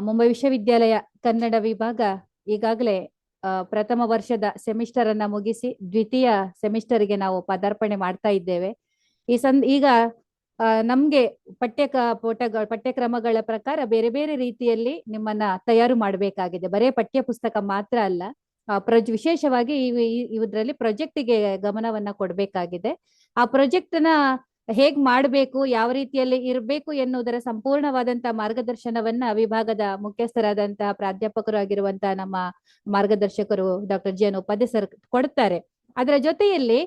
ಮುಂಬೈ ವಿಶ್ವವಿದ್ಯಾಲಯ ಕನ್ನಡ ವಿಭಾಗ ಈಗಾಗಲೇ ಪ್ರಥಮ ವರ್ಷದ ಸೆಮಿಸ್ಟರ್ ಅನ್ನ ಮುಗಿಸಿ ದ್ವಿತೀಯ ಸೆಮಿಸ್ಟರ್ಗೆ ನಾವು ಪದಾರ್ಪಣೆ ಮಾಡ್ತಾ ಇದ್ದೇವೆ. ಈಗ ನಮ್ಗೆ ಪಠ್ಯಕ್ರಮಗಳ ಪ್ರಕಾರ ಬೇರೆ ಬೇರೆ ರೀತಿಯಲ್ಲಿ ನಿಮ್ಮನ್ನ ತಯಾರು ಮಾಡಬೇಕಾಗಿದೆ. ಬರೇ ಪಠ್ಯ ಪುಸ್ತಕ ಮಾತ್ರ ಅಲ್ಲ, ವಿಶೇಷವಾಗಿ ಇದರಲ್ಲಿ ಪ್ರಾಜೆಕ್ಟ್ಗೆ ಗಮನವನ್ನ ಕೊಡಬೇಕಾಗಿದೆ. ಆ ಪ್ರಾಜೆಕ್ಟ್ ನ ಹೇಗ್ ಮಾಡಬೇಕು, ಯಾವ ರೀತಿಯಲ್ಲಿ ಇರಬೇಕು ಎನ್ನುವುದರ ಸಂಪೂರ್ಣವಾದಂತಹ ಮಾರ್ಗದರ್ಶನವನ್ನ ವಿಭಾಗದ ಮುಖ್ಯಸ್ಥರಾದಂತಹ ಪ್ರಾಧ್ಯಾಪಕರು ಆಗಿರುವಂತಹ ನಮ್ಮ ಮಾರ್ಗದರ್ಶಕರು doctor G N Upadhya sir ಕೊಡ್ತಾರೆ. ಅದರ ಜೊತೆಯಲ್ಲಿ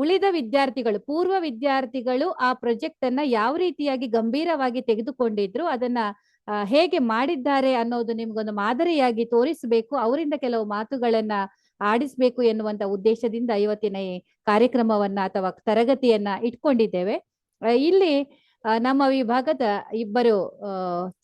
ಉಳಿದ ವಿದ್ಯಾರ್ಥಿಗಳು, ಪೂರ್ವ ವಿದ್ಯಾರ್ಥಿಗಳು ಆ ಪ್ರಾಜೆಕ್ಟ್ ಅನ್ನ ಯಾವ ರೀತಿಯಾಗಿ ಗಂಭೀರವಾಗಿ ತೆಗೆದುಕೊಂಡಿದ್ರು, ಅದನ್ನ ಹೇಗೆ ಮಾಡಿದ್ದಾರೆ ಅನ್ನೋದು ನಿಮ್ಗೊಂದು ಮಾದರಿಯಾಗಿ ತೋರಿಸಬೇಕು, ಅವರಿಂದ ಕೆಲವು ಮಾತುಗಳನ್ನ ಆಡಿಸ್ಬೇಕು ಎನ್ನುವಂತ ಉದ್ದೇಶದಿಂದ ಇವತ್ತಿನ ಈ ಕಾರ್ಯಕ್ರಮವನ್ನ ಅಥವಾ ತರಗತಿಯನ್ನ ಇಟ್ಕೊಂಡಿದ್ದೇವೆ. ಇಲ್ಲಿ ನಮ್ಮ ವಿಭಾಗದ ಇಬ್ಬರು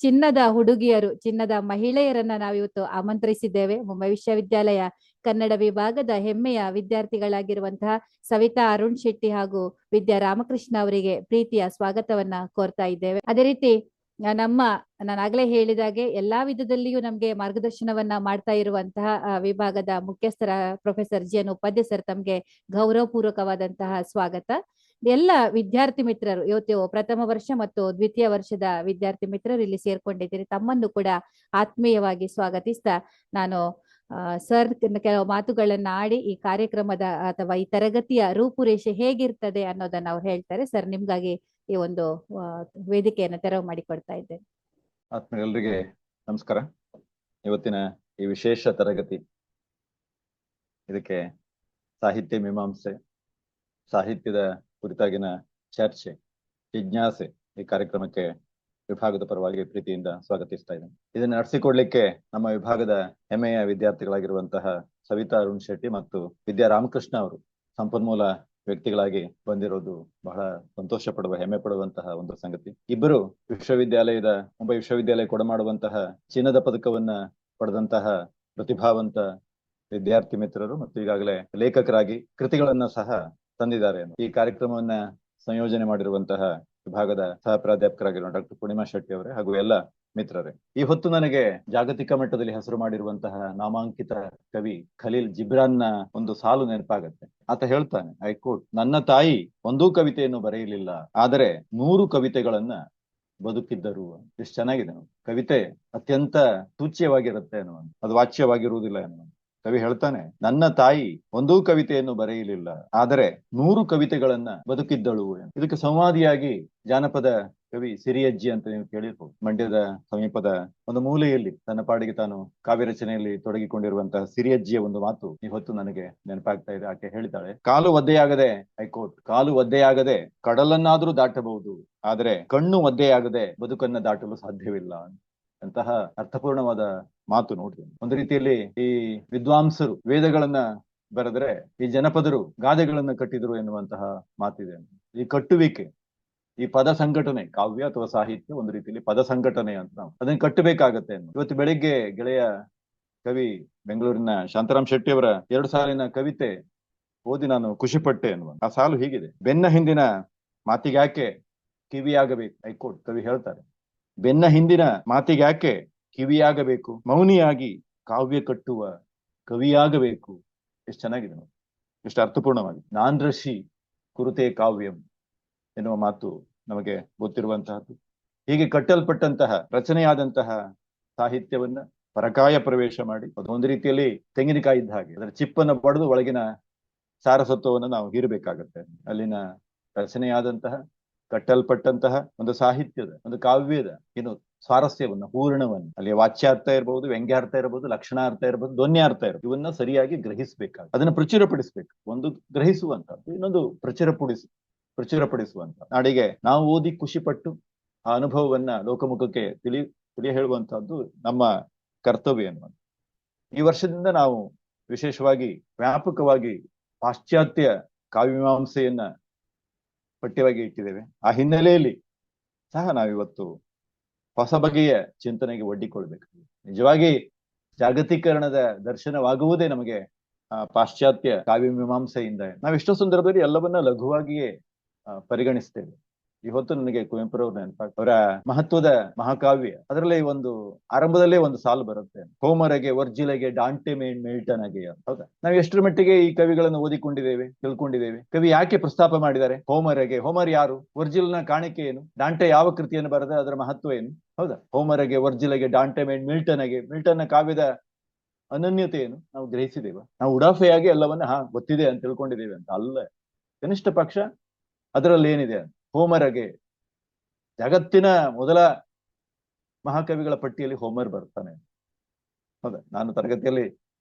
ಚಿನ್ನದ ಹುಡುಗಿಯರು, ಚಿನ್ನದ ಮಹಿಳೆಯರನ್ನ ನಾವಿವತ್ತು ಆಮಂತ್ರಿಸಿದ್ದೇವೆ. ಮುಂಬೈ ವಿಶ್ವವಿದ್ಯಾಲಯ ಕನ್ನಡ ವಿಭಾಗದ ಹೆಮ್ಮೆಯ ವಿದ್ಯಾರ್ಥಿಗಳಾಗಿರುವಂತಹ ಸವಿತಾ ಅರುಣ್ ಶೆಟ್ಟಿ ಹಾಗೂ ವಿದ್ಯಾ ರಾಮಕೃಷ್ಣ ಅವರಿಗೆ ಪ್ರೀತಿಯ ಸ್ವಾಗತವನ್ನ ಕೋರ್ತಾ ಇದ್ದೇವೆ. ಅದೇ ರೀತಿ ನಾನಾಗ್ಲೇ ಹೇಳಿದಾಗೆ ಎಲ್ಲಾ ವಿಧದಲ್ಲಿಯೂ ನಮ್ಗೆ ಮಾರ್ಗದರ್ಶನವನ್ನ ಮಾಡ್ತಾ ಇರುವಂತಹ ವಿಭಾಗದ ಮುಖ್ಯಸ್ಥರ professor G N Upadhya sir, ತಮ್ಗೆ ಗೌರವಪೂರ್ವಕವಾದಂತಹ ಸ್ವಾಗತ. ಎಲ್ಲ ವಿದ್ಯಾರ್ಥಿ ಮಿತ್ರರು, ಇವತ್ತು ಪ್ರಥಮ ವರ್ಷ ಮತ್ತು ದ್ವಿತೀಯ ವರ್ಷದ ವಿದ್ಯಾರ್ಥಿ ಮಿತ್ರರು ಇಲ್ಲಿ ಸೇರ್ಕೊಂಡಿದ್ದೀರಿ. ತಮ್ಮನ್ನು ಕೂಡ ಆತ್ಮೀಯವಾಗಿ ಸ್ವಾಗತಿಸ್ತಾ ನಾನು ಸರ್ ಕೆಲವು ಮಾತುಗಳನ್ನ ಆಡಿ ಈ ಕಾರ್ಯಕ್ರಮದ ಅಥವಾ ಈ ತರಗತಿಯ ರೂಪುರೇಷೆ ಹೇಗಿರ್ತದೆ ಅನ್ನೋದನ್ನ ಅವ್ರು ಹೇಳ್ತಾರೆ. ಸರ್, ನಿಮ್ಗಾಗಿ ಈ ಒಂದು ವೇದಿಕೆಯನ್ನು ತೆರವು ಮಾಡಿಕೊಡ್ತಾ ಇದ್ದೇನೆ. ಆತ್ಮೀಯರಿಗೆ ನಮಸ್ಕಾರ. ಇವತ್ತಿನ ಈ ವಿಶೇಷ ತರಗತಿ, ಇದಕ್ಕೆ ಸಾಹಿತ್ಯ ಮೀಮಾಂಸೆ, ಸಾಹಿತ್ಯದ ಕುರಿತಾಗಿನ ಚರ್ಚೆ, ಜಿಜ್ಞಾಸೆ, ಈ ಕಾರ್ಯಕ್ರಮಕ್ಕೆ ವಿಭಾಗದ ಪರವಾಗಿ ಪ್ರೀತಿಯಿಂದ ಸ್ವಾಗತಿಸ್ತಾ ಇದ್ದೇನೆ. ಇದನ್ನು ನಡೆಸಿಕೊಡ್ಲಿಕ್ಕೆ ನಮ್ಮ ವಿಭಾಗದ ಹೆಮ್ಮೆಯ ವಿದ್ಯಾರ್ಥಿಗಳಾಗಿರುವಂತಹ ಸವಿತಾ ಅರುಣ್ ಶೆಟ್ಟಿ ಮತ್ತು ವಿದ್ಯಾ ರಾಮಕೃಷ್ಣ ಅವರು ಸಂಪನ್ಮೂಲ ವ್ಯಕ್ತಿಗಳಾಗಿ ಬಂದಿರೋದು ಬಹಳ ಸಂತೋಷ ಪಡುವ, ಹೆಮ್ಮೆ ಪಡುವಂತಹ ಒಂದು ಸಂಗತಿ. ಇಬ್ಬರು ಮುಂಬೈ ವಿಶ್ವವಿದ್ಯಾಲಯ ಕೊಡಮಾಡುವಂತಹ ಚಿನ್ನದ ಪದಕವನ್ನ ಪಡೆದಂತಹ ಪ್ರತಿಭಾವಂತ ವಿದ್ಯಾರ್ಥಿ ಮಿತ್ರರು ಮತ್ತು ಈಗಾಗಲೇ ಲೇಖಕರಾಗಿ ಕೃತಿಗಳನ್ನ ಸಹ ತಂದಿದ್ದಾರೆ. ಈ ಕಾರ್ಯಕ್ರಮವನ್ನ ಸಂಯೋಜನೆ ಮಾಡಿರುವಂತಹ ವಿಭಾಗದ ಸಹ ಪ್ರಾಧ್ಯಾಪಕರಾಗಿರುವ ಡಾಕ್ಟರ್ ಪೂರ್ಣಿಮಾ ಶೆಟ್ಟಿ ಅವರೇ ಹಾಗೂ ಎಲ್ಲ ಮಿತ್ರರೇ, ಈ ಹೊತ್ತು ನನಗೆ ಜಾಗತಿಕ ಮಟ್ಟದಲ್ಲಿ ಹೆಸರು ಮಾಡಿರುವಂತಹ ನಾಮಾಂಕಿತ ಕವಿ ಖಲೀಲ್ ಜಿಬ್ರಾನ್ನ ಒಂದು ಸಾಲು ನೆನಪಾಗತ್ತೆ. ಆತ ಹೇಳ್ತಾನೆ, ಐ ಕೋಟ್, ನನ್ನ ತಾಯಿ ಒಂದೂ ಕವಿತೆಯನ್ನು ಬರೆಯಲಿಲ್ಲ, ಆದರೆ 100 ಕವಿತೆಗಳನ್ನ ಬದುಕಿದ್ದರು. ಎಷ್ಟು ಚೆನ್ನಾಗಿದೆ. ಕವಿತೆ ಅತ್ಯಂತ ತುಚ್ಯವಾಗಿರುತ್ತೆ ಅನ್ನುವಂಥ, ಅದು ವಾಚ್ಯವಾಗಿರುವುದಿಲ್ಲ ಅನ್ನುವಂಥ ಕವಿ ಹೇಳ್ತಾನೆ, ನನ್ನ ತಾಯಿ ಒಂದೂ ಕವಿತೆಯನ್ನು ಬರೆಯಲಿಲ್ಲ, ಆದರೆ 100 ಕವಿತೆಗಳನ್ನ ಬದುಕಿದ್ದಳು. ಇದಕ್ಕೆ ಸಂವಾದಿಯಾಗಿ ಜಾನಪದ ಕವಿ ಸಿರಿಯಜ್ಜಿ ಅಂತ ನೀವು ಕೇಳಿರ್ಬೋದು. ಮಂಡ್ಯದ ಸಮೀಪದ ಒಂದು ಮೂಲೆಯಲ್ಲಿ ತನ್ನ ಪಾಡಿಗೆ ತಾನು ಕಾವ್ಯ ರಚನೆಯಲ್ಲಿ ತೊಡಗಿಕೊಂಡಿರುವಂತಹ ಸಿರಿಯಜ್ಜಿಯ ಒಂದು ಮಾತು ಇವತ್ತು ನನಗೆ ನೆನಪಾಗ್ತಾ ಇದೆ. ಆಕೆ ಹೇಳಿದ್ದಾಳೆ, ಕಾಲು ಒದ್ದೆಯಾಗದೆ, ಹೈಕೋರ್ಟ್, ಕಾಲು ಒದ್ದೆಯಾಗದೆ ಕಡಲನ್ನಾದ್ರೂ ದಾಟಬಹುದು, ಆದರೆ ಕಣ್ಣು ಒದ್ದೆಯಾಗದೆ ಬದುಕನ್ನ ದಾಟಲು ಸಾಧ್ಯವಿಲ್ಲ. ಅಂತಹ ಅರ್ಥಪೂರ್ಣವಾದ ಮಾತು ನೋಡ್ರಿ. ಒಂದು ರೀತಿಯಲ್ಲಿ ಈ ವಿದ್ವಾಂಸರು ವೇದಗಳನ್ನ ಬರೆದ್ರೆ ಈ ಜನಪದರು ಗಾದೆಗಳನ್ನ ಕಟ್ಟಿದ್ರು ಎನ್ನುವಂತಹ ಮಾತಿದೆ. ಈ ಕಟ್ಟುವಿಕೆ, ಈ ಪದ ಸಂಘಟನೆ, ಕಾವ್ಯ ಅಥವಾ ಸಾಹಿತ್ಯ ಒಂದು ರೀತಿಯಲ್ಲಿ ಪದ ಸಂಘಟನೆ ಅಂತ ನಾವು ಅದನ್ನ ಕಟ್ಟಬೇಕಾಗತ್ತೆ. ಇವತ್ತು ಬೆಳಿಗ್ಗೆ ಗೆಳೆಯ ಕವಿ ಬೆಂಗಳೂರಿನ ಶಾಂತರಾಮ್ ಶೆಟ್ಟಿ ಅವರ 2 ಸಾಲಿನ ಕವಿತೆ ಓದಿ ನಾನು ಖುಷಿಪಟ್ಟೆ ಎನ್ನುವ ಆ ಸಾಲು ಹೀಗಿದೆ, ಬೆನ್ನ ಹಿಂದಿನ ಮಾತಿಗ್ಯಾಕೆ ಕಿವಿಯಾಗಬೇಕು. ಹೈಕೋರ್ಟ್ ಕವಿ ಹೇಳ್ತಾರೆ, ಬೆನ್ನ ಹಿಂದಿನ ಮಾತಿಗ್ಯಾಕೆ ಕಿವಿಯಾಗಬೇಕು, ಮೌನಿಯಾಗಿ ಕಾವ್ಯ ಕಟ್ಟುವ ಕವಿಯಾಗಬೇಕು. ಎಷ್ಟು ಚೆನ್ನಾಗಿದೆ ನೋಡಿ, ಎಷ್ಟು ಅರ್ಥಪೂರ್ಣವಾಗಿ. ನಾಂದ್ರಶಿ ಕುರುತೆ ಕಾವ್ಯಂ ಎನ್ನುವ ಮಾತು ನಮಗೆ ಗೊತ್ತಿರುವಂತಹದ್ದು. ಹೀಗೆ ಕಟ್ಟಲ್ಪಟ್ಟಂತಹ ರಚನೆಯಾದಂತಹ ಸಾಹಿತ್ಯವನ್ನ ಪರಕಾಯ ಪ್ರವೇಶ ಮಾಡಿ ಅದೊಂದು ರೀತಿಯಲ್ಲಿ ತೆಂಗಿನಕಾಯಿ ಇದ್ದ ಹಾಗೆ ಅದರ ಚಿಪ್ಪನ್ನು ಪಡೆದು ಒಳಗಿನ ಸಾರಸತ್ವವನ್ನು ನಾವು ಹೀರಬೇಕಾಗತ್ತೆ. ಅಲ್ಲಿನ ರಚನೆಯಾದಂತಹ ಕಟ್ಟಲ್ಪಟ್ಟಂತಹ ಒಂದು ಸಾಹಿತ್ಯದ, ಒಂದು ಕಾವ್ಯದ ಏನು ಸ್ವಾರಸ್ಯವನ್ನ, ಹೂರಣವನ್ನ, ಅಲ್ಲಿ ವಾಚ್ಯಾರ್ಥ ಇರಬಹುದು, ವ್ಯಂಗ್ಯಾರ್ಥ ಇರಬಹುದು, ಲಕ್ಷಣಾರ್ಥ ಇರಬಹುದು, ಧ್ವನ್ಯಾರ್ಥ ಇರಬಹುದು, ಇವನ್ನ ಸರಿಯಾಗಿ ಗ್ರಹಿಸಬೇಕಾಗ, ಅದನ್ನ ಪ್ರಚುರಪಡಿಸ್ಬೇಕು. ಒಂದು ಗ್ರಹಿಸುವಂತದ್ದು, ಇನ್ನೊಂದು ಪ್ರಚುರಪಡಿಸುವಂತ. ನಾಡಿಗೆ ನಾವು ಓದಿ ಖುಷಿಪಟ್ಟು ಆ ಅನುಭವವನ್ನ ಲೋಕಮುಖಕ್ಕೆ ತಿಳಿಯ ಹೇಳುವಂತಹದ್ದು ನಮ್ಮ ಕರ್ತವ್ಯ ಅನ್ನುವಂಥ. ಈ ವರ್ಷದಿಂದ ನಾವು ವಿಶೇಷವಾಗಿ ವ್ಯಾಪಕವಾಗಿ ಪಾಶ್ಚಾತ್ಯ ಕಾವ್ಯಮೀಮಾಂಸೆಯನ್ನ ಪಠ್ಯವಾಗಿ ಇಟ್ಟಿದ್ದೇವೆ. ಆ ಹಿನ್ನೆಲೆಯಲ್ಲಿ ಸಹ ನಾವಿವತ್ತು ಹೊಸ ಬಗೆಯ ಚಿಂತನೆಗೆ ಒಡ್ಡಿಕೊಳ್ಬೇಕು. ನಿಜವಾಗಿ ಜಾಗತೀಕರಣದ ದರ್ಶನವಾಗುವುದೇ ನಮಗೆ ಪಾಶ್ಚಾತ್ಯ ಕಾವ್ಯ ಮೀಮಾಂಸೆಯಿಂದ. ನಾವೆಷ್ಟೋ ಸಂದರ್ಭದಲ್ಲಿ ಎಲ್ಲವನ್ನ ಲಘುವಾಗಿಯೇ ಪರಿಗಣಿಸ್ತೇವೆ. ಇವತ್ತು ನನಗೆ ಕುವೆಂಪುರವ್ರ ನೆನಪಾಗ್ತದೆ. ಅವರ ಮಹತ್ವದ ಮಹಾಕಾವ್ಯ, ಅದರಲ್ಲಿ ಒಂದು ಆರಂಭದಲ್ಲೇ ಒಂದು ಸಾಲು ಬರುತ್ತೆ, ಹೋಮರಗೆ ವರ್ಜಿಲೆಗೆ ಡಾಂಟೆ ಮಿಲ್ಟನ್ಗೆ. ಹೌದಾ, ನಾವು ಎಷ್ಟರ ಮಟ್ಟಿಗೆ ಈ ಕವಿಗಳನ್ನು ಓದಿಕೊಂಡಿದ್ದೇವೆ, ತಿಳ್ಕೊಂಡಿದ್ದೇವೆ? ಕವಿ ಯಾಕೆ ಪ್ರಸ್ತಾಪ ಮಾಡಿದ್ದಾರೆ ಹೋಮರಗೆ? ಹೋಮರ್ ಯಾರು? ವರ್ಜಿಲ್ನ ಕಾಣಿಕೆ ಏನು? ಡಾಂಟೆ ಯಾವ ಕೃತಿಯನ್ನು ಬರೆದ, ಅದರ ಮಹತ್ವ ಏನು? ಹೌದಾ, ಹೋಮರಗೆ ವರ್ಜಿಲೆಗೆ ಡಾಂಟೆ ಮಿಲ್ಟನ್ಗೆ. ಮಿಲ್ಟನ್ನ ಕಾವ್ಯದ ಅನನ್ಯತೆ ಏನು ನಾವು ಗ್ರಹಿಸಿದೇವ? ನಾವು ಉಡಾಫೆಯಾಗಿ ಎಲ್ಲವನ್ನ ಗೊತ್ತಿದೆ ಅಂತ ತಿಳ್ಕೊಂಡಿದ್ದೇವೆ ಅಂತ ಅಲ್ಲ. ಕನಿಷ್ಠ ಪಕ್ಷ ಅದರಲ್ಲಿ ಏನಿದೆ? ಹೋಮರಗೆ ಜಗತ್ತಿನ ಮೊದಲ ಮಹಾಕವಿಗಳ ಪಟ್ಟಿಯಲ್ಲಿ ಹೋಮರ್ ಬರ್ತಾನೆ. ಹೌದಾ, ನಾನು ತರಗತಿಯಲ್ಲಿ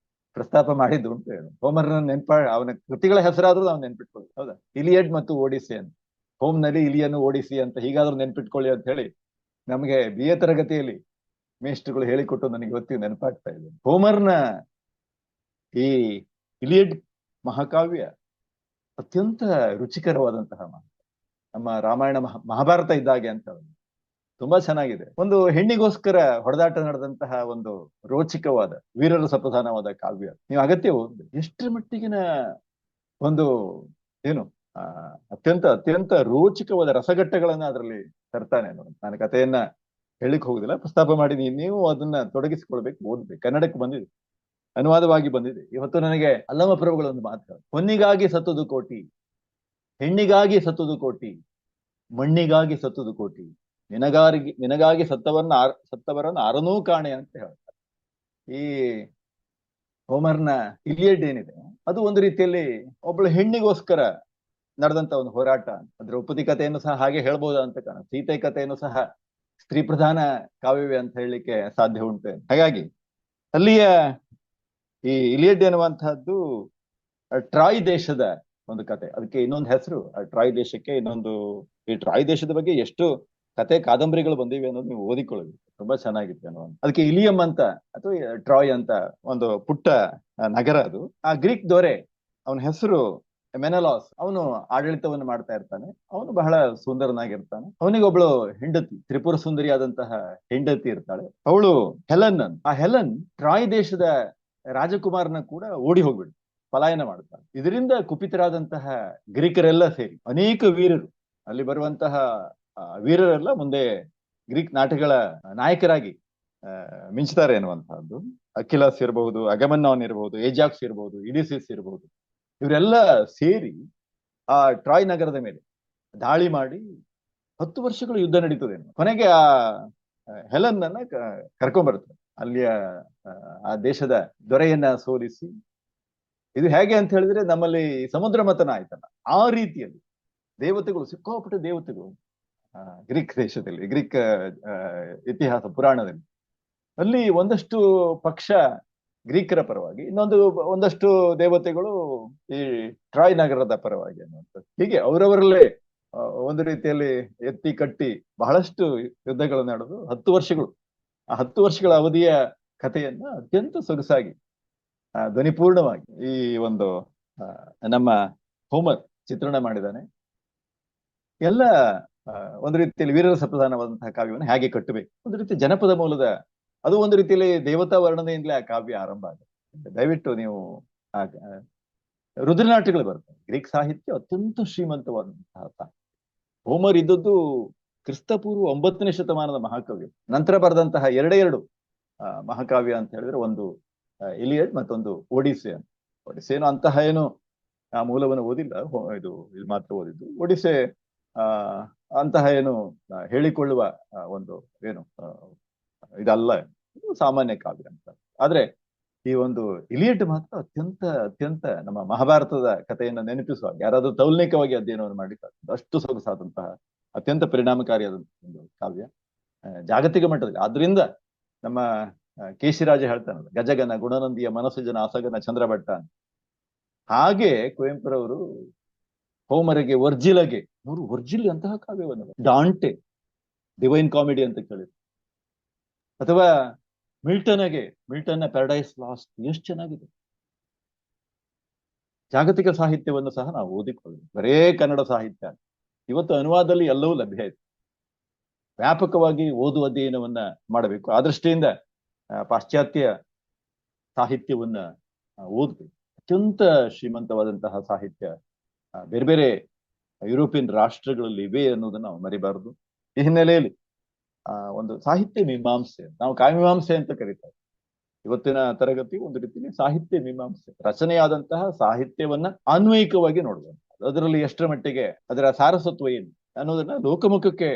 ಪ್ರಸ್ತಾಪ ಮಾಡಿದ್ದು ಉಂಟು. ಹೇಳು, ಹೋಮರ್ನ ಅವನ ಕೃತಿಗಳ ಹೆಸರಾದ್ರೂ ನಾವು ನೆನ್ಪಿಟ್ಕೊಳ್ಳಿ. ಹೌದಾ, ಇಲಿಯಡ್ ಮತ್ತು ಓಡಿಸಿ ಅಂತ. ಹೋಮ್ನಲ್ಲಿ ಇಲಿಯನ್ನು ಓಡಿಸಿ ಅಂತ ಹೀಗಾದ್ರೂ ನೆನ್ಪಿಟ್ಕೊಳ್ಳಿ ಅಂತ ಹೇಳಿ ನಮಗೆ BA ತರಗತಿಯಲ್ಲಿ ಮೇಷ್ಟ್ರುಗಳು ಹೇಳಿಕೊಟ್ಟು ನನಗೆ ಇವತ್ತಿಗೆ ನೆನಪಾಗ್ತಾ ಇದೆ. ಹೋಮರ್ನ ಈ ಇಲಿಯಡ್ ಮಹಾಕಾವ್ಯ ಅತ್ಯಂತ ರುಚಿಕರವಾದಂತಹ ನಮ್ಮ ರಾಮಾಯಣ ಮಹಾಭಾರತ ಇದ್ದಾಗೆ ಅಂತ ತುಂಬಾ ಚೆನ್ನಾಗಿದೆ. ಒಂದು ಹೆಣ್ಣಿಗೋಸ್ಕರ ಹೊಡೆದಾಟ ನಡೆದಂತಹ ಒಂದು ರೋಚಕವಾದ ವೀರರ ಸಪ್ರಧಾನವಾದ ಕಾವ್ಯ. ನೀವು ಅಗತ್ಯ ಓದಿ. ಎಷ್ಟರ ಮಟ್ಟಿಗಿನ ಒಂದು ಏನು ಅತ್ಯಂತ ಅತ್ಯಂತ ರೋಚಕವಾದ ರಸಘಟ್ಟಗಳನ್ನ ಅದರಲ್ಲಿ ತರ್ತಾನೆ. ನಾನು ಕಥೆಯನ್ನ ಹೇಳಿಕ್ ಹೋಗುದಿಲ್ಲ, ಪ್ರಸ್ತಾಪ ಮಾಡಿದೀನಿ. ನೀವು ಅದನ್ನ ತೊಡಗಿಸಿಕೊಳ್ಬೇಕು, ಓದ್ಬೇಕು. ಕನ್ನಡಕ್ಕೆ ಬಂದಿದೆ, ಅನುವಾದವಾಗಿ ಬಂದಿದೆ. ಇವತ್ತು ನನಗೆ ಅಲ್ಲಮ ಪ್ರಭುಗಳೊಂದು ಮಾತು, ಹೊನ್ನಿಗಾಗಿ ಸತ್ತುದು ಕೋಟಿ, ಹೆಣ್ಣಿಗಾಗಿ ಸತ್ತುದು ಕೋಟಿ, ಮಣ್ಣಿಗಾಗಿ ಸತ್ತುದು ಕೋಟಿ, ನಿನಗಾಗಿ ಸತ್ತವರನ್ನ ಅರನೂ ಕಾಣೆ ಅಂತ ಹೇಳ್ತಾರೆ. ಈ ಹೋಮರ್ನ ಇಲಿಯಡ್ ಏನಿದೆ ಅದು ಒಂದು ರೀತಿಯಲ್ಲಿ ಒಬ್ಬಳು ಹೆಣ್ಣಿಗೋಸ್ಕರ ನಡೆದಂತ ಒಂದು ಹೋರಾಟ. ದ್ರೌಪದಿ ಕಥೆಯನ್ನು ಸಹ ಹಾಗೆ ಹೇಳ್ಬೋದ ಅಂತ ಕಾಣ. ಸೀತೆ ಕಥೆಯನ್ನು ಸಹ ಸ್ತ್ರೀ ಪ್ರಧಾನ ಕಾವ್ಯವೇ ಅಂತ ಹೇಳಲಿಕ್ಕೆ ಸಾಧ್ಯ ಉಂಟು. ಹಾಗಾಗಿ ಅಲ್ಲಿಯ ಈ ಇಲಿಯಡ್ ಎನ್ನುವಂತಹದ್ದು ಟ್ರಾಯ್ ದೇಶದ ಒಂದು ಕತೆ. ಅದಕ್ಕೆ ಇನ್ನೊಂದು ಹೆಸರು, ಟ್ರಾಯ್ ದೇಶಕ್ಕೆ ಇನ್ನೊಂದು. ಈ ಟ್ರಾಯ್ ದೇಶದ ಬಗ್ಗೆ ಎಷ್ಟು ಕತೆ ಕಾದಂಬರಿಗಳು ಬಂದಿವೆ ಅನ್ನೋದು ನೀವು ಓದಿಕೊಳ್ಳಬೇಕು, ತುಂಬಾ ಚೆನ್ನಾಗಿತ್ತು ಅನ್ನೋದು. ಅದಕ್ಕೆ ಇಲಿಯಂ ಅಂತ ಅಥವಾ ಟ್ರಾಯ್ ಅಂತ ಒಂದು ಪುಟ್ಟ ನಗರ ಅದು. ಆ ಗ್ರೀಕ್ ದೊರೆ, ಅವನ ಹೆಸರು ಮೆನಲಾಸ್. ಅವನು ಆಡಳಿತವನ್ನು ಮಾಡ್ತಾ ಇರ್ತಾನೆ. ಅವನು ಬಹಳ ಸುಂದರನಾಗಿರ್ತಾನೆ. ಅವನಿಗೊಬ್ಳು ಹೆಂಡತಿ, ತ್ರಿಪುರ ಸುಂದರಿಯಾದಂತಹ ಹೆಂಡತಿ ಇರ್ತಾಳೆ. ಅವಳು ಹೆಲನ್ ಅಂತ. ಆ ಹೆಲನ್ ಟ್ರಾಯ್ ದೇಶದ ರಾಜಕುಮಾರನ ಕೂಡ ಓಡಿ ಹೋಗ್ಬಿಡು, ಪಲಾಯನ ಮಾಡ್ತಾನೆ. ಇದರಿಂದ ಕುಪಿತರಾದಂತಹ ಗ್ರೀಕರೆಲ್ಲ ಸೇರಿ ಅನೇಕ ವೀರರು, ಅಲ್ಲಿ ಬರುವಂತಹ ವೀರರೆಲ್ಲ ಮುಂದೆ ಗ್ರೀಕ್ ನಾಟಕಗಳ ನಾಯಕರಾಗಿ ಮಿಂಚ್ತಾರೆ ಎನ್ನುವಂತಹದ್ದು. ಅಖಿಲಾಸ್ ಇರಬಹುದು, ಅಗಮನ್ನಾನ್ ಇರಬಹುದು, ಏಜಾಕ್ಸ್ ಇರಬಹುದು, ಇಡಿಸಿಸ್ ಇರಬಹುದು. ಇವರೆಲ್ಲ ಸೇರಿ ಆ ಟ್ರಾಯ್ ನಗರದ ಮೇಲೆ ದಾಳಿ ಮಾಡಿ 10 ವರ್ಷಗಳು ಯುದ್ಧ ನಡೀತದೆ. ಕೊನೆಗೆ ಆ ಹೆಲನ್ ಅನ್ನ ಕರ್ಕೊಂಡ್ಬರ್ತಾರೆ. ಅಲ್ಲಿಯ ಆ ದೇಶದ ದೊರೆಯನ್ನ ಸೋಲಿಸಿ. ಇದು ಹೇಗೆ ಅಂತ ಹೇಳಿದ್ರೆ, ನಮ್ಮಲ್ಲಿ ಸಮುದ್ರ ಮಥನ ಆಯ್ತಲ್ಲ, ಆ ರೀತಿಯಲ್ಲಿ ದೇವತೆಗಳು, ಸಿಕ್ಕಾಪಟ್ಟೆ ದೇವತೆಗಳು ಗ್ರೀಕ್ ದೇಶದಲ್ಲಿ, ಗ್ರೀಕ್ ಇತಿಹಾಸ ಪುರಾಣದಲ್ಲಿ. ಅಲ್ಲಿ ಒಂದಷ್ಟು ಪಕ್ಷ ಗ್ರೀಕರ ಪರವಾಗಿ, ಒಂದಷ್ಟು ದೇವತೆಗಳು ಈ ಟ್ರಾಯ್ ನಗರದ ಪರವಾಗಿ ಅನ್ನುವಂಥದ್ದು. ಹೀಗೆ ಅವರವರಲ್ಲೇ ಒಂದು ರೀತಿಯಲ್ಲಿ ಎತ್ತಿ ಕಟ್ಟಿ ಬಹಳಷ್ಟು ಯುದ್ಧಗಳು ನಡೆದು 10 ವರ್ಷಗಳು, ಆ 10 ವರ್ಷಗಳ ಅವಧಿಯ ಕಥೆಯನ್ನ ಅತ್ಯಂತ ಸೊಗಸಾಗಿ ಧ್ವನಿಪೂರ್ಣವಾಗಿ ಈ ಒಂದು ನಮ್ಮ ಹೋಮರ್ ಚಿತ್ರಣ ಮಾಡಿದ್ದಾನೆ. ಎಲ್ಲ ಒಂದು ರೀತಿಯಲ್ಲಿ ವೀರರ ಸಪ್ರಧಾನವಾದಂತಹ ಕಾವ್ಯವನ್ನು ಹೇಗೆ ಕಟ್ಟಬೇಕು, ಒಂದು ರೀತಿ ಜನಪದ ಮೂಲದ, ಅದು ಒಂದು ರೀತಿಯಲ್ಲಿ ದೇವತಾ ವರ್ಣನೆಯಿಂದಲೇ ಆ ಕಾವ್ಯ ಆರಂಭ ಆಗುತ್ತೆ. ದಯವಿಟ್ಟು ನೀವು ರುದ್ರನಾಟ್ಯಗಳು ಬರ್ತವೆ. ಗ್ರೀಕ್ ಸಾಹಿತ್ಯ ಅತ್ಯಂತ ಶ್ರೀಮಂತವಾದಂತಹ ಸಾಹಿತ್ಯ. ಹೋಮರ್ ಇದ್ದದ್ದು ಕ್ರಿಸ್ತಪೂರ್ವ 9ನೇ ಶತಮಾನದ ಮಹಾಕಾವ್ಯ. ನಂತರ ಬರೆದಂತಹ ಎರಡೇ ಮಹಾಕಾವ್ಯ ಅಂತ ಹೇಳಿದ್ರೆ, ಒಂದು ಇಲಿಯಡ್ ಮತ್ತೊಂದು ಒಡಿಸೆ. ಒಡಿಸೆನು ಅಂತಹ ಏನು ಆ ಮೂಲವನ್ನು ಓದಿಲ್ಲ, ಇದು ಮಾತ್ರ ಓದಿದ್ದು. ಒಡಿಸೆ ಅಂತಹ ಏನು ಹೇಳಿಕೊಳ್ಳುವ ಒಂದು ಏನು ಇದಲ್ಲ, ಇದು ಸಾಮಾನ್ಯ ಕಾವ್ಯ ಅಂತ. ಆದ್ರೆ ಈ ಒಂದು ಇಲಿಯಡ್ ಮಾತ್ರ ಅತ್ಯಂತ ನಮ್ಮ ಮಹಾಭಾರತದ ಕಥೆಯನ್ನ ನೆನಪಿಸುವಾಗ ಯಾರಾದ್ರೂ ತೌಲ್ನಿಕವಾಗಿ ಅಧ್ಯಯನವನ್ನು ಮಾಡಿದ್ದಾರೆ. ಅಷ್ಟು ಸೊಗಸಾದಂತಹ ಅತ್ಯಂತ ಪರಿಣಾಮಕಾರಿಯಾದಂತಹ ಒಂದು ಕಾವ್ಯ ಜಾಗತಿಕ ಮಟ್ಟದಲ್ಲಿ. ಆದ್ರಿಂದ ನಮ್ಮ ಕೇಶಿರಾಜ ಹೇಳ್ತಾನಲ್ಲ, ಗಜಗನ ಗುಣನಂದಿಯ ಮನಸ್ಸು ಜನ ಅಸಗನ ಚಂದ್ರಭಟ್ಟ ಅಂತ. ಹಾಗೆ ಕುವೆಂಪುರವರು ಹೋಮರಿಗೆ ವರ್ಜಿಲಗೆ, ಅವರು ವರ್ಜಿಲ್ ಅಂತಹ ಕಾವ್ಯವನ್ನು, ಡಾಂಟೆ ಡಿವೈನ್ ಕಾಮಿಡಿ ಅಂತ ಕೇಳಿದ್ರು, ಅಥವಾ ಮಿಲ್ಟನ್ನ ಪ್ಯಾರಡೈಸ್ ಲಾಸ್ಟ್, ಎಷ್ಟು ಚೆನ್ನಾಗಿದೆ. ಜಾಗತಿಕ ಸಾಹಿತ್ಯವನ್ನು ಸಹ ನಾವು ಓದಿಕೊಳ್ಳಿ. ಬರೇ ಕನ್ನಡ ಸಾಹಿತ್ಯ ಇವತ್ತು ಅನುವಾದದಲ್ಲಿ ಎಲ್ಲವೂ ಲಭ್ಯ ಇದೆ. ವ್ಯಾಪಕವಾಗಿ ಓದುವ ಅಧ್ಯಯನವನ್ನ ಮಾಡಬೇಕು. ಆ ದೃಷ್ಟಿಯಿಂದ ಪಾಶ್ಚಾತ್ಯ ಸಾಹಿತ್ಯವನ್ನ ಓದ್ಬೇಕು. ಅತ್ಯಂತ ಶ್ರೀಮಂತವಾದಂತಹ ಸಾಹಿತ್ಯ, ಬೇರೆ ಬೇರೆ ಯುರೋಪಿಯನ್ ರಾಷ್ಟ್ರಗಳಲ್ಲಿ ಇವೆ ಅನ್ನೋದನ್ನ ನಾವು ಮರಿಬಾರದು. ಈ ಹಿನ್ನೆಲೆಯಲ್ಲಿ ಒಂದು ಸಾಹಿತ್ಯ ಮೀಮಾಂಸೆ, ನಾವು ಕಾವ್ಯಮೀಮಾಂಸೆ ಅಂತ ಕರೀತಾರೆ. ಇವತ್ತಿನ ತರಗತಿ ಒಂದು ರೀತಿಯಲ್ಲಿ ಸಾಹಿತ್ಯ ಮೀಮಾಂಸೆ, ರಚನೆಯಾದಂತಹ ಸಾಹಿತ್ಯವನ್ನ ಅನ್ವಯಿಕವಾಗಿ ನೋಡುವಂತ, ಅದರಲ್ಲಿ ಎಷ್ಟರ ಮಟ್ಟಿಗೆ ಅದರ ಸಾರಸತ್ವ ಏನು ಅನ್ನೋದನ್ನ ಲೋಕಮುಖಕ್ಕೆ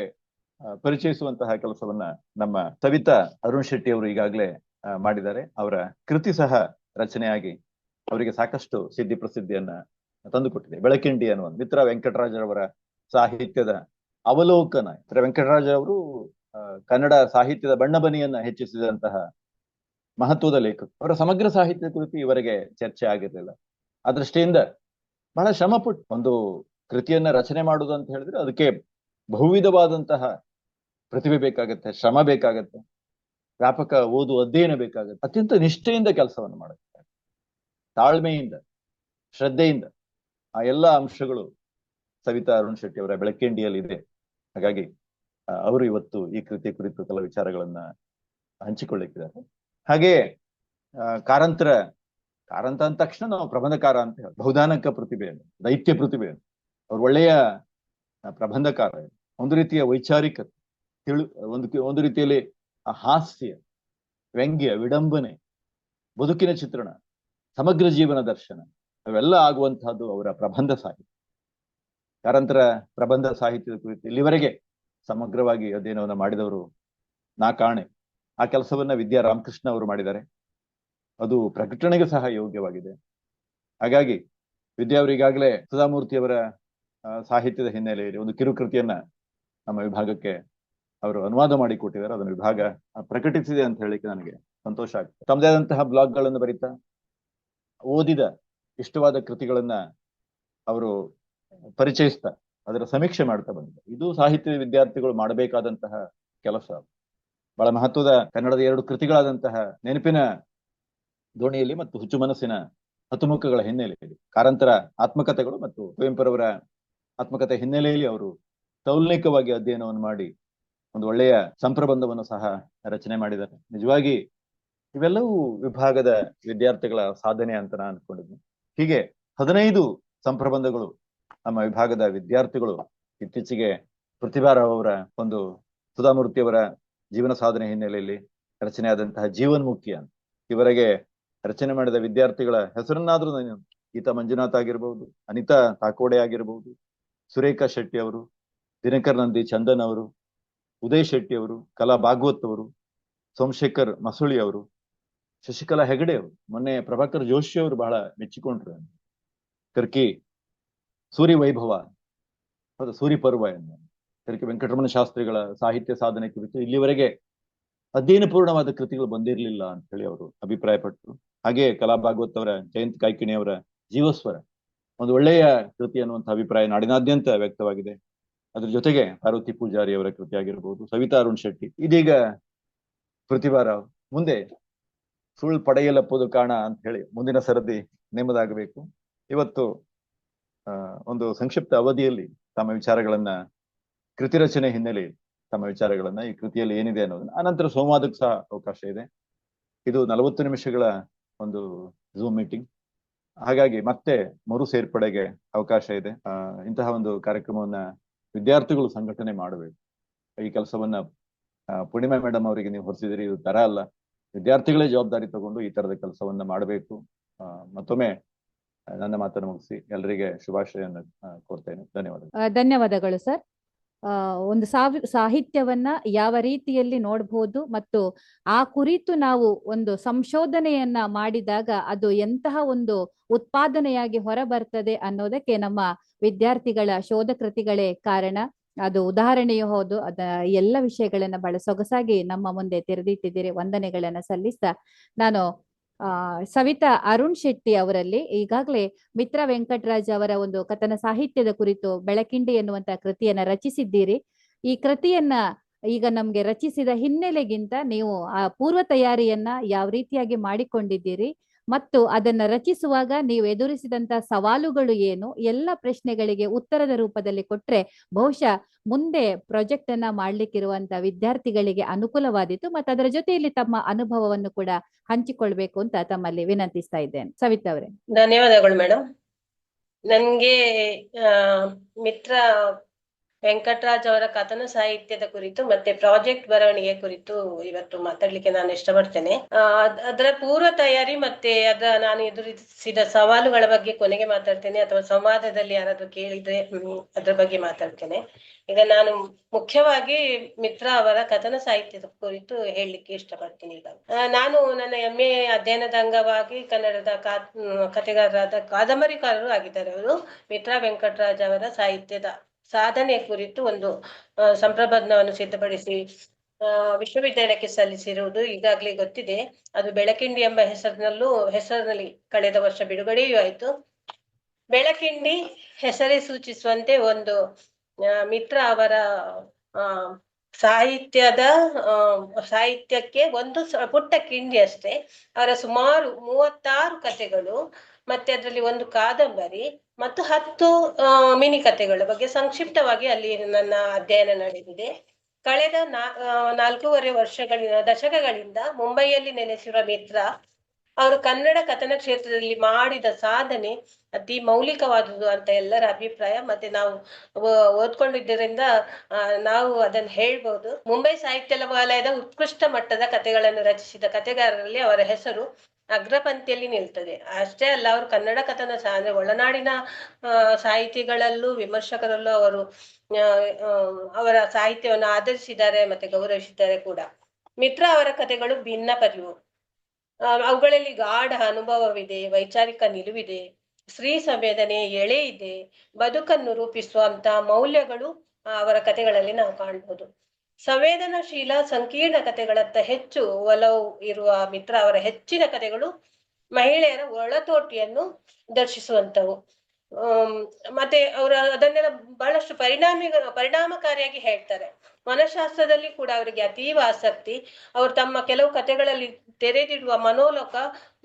ಪರಿಚಯಿಸುವಂತಹ ಕೆಲಸವನ್ನ ನಮ್ಮ ಸವಿತಾ ಅರುಣ್ ಶೆಟ್ಟಿ ಅವರು ಈಗಾಗಲೇ ಮಾಡಿದ್ದಾರೆ. ಅವರ ಕೃತಿ ಸಹ ರಚನೆಯಾಗಿ ಅವರಿಗೆ ಸಾಕಷ್ಟು ಸಿದ್ಧಿ ಪ್ರಸಿದ್ಧಿಯನ್ನ ತಂದುಕೊಟ್ಟಿದೆ. ಬೆಳಕಿಂಡಿ ಅನ್ನುವ ಮಿತ್ರ ವೆಂಕಟರಾಜರವರ ಸಾಹಿತ್ಯದ ಅವಲೋಕನ. ಮಿತ್ರ ವೆಂಕಟರಾಜರವರು ಕನ್ನಡ ಸಾಹಿತ್ಯದ ಬಣ್ಣಬನಿಯನ್ನ ಹೆಚ್ಚಿಸಿದಂತಹ ಮಹತ್ವದ ಲೇಖಕ. ಅವರ ಸಮಗ್ರ ಸಾಹಿತ್ಯ ಕುರಿತು ಇವರೆಗೆ ಚರ್ಚೆ ಆಗಿರಲಿಲ್ಲ. ಆ ದೃಷ್ಟಿಯಿಂದ ಬಹಳ ಶ್ರಮಪಟ್ಟು ಒಂದು ಕೃತಿಯನ್ನ ರಚನೆ ಮಾಡುವುದು ಅಂತ ಹೇಳಿದ್ರೆ ಅದಕ್ಕೆ ಬಹುವಿಧವಾದಂತಹ ಪ್ರತಿಭೆ ಬೇಕಾಗತ್ತೆ, ಶ್ರಮ ಬೇಕಾಗತ್ತೆ, ವ್ಯಾಪಕ ಓದು ಅಧ್ಯಯನ ಬೇಕಾಗತ್ತೆ. ಅತ್ಯಂತ ನಿಷ್ಠೆಯಿಂದ ಕೆಲಸವನ್ನು ಮಾಡುತ್ತಾರೆ, ತಾಳ್ಮೆಯಿಂದ, ಶ್ರದ್ಧೆಯಿಂದ. ಆ ಎಲ್ಲ ಅಂಶಗಳು ಸವಿತಾ ಅರುಣ್ ಶೆಟ್ಟಿ ಅವರ ಬೆಳಕಿಂಡಿಯಲ್ಲಿ ಇದೆ. ಹಾಗಾಗಿ ಅವರು ಇವತ್ತು ಈ ಕೃತಿ ಕುರಿತು ಕೆಲವು ವಿಚಾರಗಳನ್ನ ಹಂಚಿಕೊಳ್ಳಿಕ್ಕಿದ್ದಾರೆ. ಹಾಗೆ ಕಾರಂತ ಅಂದ ತಕ್ಷಣ ನಾವು ಪ್ರಬಂಧಕಾರ ಅಂತ ಹೇಳಿ, ಬಹುಧಾನಕ ಪ್ರತಿಭೆಯನ್ನು, ದೈತ್ಯ ಪ್ರತಿಭೆಯನ್ನು, ಅವ್ರು ಒಳ್ಳೆಯ ಪ್ರಬಂಧಕಾರ, ಒಂದು ರೀತಿಯ ವೈಚಾರಿಕತೆ, ಒಂದು ರೀತಿಯಲ್ಲಿ ಹಾಸ್ಯ, ವ್ಯಂಗ್ಯ, ವಿಡಂಬನೆ, ಬದುಕಿನ ಚಿತ್ರಣ, ಸಮಗ್ರ ಜೀವನ ದರ್ಶನ ಅವೆಲ್ಲ ಆಗುವಂತಹದ್ದು ಅವರ ಪ್ರಬಂಧ ಸಾಹಿತ್ಯ. ಕಾರಂತರ ಪ್ರಬಂಧ ಸಾಹಿತ್ಯದ ಕುರಿತು ಇಲ್ಲಿವರೆಗೆ ಸಮಗ್ರವಾಗಿ ಅಧ್ಯಯನವನ್ನ ಮಾಡಿದವರು ನಾ ಕಾಣೆ. ಆ ಕೆಲಸವನ್ನ ವಿದ್ಯಾ ರಾಮಕೃಷ್ಣ ಅವರು ಮಾಡಿದ್ದಾರೆ. ಅದು ಪ್ರಕಟಣೆಗೆ ಸಹ ಯೋಗ್ಯವಾಗಿದೆ. ಹಾಗಾಗಿ ವಿದ್ಯಾ ಅವರು ಈಗಾಗಲೇ ಸುಧಾಮೂರ್ತಿಯವರ ಸಾಹಿತ್ಯದ ಹಿನ್ನೆಲೆಯಲ್ಲಿ ಒಂದು ಕಿರುಕೃತಿಯನ್ನ ನಮ್ಮ ವಿಭಾಗಕ್ಕೆ ಅವರು ಅನುವಾದ ಮಾಡಿ ಕೊಟ್ಟಿದ್ದಾರೆ. ಅದನ್ನು ವಿಭಾಗ ಪ್ರಕಟಿಸಿದೆ ಅಂತ ಹೇಳಿಕ್ಕೆ ನನಗೆ ಸಂತೋಷ ಆಗ್ತದೆ. ತಮ್ಮದೇ ಆದಂತಹ ಬ್ಲಾಗ್ಗಳನ್ನು ಬರೀತಾ ಓದಿದ ಇಷ್ಟವಾದ ಕೃತಿಗಳನ್ನ ಅವರು ಪರಿಚಯಿಸ್ತಾ ಅದರ ಸಮೀಕ್ಷೆ ಮಾಡ್ತಾ ಬಂದಿದೆ. ಇದು ಸಾಹಿತ್ಯದ ವಿದ್ಯಾರ್ಥಿಗಳು ಮಾಡಬೇಕಾದಂತಹ ಕೆಲಸ. ಬಹಳ ಮಹತ್ವದ ಕನ್ನಡದ 2 ಕೃತಿಗಳಾದಂತಹ ನೆನಪಿನ ದೋಣಿಯಲ್ಲಿ ಮತ್ತು ಹುಚ್ಚು ಮನಸ್ಸಿನ ಹತ್ತುಮುಖಗಳ ಹಿನ್ನೆಲೆಯಲ್ಲಿ ಕಾರಂತರ ಆತ್ಮಕಥೆಗಳು ಮತ್ತು ಕುವೆಂಪುರವರ ಆತ್ಮಕಥೆ ಹಿನ್ನೆಲೆಯಲ್ಲಿ ಅವರು ತೌಲ್ನಿಕವಾಗಿ ಅಧ್ಯಯನವನ್ನು ಮಾಡಿ ಒಂದು ಒಳ್ಳೆಯ ಸಂಪ್ರಬಂಧವನ್ನು ಸಹ ರಚನೆ ಮಾಡಿದ್ದಾರೆ. ನಿಜವಾಗಿ ಇವೆಲ್ಲವೂ ವಿಭಾಗದ ವಿದ್ಯಾರ್ಥಿಗಳ ಸಾಧನೆ ಅಂತ ನಾನು ಅನ್ಕೊಂಡಿದ್ದೀನಿ. ಹೀಗೆ 15 ಸಂಪ್ರಬಂಧಗಳು ನಮ್ಮ ವಿಭಾಗದ ವಿದ್ಯಾರ್ಥಿಗಳು ಇತ್ತೀಚೆಗೆ ಪ್ರತಿಭಾರಾವ್ ಅವರ ಒಂದು ಸುಧಾಮೂರ್ತಿಯವರ ಜೀವನ ಸಾಧನೆ ಹಿನ್ನೆಲೆಯಲ್ಲಿ ರಚನೆಯಾದಂತಹ ಜೀವನ್ಮುಖಿ ಅಂತ ಇವರೆಗೆ ರಚನೆ ಮಾಡಿದ ವಿದ್ಯಾರ್ಥಿಗಳ ಹೆಸರನ್ನಾದ್ರೂ ಗೀತಾ ಮಂಜುನಾಥ್ ಆಗಿರ್ಬಹುದು, ಅನಿತಾ ತಾಕೋಡೆ ಆಗಿರ್ಬಹುದು, ಸುರೇಖಾ ಶೆಟ್ಟಿ ಅವರು, ದಿನಕರ್ ನಂದಿ ಚಂದನ್ ಅವರು, ಉದಯ್ ಶೆಟ್ಟಿ ಅವರು, ಕಲಾ ಭಾಗವತ್ ಅವರು, ಸೋಮಶೇಖರ್ ಮಸುಳಿ ಅವರು, ಶಶಿಕಲಾ ಹೆಗಡೆ ಅವರು, ಮೊನ್ನೆ ಪ್ರಭಾಕರ್ ಜೋಶಿ ಅವರು ಬಹಳ ಮೆಚ್ಚಿಕೊಂಡ್ರು. ಕರ್ಕಿ ಸೂರಿ ವೈಭವ, ಹೌದು ಸೂರಿ ಪರ್ವ ಎಂದು ಕರ್ಕಿ ವೆಂಕಟರಮಣ ಶಾಸ್ತ್ರಿಗಳ ಸಾಹಿತ್ಯ ಸಾಧನೆ ಕುರಿತು ಇಲ್ಲಿವರೆಗೆ ಅಧ್ಯಯನ ಪೂರ್ಣವಾದ ಕೃತಿಗಳು ಬಂದಿರಲಿಲ್ಲ ಅಂತ ಹೇಳಿ ಅವರು ಅಭಿಪ್ರಾಯಪಟ್ಟರು. ಹಾಗೆ ಕಲಾ ಭಾಗವತ್ ಅವರ ಜಯಂತ್ ಕಾಯ್ಕಿಣಿ ಅವರ ಜೀವಸ್ವರ ಒಂದು ಒಳ್ಳೆಯ ಕೃತಿ ಅನ್ನುವಂಥ ಅಭಿಪ್ರಾಯ ನಾಡಿನಾದ್ಯಂತ ವ್ಯಕ್ತವಾಗಿದೆ. ಅದ್ರ ಜೊತೆಗೆ ಪಾರ್ವತಿ ಪೂಜಾರಿ ಅವರ ಕೃತಿ ಆಗಿರ್ಬೋದು, ಸವಿತಾ ಅರುಣ್ ಶೆಟ್ಟಿ, ಇದೀಗ ಪ್ರತಿಭಾರಾವ್. ಮುಂದೆ ಸುಳ್ಳು ಪಡೆಯಲಪ್ಪದು ಕಾಣ ಅಂತ ಹೇಳಿ ಮುಂದಿನ ಸರದಿ ನೇಮದಾಗಬೇಕು. ಇವತ್ತು ಒಂದು ಸಂಕ್ಷಿಪ್ತ ಅವಧಿಯಲ್ಲಿ ತಮ್ಮ ವಿಚಾರಗಳನ್ನ, ಕೃತಿ ರಚನೆ ಹಿನ್ನೆಲೆಯಲ್ಲಿ ತಮ್ಮ ವಿಚಾರಗಳನ್ನ, ಈ ಕೃತಿಯಲ್ಲಿ ಏನಿದೆ ಅನ್ನೋದನ್ನ, ಅನಂತರ ಸಂವಾದಕ್ಕೆ ಸಹ ಅವಕಾಶ ಇದೆ. ಇದು 40 ನಿಮಿಷಗಳ ಒಂದು ಝೂಮ್ ಮೀಟಿಂಗ್. ಹಾಗಾಗಿ ಮತ್ತೆ ಮರು ಸೇರ್ಪಡೆಗೆ ಅವಕಾಶ ಇದೆ. ಇಂತಹ ಒಂದು ಕಾರ್ಯಕ್ರಮವನ್ನ ವಿದ್ಯಾರ್ಥಿಗಳು ಸಂಘಟನೆ ಮಾಡಬೇಕು. ಈ ಕೆಲಸವನ್ನ ಪೂರ್ಣಿಮಾ ಮೇಡಮ್ ಅವರಿಗೆ ನೀವು ಹೊರಿಸಿದಿರಿ, ಇದು ತರ ಅಲ್ಲ. ವಿದ್ಯಾರ್ಥಿಗಳೇ ಜವಾಬ್ದಾರಿ ತಗೊಂಡು ಈ ತರದ ಕೆಲಸವನ್ನ ಮಾಡಬೇಕು. ಮತ್ತೊಮ್ಮೆ ನನ್ನ ಮಾತನ್ನು ಮುಗಿಸಿ ಎಲ್ಲರಿಗೆ ಶುಭಾಶಯವನ್ನು ಕೋರ್ತೇನೆ. ಧನ್ಯವಾದಗಳು. ಧನ್ಯವಾದಗಳು ಸರ್. ಒಂದು ಸಾಹಿತ್ಯವನ್ನ ಯಾವ ರೀತಿಯಲ್ಲಿ ನೋಡಬಹುದು ಮತ್ತು ಆ ಕುರಿತು ನಾವು ಒಂದು ಸಂಶೋಧನೆಯನ್ನ ಮಾಡಿದಾಗ ಅದು ಎಂತಹ ಒಂದು ಉತ್ಪಾದನೆಯಾಗಿ ಹೊರ ಬರ್ತದೆ ಅನ್ನೋದಕ್ಕೆ ನಮ್ಮ ವಿದ್ಯಾರ್ಥಿಗಳ ಶೋಧ ಕೃತಿಗಳೇ ಕಾರಣ. ಅದು ಉದಾಹರಣೆಯೂ ಹೌದು. ಎಲ್ಲ ವಿಷಯಗಳನ್ನ ಬಹಳ ಸೊಗಸಾಗಿ ನಮ್ಮ ಮುಂದೆ ತೆರೆದಿಟ್ಟಿದ್ದೀರಿ. ವಂದನೆಗಳನ್ನ ಸಲ್ಲಿಸ್ತಾ ನಾನು ಸವಿತಾ ಅರುಣ್ ಶೆಟ್ಟಿ ಅವರಲ್ಲಿ ಈಗಾಗಲೇ ಮಿತ್ರ ವೆಂಕಟರಾಜ್ ಅವರ ಒಂದು ಕಥನ ಸಾಹಿತ್ಯದ ಕುರಿತು ಬೆಳಕಿಂಡಿ ಎನ್ನುವಂತ ಕೃತಿಯನ್ನ ರಚಿಸಿದ್ದೀರಿ. ಈ ಕೃತಿಯನ್ನ ಈಗ ನಮ್ಗೆ ರಚಿಸಿದ ಹಿನ್ನೆಲೆಗಿಂತ ನೀವು ಆ ಪೂರ್ವ ತಯಾರಿಯನ್ನ ಯಾವ ರೀತಿಯಾಗಿ ಮಾಡಿಕೊಂಡಿದ್ದೀರಿ ಮತ್ತು ಅದನ್ನ ರಚಿಸುವಾಗ ನೀವು ಎದುರಿಸಿದಂತ ಸವಾಲುಗಳು ಏನು, ಎಲ್ಲ ಪ್ರಶ್ನೆಗಳಿಗೆ ಉತ್ತರದ ರೂಪದಲ್ಲಿ ಕೊಟ್ರೆ ಬಹುಶಃ ಮುಂದೆ ಪ್ರಾಜೆಕ್ಟ್ ಅನ್ನ ಮಾಡ್ಲಿಕ್ಕಿರುವಂತ ವಿದ್ಯಾರ್ಥಿಗಳಿಗೆ ಅನುಕೂಲವಾದೀತು. ಮತ್ತು ಅದರ ಜೊತೆಯಲ್ಲಿ ತಮ್ಮ ಅನುಭವವನ್ನು ಕೂಡ ಹಂಚಿಕೊಳ್ಬೇಕು ಅಂತ ತಮ್ಮಲ್ಲಿ ವಿನಂತಿಸ್ತಾ ಇದ್ದೇನೆ. ಸವಿತಾ ಅವರೇ. ಧನ್ಯವಾದಗಳು ಮೇಡಮ್. ನನ್ಗೆ ಆ ಮಿತ್ರ ವೆಂಕಟರಾಜ್ ಅವರ ಕಥನ ಸಾಹಿತ್ಯದ ಕುರಿತು ಮತ್ತೆ ಪ್ರಾಜೆಕ್ಟ್ ಬರವಣಿಗೆ ಕುರಿತು ಇವತ್ತು ಮಾತಾಡ್ಲಿಕ್ಕೆ ನಾನು ಇಷ್ಟಪಡ್ತೇನೆ. ಅದರ ಪೂರ್ವ ತಯಾರಿ ಮತ್ತೆ ನಾನು ಎದುರಿಸಿದ ಸವಾಲುಗಳ ಬಗ್ಗೆ ಕೊನೆಗೆ ಮಾತಾಡ್ತೇನೆ, ಅಥವಾ ಸಂವಾದದಲ್ಲಿ ಯಾರಾದ್ರೂ ಕೇಳಿದ್ರೆ ಅದ್ರ ಬಗ್ಗೆ ಮಾತಾಡ್ತೇನೆ. ಈಗ ನಾನು ಮುಖ್ಯವಾಗಿ ಮಿತ್ರ ಅವರ ಕಥನ ಸಾಹಿತ್ಯದ ಕುರಿತು ಹೇಳಲಿಕ್ಕೆ ಇಷ್ಟಪಡ್ತೀನಿ. ಈಗ ನಾನು ನನ್ನ MA ಅಧ್ಯಯನದ ಅಂಗವಾಗಿ ಕನ್ನಡದ ಕಥೆಗಾರರಾದ ಕಾದಂಬರಿಕಾರರು ಆಗಿದ್ದಾರೆ. ಅವರು ಮಿತ್ರ ವೆಂಕಟರಾಜ್ ಅವರ ಸಾಹಿತ್ಯದ ಸಾಧನೆ ಕುರಿತು ಒಂದು ಸಂಪ್ರಬಂಧವನ್ನು ಸಿದ್ಧಪಡಿಸಿ ವಿಶ್ವವಿದ್ಯಾಲಯಕ್ಕೆ ಸಲ್ಲಿಸಿರುವುದು ಈಗಾಗಲೇ ಗೊತ್ತಿದೆ. ಅದು ಬೆಳಕಿಂಡಿ ಎಂಬ ಹೆಸರಿನಲ್ಲಿ ಕಳೆದ ವರ್ಷ ಬಿಡುಗಡೆಯೂ ಆಯಿತು. ಬೆಳಕಿಂಡಿ ಹೆಸರೇ ಸೂಚಿಸುವಂತೆ ಒಂದು ಮಿತ್ರ ಅವರ ಸಾಹಿತ್ಯಕ್ಕೆ ಒಂದು ಪುಟ್ಟ ಕಿಂಡಿ ಅಷ್ಟೇ. ಅವರ ಸುಮಾರು 36 ಕಥೆಗಳು ಮತ್ತೆ ಅದರಲ್ಲಿ ಒಂದು ಕಾದಂಬರಿ ಮತ್ತು 10 ಮಿನಿ ಕಥೆಗಳ ಬಗ್ಗೆ ಸಂಕ್ಷಿಪ್ತವಾಗಿ ಅಲ್ಲಿ ನನ್ನ ಅಧ್ಯಯನ ನಡೆದಿದೆ. ಕಳೆದ 4.5 ದಶಕಗಳಿಂದ ಮುಂಬೈಯಲ್ಲಿ ನೆಲೆಸಿರುವ ಮಿತ್ರ ಅವರು ಕನ್ನಡ ಕಥನ ಕ್ಷೇತ್ರದಲ್ಲಿ ಮಾಡಿದ ಸಾಧನೆ ಅತಿ ಮೌಲಿಕವಾದುದು ಅಂತ ಎಲ್ಲರ ಅಭಿಪ್ರಾಯ. ಮತ್ತೆ ನಾವು ಓದ್ಕೊಂಡಿದ್ದರಿಂದ ನಾವು ಅದನ್ನು ಹೇಳ್ಬೋದು. ಮುಂಬೈ ಸಾಹಿತ್ಯ ವಲಯದ ಉತ್ಕೃಷ್ಟ ಮಟ್ಟದ ಕಥೆಗಳನ್ನು ರಚಿಸಿದ ಕಥೆಗಾರರಲ್ಲಿ ಅವರ ಹೆಸರು ಅಗ್ರಪಂಕ್ತಿಯಲ್ಲಿ ನಿಲ್ತದೆ. ಅಷ್ಟೇ ಅಲ್ಲ, ಅವರು ಕನ್ನಡ ಕಥನ ಅಂದ್ರೆ ಒಳನಾಡಿನ ಸಾಹಿತಿಗಳಲ್ಲೂ ವಿಮರ್ಶಕರಲ್ಲೂ ಅವರು ಅವರ ಸಾಹಿತ್ಯವನ್ನು ಆಧರಿಸಿದ್ದಾರೆ ಮತ್ತೆ ಗೌರವಿಸಿದ್ದಾರೆ ಕೂಡ. ಮಿತ್ರ ಅವರ ಕಥೆಗಳು ಭಿನ್ನ ಪರಿವು. ಅವುಗಳಲ್ಲಿ ಗಾಢ ಅನುಭವವಿದೆ, ವೈಚಾರಿಕ ನಿಲುವಿದೆ, ಸ್ತ್ರೀ ಸಂವೇದನೆ ಎಳೆ ಇದೆ, ಬದುಕನ್ನು ರೂಪಿಸುವಂತ ಮೌಲ್ಯಗಳು ಅವರ ಕಥೆಗಳಲ್ಲಿ ನಾವು ಕಾಣಬಹುದು. ಸಂವೇದನಾಶೀಲ ಸಂಕೀರ್ಣ ಕಥೆಗಳತ್ತ ಹೆಚ್ಚು ಒಲವು ಇರುವ ಮಿತ್ರ ಅವರ ಹೆಚ್ಚಿನ ಕಥೆಗಳು ಮಹಿಳೆಯರ ಒಳತೋಟಿಯನ್ನು ದರ್ಶಿಸುವಂತವು. ಮತ್ತೆ ಅವರು ಅದನ್ನೆಲ್ಲ ಬಹಳಷ್ಟು ಪರಿಣಾಮಕಾರಿಯಾಗಿ ಹೇಳ್ತಾರೆ. ಮನಃಶಾಸ್ತ್ರದಲ್ಲಿ ಕೂಡ ಅವರಿಗೆ ಅತೀವ ಆಸಕ್ತಿ. ಅವರು ತಮ್ಮ ಕೆಲವು ಕಥೆಗಳಲ್ಲಿ ತೆರೆದಿಡುವ ಮನೋಲೋಕ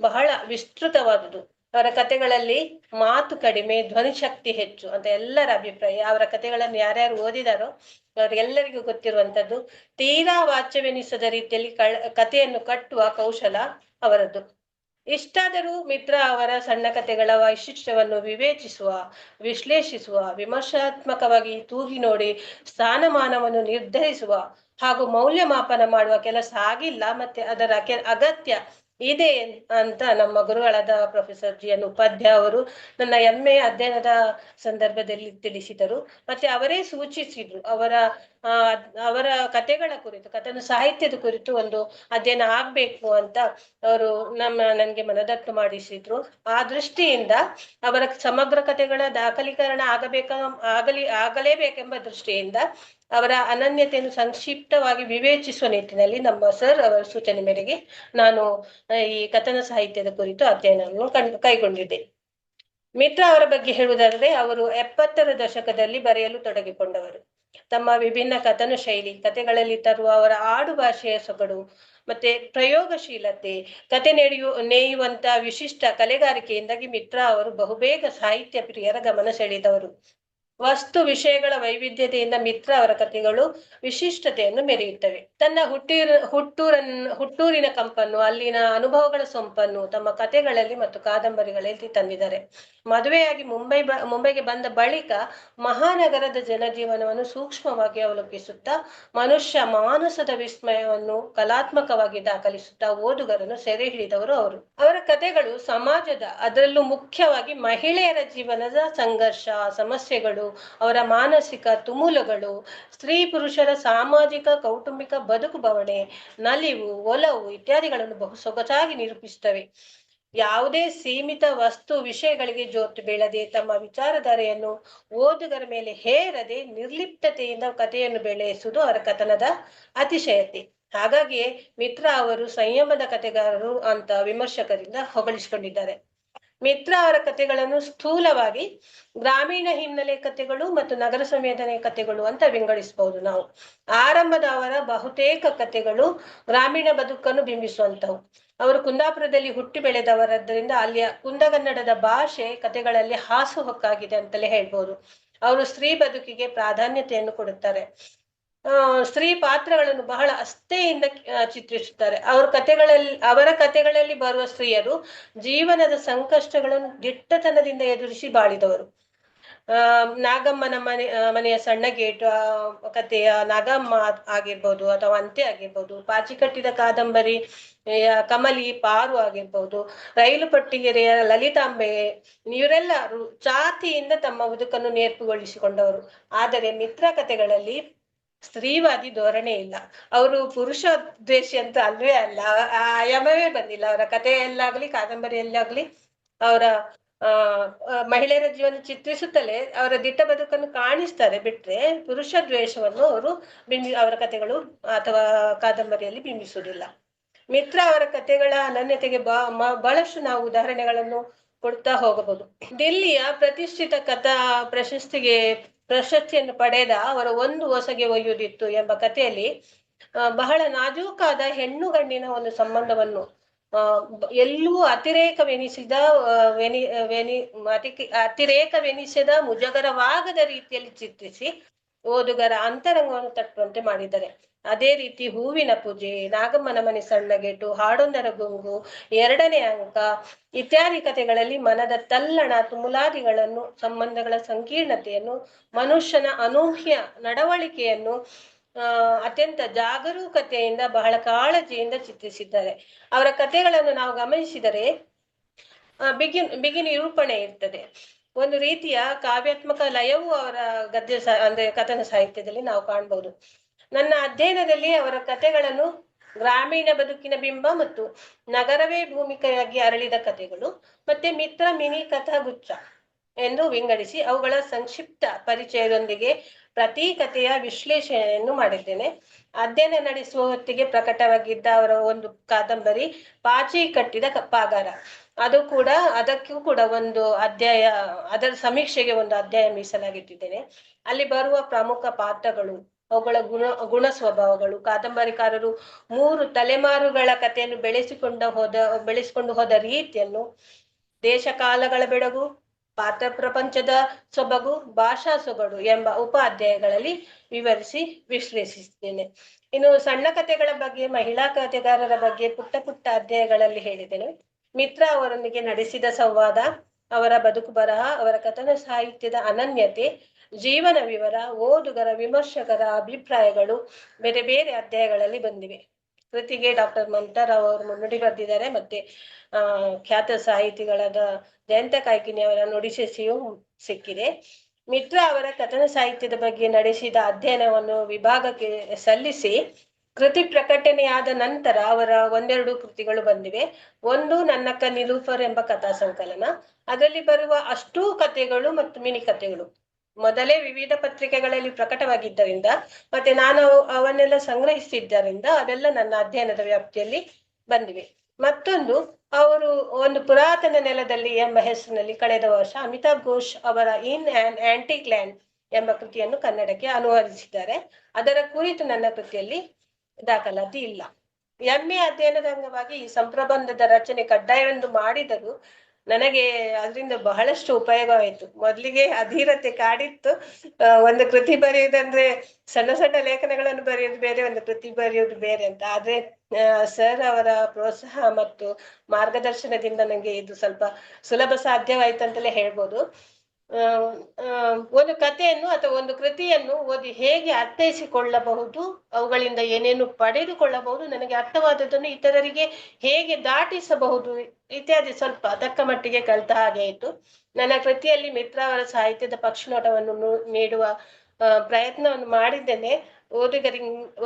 ಬಹಳ ವಿಸ್ತೃತವಾದುದು. ಅವರ ಕಥೆಗಳಲ್ಲಿ ಮಾತು ಕಡಿಮೆ, ಧ್ವನಿಶಕ್ತಿ ಹೆಚ್ಚು ಅಂತ ಎಲ್ಲರ ಅಭಿಪ್ರಾಯ. ಅವರ ಕಥೆಗಳನ್ನು ಯಾರ್ಯಾರು ಓದಿದಾರೋ ಅವರಿಗೆಲ್ಲರಿಗೂ ಗೊತ್ತಿರುವಂತದ್ದು. ತೀರಾ ವಾಚ್ಯವೆನಿಸದ ರೀತಿಯಲ್ಲಿ ಕಥೆಯನ್ನು ಕಟ್ಟುವ ಕೌಶಲ ಅವರದ್ದು. ಇಷ್ಟಾದರೂ ಮಿತ್ರ ಅವರ ಸಣ್ಣ ಕಥೆಗಳ ವೈಶಿಷ್ಟ್ಯವನ್ನು ವಿವೇಚಿಸುವ, ವಿಶ್ಲೇಷಿಸುವ, ವಿಮರ್ಶಾತ್ಮಕವಾಗಿ ತೂಗಿ ನೋಡಿ ಸ್ಥಾನಮಾನವನ್ನು ನಿರ್ಧರಿಸುವ ಹಾಗೂ ಮೌಲ್ಯಮಾಪನ ಮಾಡುವ ಕೆಲಸ ಆಗಿಲ್ಲ. ಮತ್ತೆ ಅದರ ಅಗತ್ಯ ಇದೆ ಅಂತ ನಮ್ಮ ಗುರುಗಳಾದ ಪ್ರೊಫೆಸರ್ GN ಉಪಾಧ್ಯಾಯ ಅವರು ನನ್ನ MA ಅಧ್ಯಯನದ ಸಂದರ್ಭದಲ್ಲಿ ತಿಳಿಸಿದರು. ಮತ್ತೆ ಅವರೇ ಸೂಚಿಸಿದ್ರು ಅವರ ಕಥೆಗಳ ಕುರಿತು, ಕಥನ ಸಾಹಿತ್ಯದ ಕುರಿತು ಒಂದು ಅಧ್ಯಯನ ಆಗ್ಬೇಕು ಅಂತ ಅವರು ನನ್ಗೆ ಮನದಟ್ಟು ಮಾಡಿಸಿದ್ರು. ಆ ದೃಷ್ಟಿಯಿಂದ ಅವರ ಸಮಗ್ರ ಕಥೆಗಳ ದಾಖಲೀಕರಣ ಆಗಲೇಬೇಕೆಂಬ ದೃಷ್ಟಿಯಿಂದ ಅವರ ಅನನ್ಯತೆಯನ್ನು ಸಂಕ್ಷಿಪ್ತವಾಗಿ ವಿವೇಚಿಸುವ ನಿಟ್ಟಿನಲ್ಲಿ ನಮ್ಮ ಸರ್ ಅವರ ಸೂಚನೆ ಮೇರೆಗೆ ನಾನು ಈ ಕಥನ ಸಾಹಿತ್ಯದ ಕುರಿತು ಅಧ್ಯಯನವನ್ನು ಕೈಗೊಂಡಿದ್ದೆ. ಮಿತ್ರ ಅವರ ಬಗ್ಗೆ ಹೇಳುವುದಾದರೆ, ಅವರು 70ರ ದಶಕದಲ್ಲಿ ಬರೆಯಲು ತೊಡಗಿಕೊಂಡವರು. ತಮ್ಮ ವಿಭಿನ್ನ ಕಥನ ಶೈಲಿ, ಕಥೆಗಳಲ್ಲಿ ತರುವ ಅವರ ಆಡು ಭಾಷೆಯ ಸೊಗಡು ಮತ್ತೆ ಪ್ರಯೋಗಶೀಲತೆ, ಕತೆ ನೇಯುವಂತ ವಿಶಿಷ್ಟ ಕಲೆಗಾರಿಕೆಯಿಂದಾಗಿ ಮಿತ್ರ ಅವರು ಬಹುಬೇಗ ಸಾಹಿತ್ಯ ಪ್ರಿಯರ ಗಮನ ಸೆಳೆದವರು. ವಸ್ತು ವಿಷಯಗಳ ವೈವಿಧ್ಯತೆಯಿಂದ ಮಿತ್ರ ಅವರ ಕಥೆಗಳು ವಿಶಿಷ್ಟತೆಯನ್ನು ಮೆರೆಯುತ್ತವೆ. ತನ್ನ ಹುಟ್ಟೂರಿನ ಕಂಪನ್ನು, ಅಲ್ಲಿನ ಅನುಭವಗಳ ಸೊಂಪನ್ನು ತಮ್ಮ ಕಥೆಗಳಲ್ಲಿ ಮತ್ತು ಕಾದಂಬರಿಗಳಲ್ಲಿ ತಂದಿದ್ದಾರೆ. ಮದುವೆಯಾಗಿ ಮುಂಬೈಗೆ ಬಂದ ಬಳಿಕ ಮಹಾನಗರದ ಜನಜೀವನವನ್ನು ಸೂಕ್ಷ್ಮವಾಗಿ ಅವಲೋಕಿಸುತ್ತಾ ಮನುಷ್ಯ ಮಾನಸದ ವಿಸ್ಮಯವನ್ನು ಕಲಾತ್ಮಕವಾಗಿ ದಾಖಲಿಸುತ್ತಾ ಓದುಗರನ್ನು ಸೆರೆ ಹಿಡಿದವರು ಅವರು. ಅವರ ಕಥೆಗಳು ಸಮಾಜದ, ಅದರಲ್ಲೂ ಮುಖ್ಯವಾಗಿ ಮಹಿಳೆಯರ ಜೀವನದ ಸಂಘರ್ಷ, ಸಮಸ್ಯೆಗಳು, ಅವರ ಮಾನಸಿಕ ತುಮುಲಗಳು, ಸ್ತ್ರೀ ಪುರುಷರ ಸಾಮಾಜಿಕ ಕೌಟುಂಬಿಕ ಬದುಕು ಬವಣೆ, ನಲಿವು, ಒಲವು ಇತ್ಯಾದಿಗಳನ್ನು ಬಹು ಸೊಗಸಾಗಿ ನಿರೂಪಿಸುತ್ತವೆ. ಯಾವುದೇ ಸೀಮಿತ ವಸ್ತು ವಿಷಯಗಳಿಗೆ ಜೋತು ಬೀಳದೆ, ತಮ್ಮ ವಿಚಾರಧಾರೆಯನ್ನು ಓದುಗರ ಮೇಲೆ ಹೇರದೆ ನಿರ್ಲಿಪ್ತತೆಯಿಂದ ಕಥೆಯನ್ನು ಬೆಳೆಸುವುದು ಅವರ ಕಥನದ ಅತಿಶಯತೆ. ಹಾಗಾಗಿಯೇ ಮಿತ್ರ ಅವರು ಸಂಯಮದ ಕಥೆಗಾರರು ಅಂತ ವಿಮರ್ಶಕರಿಂದ ಹೊಗಳಿಸಿಕೊಂಡಿದ್ದಾರೆ. ಮಿತ್ರ ಅವರ ಕಥೆಗಳನ್ನು ಸ್ಥೂಲವಾಗಿ ಗ್ರಾಮೀಣ ಹಿನ್ನೆಲೆ ಕಥೆಗಳು ಮತ್ತು ನಗರ ಸಂವೇದನೆ ಕಥೆಗಳು ಅಂತ ವಿಂಗಡಿಸಬಹುದು ನಾವು. ಆರಂಭದ ಅವರ ಬಹುತೇಕ ಕಥೆಗಳು ಗ್ರಾಮೀಣ ಬದುಕನ್ನು ಬಿಂಬಿಸುವಂತವು. ಅವರು ಕುಂದಾಪುರದಲ್ಲಿ ಹುಟ್ಟಿ ಬೆಳೆದವರಾದ್ದರಿಂದ ಅಲ್ಲಿಯ ಕುಂದಗನ್ನಡದ ಭಾಷೆ ಕಥೆಗಳಲ್ಲಿ ಹಾಸುಹೊಕ್ಕಾಗಿದೆ ಅಂತಲೇ ಹೇಳ್ಬೋದು. ಅವರು ಸ್ತ್ರೀ ಬದುಕಿಗೆ ಪ್ರಾಧಾನ್ಯತೆಯನ್ನು ಕೊಡುತ್ತಾರೆ. ಸ್ತ್ರೀ ಪಾತ್ರಗಳನ್ನು ಬಹಳ ಅಸ್ಥೆಯಿಂದ ಚಿತ್ರಿಸುತ್ತಾರೆ. ಅವರ ಕಥೆಗಳಲ್ಲಿ ಬರುವ ಸ್ತ್ರೀಯರು ಜೀವನದ ಸಂಕಷ್ಟಗಳನ್ನು ದಿಟ್ಟತನದಿಂದ ಎದುರಿಸಿ ಬಾಳಿದವರು. ನಾಗಮ್ಮನ ಮನೆಯ ಸಣ್ಣ ಗೇಟು ಕಥೆಯ ನಾಗಮ್ಮ ಆಗಿರ್ಬೋದು, ಅಥವಾ ಅಂತೆ ಆಗಿರ್ಬೋದು, ಪಾಚಿ ಕಟ್ಟಿದ ಕಾದಂಬರಿ ಕಮಲಿ ಪಾರು ಆಗಿರ್ಬೋದು, ರೈಲು ಪಟ್ಟಿಗೆರೆಯ ಲಲಿತಾಂಬೆ, ಇವರೆಲ್ಲರೂ ಚಾತಿಯಿಂದ ತಮ್ಮ ಬದುಕನ್ನು ನೇರ್ಪುಗೊಳಿಸಿಕೊಂಡವರು. ಆದರೆ ಮಿತ್ರ ಕಥೆಗಳಲ್ಲಿ ಸ್ತ್ರೀವಾದಿ ಧೋರಣೆ ಇಲ್ಲ. ಅವರು ಪುರುಷ ದ್ವೇಷಿ ಅಂತ ಅಲ್ವೇ ಅಲ್ಲ, ಆಯಾಮವೇ ಬಂದಿಲ್ಲ ಅವರ ಕಥೆಯಲ್ಲಾಗ್ಲಿ ಕಾದಂಬರಿಯಲ್ಲಾಗ್ಲಿ. ಅವರ ಮಹಿಳೆಯರ ಜೀವನ ಚಿತ್ರಿಸುತ್ತಲೇ ಅವರ ದಿಟ್ಟ ಬದುಕನ್ನು ಕಾಣಿಸ್ತಾರೆ ಬಿಟ್ರೆ ಪುರುಷ ದ್ವೇಷವನ್ನು ಅವರ ಕಥೆಗಳು ಅಥವಾ ಕಾದಂಬರಿಯಲ್ಲಿ ಬಿಂಬಿಸುವುದಿಲ್ಲ. ಮಿತ್ರ ಅವರ ಕಥೆಗಳ ಅನನ್ಯತೆಗೆ ಬಹಳಷ್ಟು ನಾವು ಉದಾಹರಣೆಗಳನ್ನು ಕೊಡ್ತಾ ಹೋಗಬಹುದು. ದಿಲ್ಲಿಯ ಪ್ರತಿಷ್ಠಿತ ಕಥಾ ಪ್ರಶಸ್ತಿಯನ್ನು ಪಡೆದ ಅವರ ಒಂದು ಹೊಸಗೆ ಒಯ್ಯುವುದಿತ್ತು ಎಂಬ ಕಥೆಯಲ್ಲಿ ಬಹಳ ನಾಜೂಕಾದ ಹೆಣ್ಣು ಗಂಡಿನ ಒಂದು ಸಂಬಂಧವನ್ನು ಎಲ್ಲೂ ಅತಿರೇಕವೆನಿಸಿದ ಮುಜಗರವಾಗದ ರೀತಿಯಲ್ಲಿ ಚಿತ್ರಿಸಿ ಓದುಗರ ಅಂತರಂಗವನ್ನು ತಟ್ಟುವಂತೆ ಮಾಡಿದ್ದಾರೆ. ಅದೇ ರೀತಿ ಹೂವಿನ ಪೂಜೆ, ನಾಗಮ್ಮನ ಮನೆ ಸಣ್ಣ ಗೇಟು, ಹಾಡೊಂದರ ಗುಂಗು, ಎರಡನೇ ಅಂಕ ಇತ್ಯಾದಿ ಕಥೆಗಳಲ್ಲಿ ಮನದ ತಲ್ಲಣ ತುಮುಲಾದಿಗಳನ್ನು, ಸಂಬಂಧಗಳ ಸಂಕೀರ್ಣತೆಯನ್ನು, ಮನುಷ್ಯನ ಅನೂಹ್ಯ ನಡವಳಿಕೆಯನ್ನು ಅತ್ಯಂತ ಜಾಗರೂಕತೆಯಿಂದ ಬಹಳ ಕಾಳಜಿಯಿಂದ ಚಿತ್ರಿಸಿದ್ದಾರೆ. ಅವರ ಕಥೆಗಳನ್ನು ನಾವು ಗಮನಿಸಿದರೆ ಬಿಗಿ ನಿರೂಪಣೆ ಇರ್ತದೆ. ಒಂದು ರೀತಿಯ ಕಾವ್ಯಾತ್ಮಕ ಲಯವೂ ಅವರ ಅಂದ್ರೆ ಕಥನ ಸಾಹಿತ್ಯದಲ್ಲಿ ನಾವು ಕಾಣಬಹುದು. ನನ್ನ ಅಧ್ಯಯನದಲ್ಲಿ ಅವರ ಕಥೆಗಳನ್ನು ಗ್ರಾಮೀಣ ಬದುಕಿನ ಬಿಂಬ ಮತ್ತು ನಗರವೇ ಭೂಮಿಕೆಯಾಗಿ ಅರಳಿದ ಕಥೆಗಳು ಮತ್ತೆ ಮಿತ್ರ ಮಿನಿ ಕಥಾಗುಚ್ಛ ಎಂದು ವಿಂಗಡಿಸಿ ಅವುಗಳ ಸಂಕ್ಷಿಪ್ತ ಪರಿಚಯದೊಂದಿಗೆ ಪ್ರತಿ ಕಥೆಯ ವಿಶ್ಲೇಷಣೆಯನ್ನು ಮಾಡಿದ್ದೇನೆ. ಅಧ್ಯಯನ ನಡೆಸುವ ಹೊತ್ತಿಗೆ ಪ್ರಕಟವಾಗಿದ್ದ ಅವರ ಒಂದು ಕಾದಂಬರಿ ಪಾಚಿ ಕಟ್ಟಿದ ಪಾಗಾರ, ಅದಕ್ಕೂ ಕೂಡ ಒಂದು ಅಧ್ಯಾಯ, ಅದರ ಸಮೀಕ್ಷೆಗೆ ಒಂದು ಅಧ್ಯಾಯ ಮೀಸಲಾಗಿಟ್ಟಿದ್ದೇನೆ. ಅಲ್ಲಿ ಬರುವ ಪ್ರಮುಖ ಪಾತ್ರಗಳು, ಅವುಗಳ ಗುಣ ಸ್ವಭಾವಗಳು, ಕಾದಂಬರಿಕಾರರು 3 ತಲೆಮಾರುಗಳ ಕಥೆಯನ್ನು ಬೆಳೆಸಿಕೊಂಡು ಹೋದ ರೀತಿಯನ್ನು, ದೇಶ ಕಾಲಗಳ ಬೆಳಗು, ಪಾತ್ರ ಪ್ರಪಂಚದ ಸೊಬಗು, ಭಾಷಾ ಸೊಗಡು ಎಂಬ ಉಪ ಅಧ್ಯಾಯಗಳಲ್ಲಿ ವಿವರಿಸಿ ವಿಶ್ಲೇಷಿಸಿದ್ದೇನೆ. ಇನ್ನು ಸಣ್ಣ ಕಥೆಗಳ ಬಗ್ಗೆ, ಮಹಿಳಾ ಕಥೆಗಾರರ ಬಗ್ಗೆ ಪುಟ್ಟ ಅಧ್ಯಾಯಗಳಲ್ಲಿ ಹೇಳಿದ್ದೇನೆ. ಮಿತ್ರ ಅವರೊಂದಿಗೆ ನಡೆಸಿದ ಸಂವಾದ, ಅವರ ಬದುಕು ಬರಹ, ಅವರ ಕಥನ ಸಾಹಿತ್ಯದ ಅನನ್ಯತೆ, ಜೀವನ ವಿವರ, ಓದುಗರ ವಿಮರ್ಶಕರ ಅಭಿಪ್ರಾಯಗಳು ಬೇರೆ ಬೇರೆ ಅಧ್ಯಾಯಗಳಲ್ಲಿ ಬಂದಿವೆ. ಕೃತಿಗೆ ಡಾಕ್ಟರ್ ಮಮತಾ ರಾವ್ ಅವರು ಮುನ್ನುಡಿ ಬರೆದಿದ್ದಾರೆ. ಮತ್ತೆ ಖ್ಯಾತ ಸಾಹಿತಿಗಳಾದ ಜಯಂತ ಕಾಯ್ಕಿನಿ ಅವರ ನುಡಿಶಿಯೂ ಸಿಕ್ಕಿದೆ. ಮಿತ್ರ ಅವರ ಕಥನ ಸಾಹಿತ್ಯದ ಬಗ್ಗೆ ನಡೆಸಿದ ಅಧ್ಯಯನವನ್ನು ವಿಭಾಗಕ್ಕೆ ಸಲ್ಲಿಸಿ ಕೃತಿ ಪ್ರಕಟಣೆಯಾದ ನಂತರ ಅವರ 1-2 ಕೃತಿಗಳು ಬಂದಿವೆ. ಒಂದು ನನ್ನಕ್ಕ ನಿಲೂಫರ್ ಎಂಬ ಕಥಾ ಸಂಕಲನ. ಅದರಲ್ಲಿ ಬರುವ ಅಷ್ಟೂ ಕಥೆಗಳು ಮತ್ತು ಮಿನಿ ಕಥೆಗಳು ಮೊದಲೇ ವಿವಿಧ ಪತ್ರಿಕೆಗಳಲ್ಲಿ ಪ್ರಕಟವಾಗಿದ್ದರಿಂದ ಮತ್ತೆ ನಾನು ಅವನ್ನೆಲ್ಲ ಸಂಗ್ರಹಿಸಿದ್ದರಿಂದ ಅವೆಲ್ಲ ನನ್ನ ಅಧ್ಯಯನದ ವ್ಯಾಪ್ತಿಯಲ್ಲಿ ಬಂದಿವೆ. ಮತ್ತೊಂದು, ಅವರು ಒಂದು ಪುರಾತನ ನೆಲದಲ್ಲಿ ಎಂಬ ಹೆಸರಿನಲ್ಲಿ ಕಳೆದ ವರ್ಷ ಅಮಿತಾಬ್ ಘೋಷ್ ಅವರ ಇನ್ ಆನ್ ಆಂಟಿಕ್ ಲ್ಯಾಂಡ್ ಎಂಬ ಕೃತಿಯನ್ನು ಕನ್ನಡಕ್ಕೆ ಅನುವಾದಿಸಿದ್ದಾರೆ. ಅದರ ಕುರಿತು ನನ್ನ ಕೃತಿಯಲ್ಲಿ ದಾಖಲಾತಿ ಇಲ್ಲ. MA ಅಧ್ಯಯನದ ಅಂಗವಾಗಿ ಈ ಸಂಪ್ರಬಂಧದ ರಚನೆ ಕಡ್ಡಾಯವೆಂದು ಮಾಡಿದರೂ ನನಗೆ ಅದರಿಂದ ಬಹಳಷ್ಟು ಉಪಯೋಗವಾಯಿತು. ಮೊದಲಿಗೆ ಅಧೀರತೆ ಕಾಡಿತ್ತು. ಒಂದು ಕೃತಿ ಬರೆಯುವುದಂದ್ರೆ ಸಣ್ಣ ಲೇಖನಗಳನ್ನು ಬರೆಯುವುದು ಬೇರೆ, ಒಂದು ಕೃತಿ ಬರೆಯುವುದು ಬೇರೆ ಅಂತ. ಆದ್ರೆ ಸರ್ ಅವರ ಪ್ರೋತ್ಸಾಹ ಮತ್ತು ಮಾರ್ಗದರ್ಶನದಿಂದ ನನಗೆ ಇದು ಸ್ವಲ್ಪ ಸುಲಭ ಸಾಧ್ಯವಾಯ್ತು ಅಂತಲೇ ಹೇಳ್ಬೋದು. ಒಂದು ಕಥೆಯನ್ನು ಅಥವಾ ಒಂದು ಕೃತಿಯನ್ನು ಓದಿ ಹೇಗೆ ಅರ್ಥೈಸಿಕೊಳ್ಳಬಹುದು, ಅವುಗಳಿಂದ ಏನೇನು ಪಡೆದುಕೊಳ್ಳಬಹುದು, ನನಗೆ ಅರ್ಥವಾದದ್ದನ್ನು ಇತರರಿಗೆ ಹೇಗೆ ದಾಟಿಸಬಹುದು ಇತ್ಯಾದಿ ಸ್ವಲ್ಪ ತಕ್ಕ ಮಟ್ಟಿಗೆ ಕಲಿತ ಹಾಗೆ ಆಯಿತು. ನನ್ನ ಕೃತಿಯಲ್ಲಿ ಮಿತ್ರ ಅವರ ಸಾಹಿತ್ಯದ ಪಕ್ಷಿನೋಟವನ್ನು ನೀಡುವ ಪ್ರಯತ್ನವನ್ನು ಮಾಡಿದ್ದೇನೆ.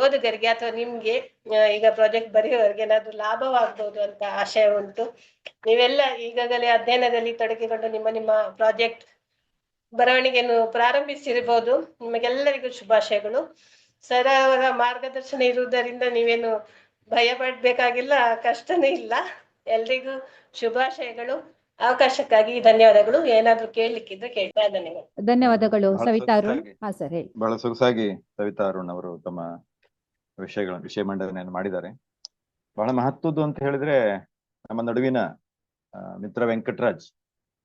ಓದುಗರಿಗೆ ಅಥವಾ ನಿಮ್ಗೆ ಈಗ ಪ್ರಾಜೆಕ್ಟ್ ಬರೆಯುವವರಿಗೆ ಏನಾದ್ರು ಲಾಭವಾಗಬಹುದು ಅಂತ ಆಶಯ ಉಂಟು. ನೀವೆಲ್ಲ ಈಗಾಗಲೇ ಅಧ್ಯಯನದಲ್ಲಿ ತೊಡಗಿಕೊಂಡು ನಿಮ್ಮ ಪ್ರಾಜೆಕ್ಟ್ ಬರವಣಿಗೆಯನ್ನು ಪ್ರಾರಂಭಿಸಿರ್ಬೋದು. ನಿಮಗೆಲ್ಲರಿಗೂ ಶುಭಾಶಯಗಳು. ಸರ್ ಅವರ ಮಾರ್ಗದರ್ಶನ ಇರುವುದರಿಂದ ನೀವೇನು ಭಯ ಪಡ್ಬೇಕಾಗಿಲ್ಲ, ಕಷ್ಟನೂ ಇಲ್ಲ. ಎಲ್ರಿಗೂ ಶುಭಾಶಯಗಳು. ಅವಕಾಶಕ್ಕಾಗಿ ಧನ್ಯವಾದಗಳು. ಏನಾದ್ರು ಕೇಳಲಿಕ್ಕಿದ್ರೆ ಕೇಳ್ತಾ. ಧನ್ಯವಾದಗಳು ಸವಿತಾ ಅರುಣ್. ಹಾ ಸರ್ ಹೇಳಿ. ಬಹಳ ಸೊಗಸಾಗಿ ಸವಿತಾ ಅರುಣ್ ಅವರು ತಮ್ಮ ವಿಷಯ ಮಂಡನೆಯನ್ನು ಮಾಡಿದ್ದಾರೆ. ಬಹಳ ಮಹತ್ವದ್ದು ಅಂತ ಹೇಳಿದ್ರೆ ನಮ್ಮ ನಡುವಿನ ಮಿತ್ರ ವೆಂಕಟರಾಜ್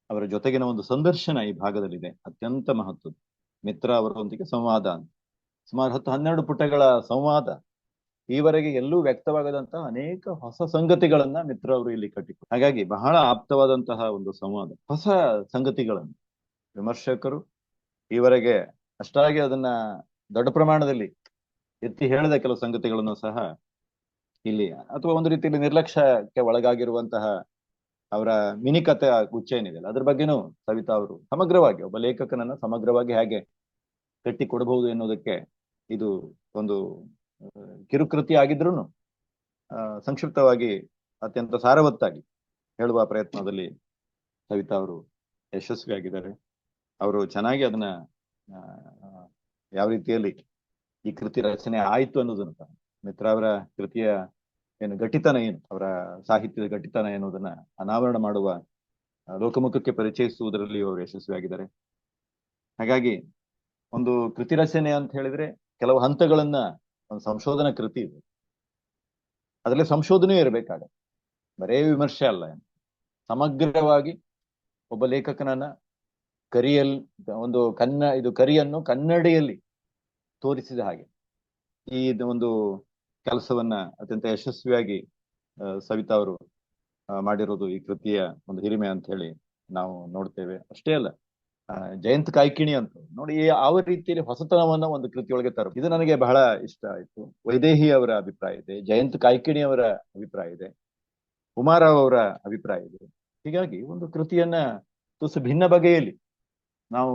ಅವರ ಜೊತೆಗಿನ ಒಂದು ಸಂದರ್ಶನ ಈ ಭಾಗದಲ್ಲಿದೆ, ಅತ್ಯಂತ ಮಹತ್ವದ್ದು. ಮಿತ್ರ ಅವರೊಂದಿಗೆ ಸಂವಾದ ಅಂತ ಸುಮಾರು 10-12 ಪುಟಗಳ ಸಂವಾದ, ಈವರೆಗೆ ಎಲ್ಲೂ ವ್ಯಕ್ತವಾಗದಂತಹ ಅನೇಕ ಹೊಸ ಸಂಗತಿಗಳನ್ನ ಮಿತ್ರ ಅವರು ಇಲ್ಲಿ ಕಟ್ಟಿಕೊಟ್ಟು, ಹಾಗಾಗಿ ಬಹಳ ಆಪ್ತವಾದಂತಹ ಒಂದು ಸಂವಾದ, ಹೊಸ ಸಂಗತಿಗಳನ್ನು ವಿಮರ್ಶಕರು ಈವರೆಗೆ ಅಷ್ಟಾಗಿ ಅದನ್ನ ದೊಡ್ಡ ಪ್ರಮಾಣದಲ್ಲಿ ಎತ್ತಿ ಹೇಳಿದ ಕೆಲವು ಸಂಗತಿಗಳನ್ನು ಸಹ ಇಲ್ಲಿ, ಅಥವಾ ಒಂದು ರೀತಿಯಲ್ಲಿ ನಿರ್ಲಕ್ಷ್ಯಕ್ಕೆ ಒಳಗಾಗಿರುವಂತಹ ಅವರ ಮಿನಿ ಕಥೆ ಗುಚ್ಛ ಏನಿದೆ ಅದ್ರ ಬಗ್ಗೆನೂ ಸವಿತಾ ಅವರು ಸಮಗ್ರವಾಗಿ, ಒಬ್ಬ ಲೇಖಕನನ್ನ ಸಮಗ್ರವಾಗಿ ಹೇಗೆ ಕಟ್ಟಿ ಕೊಡಬಹುದು ಎನ್ನುವುದಕ್ಕೆ ಇದು ಒಂದು ಕಿರುಕೃತಿ ಆಗಿದ್ರೂ ಸಂಕ್ಷಿಪ್ತವಾಗಿ ಅತ್ಯಂತ ಸಾರವತ್ತಾಗಿ ಹೇಳುವ ಪ್ರಯತ್ನದಲ್ಲಿ ಸವಿತಾ ಅವರು ಯಶಸ್ವಿಯಾಗಿದ್ದಾರೆ. ಅವರು ಚೆನ್ನಾಗಿ ಅದನ್ನ ಯಾವ ರೀತಿಯಲ್ಲಿ ಈ ಕೃತಿ ರಚನೆ ಆಯ್ತು ಅನ್ನೋದನ್ನ ಸಹ, ಮಿತ್ರ ಅವರ ಕೃತಿಯ ಏನು ಗಟ್ಟಿತನ ಏನು, ಅವರ ಸಾಹಿತ್ಯದ ಗಟ್ಟಿತನ ಎನ್ನುವುದನ್ನ ಅನಾವರಣ ಮಾಡುವ, ಲೋಕಮುಖಕ್ಕೆ ಪರಿಚಯಿಸುವುದರಲ್ಲಿ ಅವರು ಯಶಸ್ವಿಯಾಗಿದ್ದಾರೆ. ಹಾಗಾಗಿ ಒಂದು ಕೃತಿ ರಚನೆ ಅಂತ ಹೇಳಿದ್ರೆ ಕೆಲವು ಹಂತಗಳನ್ನ, ಒಂದು ಸಂಶೋಧನಾ ಕೃತಿ ಇದೆ, ಅದರಲ್ಲಿ ಸಂಶೋಧನೆ ಇರಬೇಕಾಗತ್ತೆ, ಬರೇ ವಿಮರ್ಶೆ ಅಲ್ಲ. ಸಮಗ್ರವಾಗಿ ಒಬ್ಬ ಲೇಖಕನನ್ನ ಒಂದು ಕರಿಯನ್ನು ಕನ್ನಡಿಯಲ್ಲಿ ತೋರಿಸಿದ ಹಾಗೆ ಈ ಒಂದು ಕೆಲಸವನ್ನ ಅತ್ಯಂತ ಯಶಸ್ವಿಯಾಗಿ ಸವಿತಾ ಅವರು ಮಾಡಿರೋದು ಈ ಕೃತಿಯ ಒಂದು ಹಿರಿಮೆ ಅಂತ ಹೇಳಿ ನಾವು ನೋಡ್ತೇವೆ. ಅಷ್ಟೇ ಅಲ್ಲ, ಜಯಂತ್ ಕಾಯ್ಕಿಣಿ ಅಂತ ನೋಡಿ ಯಾವ ರೀತಿಯಲ್ಲಿ ಹೊಸತನವನ್ನ ಒಂದು ಕೃತಿಯೊಳಗೆ ತರೋ, ಇದು ನನಗೆ ಬಹಳ ಇಷ್ಟ ಆಯ್ತು. ವೈದೇಹಿ ಅವರ ಅಭಿಪ್ರಾಯ ಇದೆ, ಜಯಂತ್ ಕಾಯ್ಕಿಣಿ ಅವರ ಅಭಿಪ್ರಾಯ ಇದೆ, ಉಮಾರಾವ್ ಅವರ ಅಭಿಪ್ರಾಯ ಇದೆ. ಹೀಗಾಗಿ ಒಂದು ಕೃತಿಯನ್ನ ತುಸು ಭಿನ್ನ ಬಗೆಯಲ್ಲಿ ನಾವು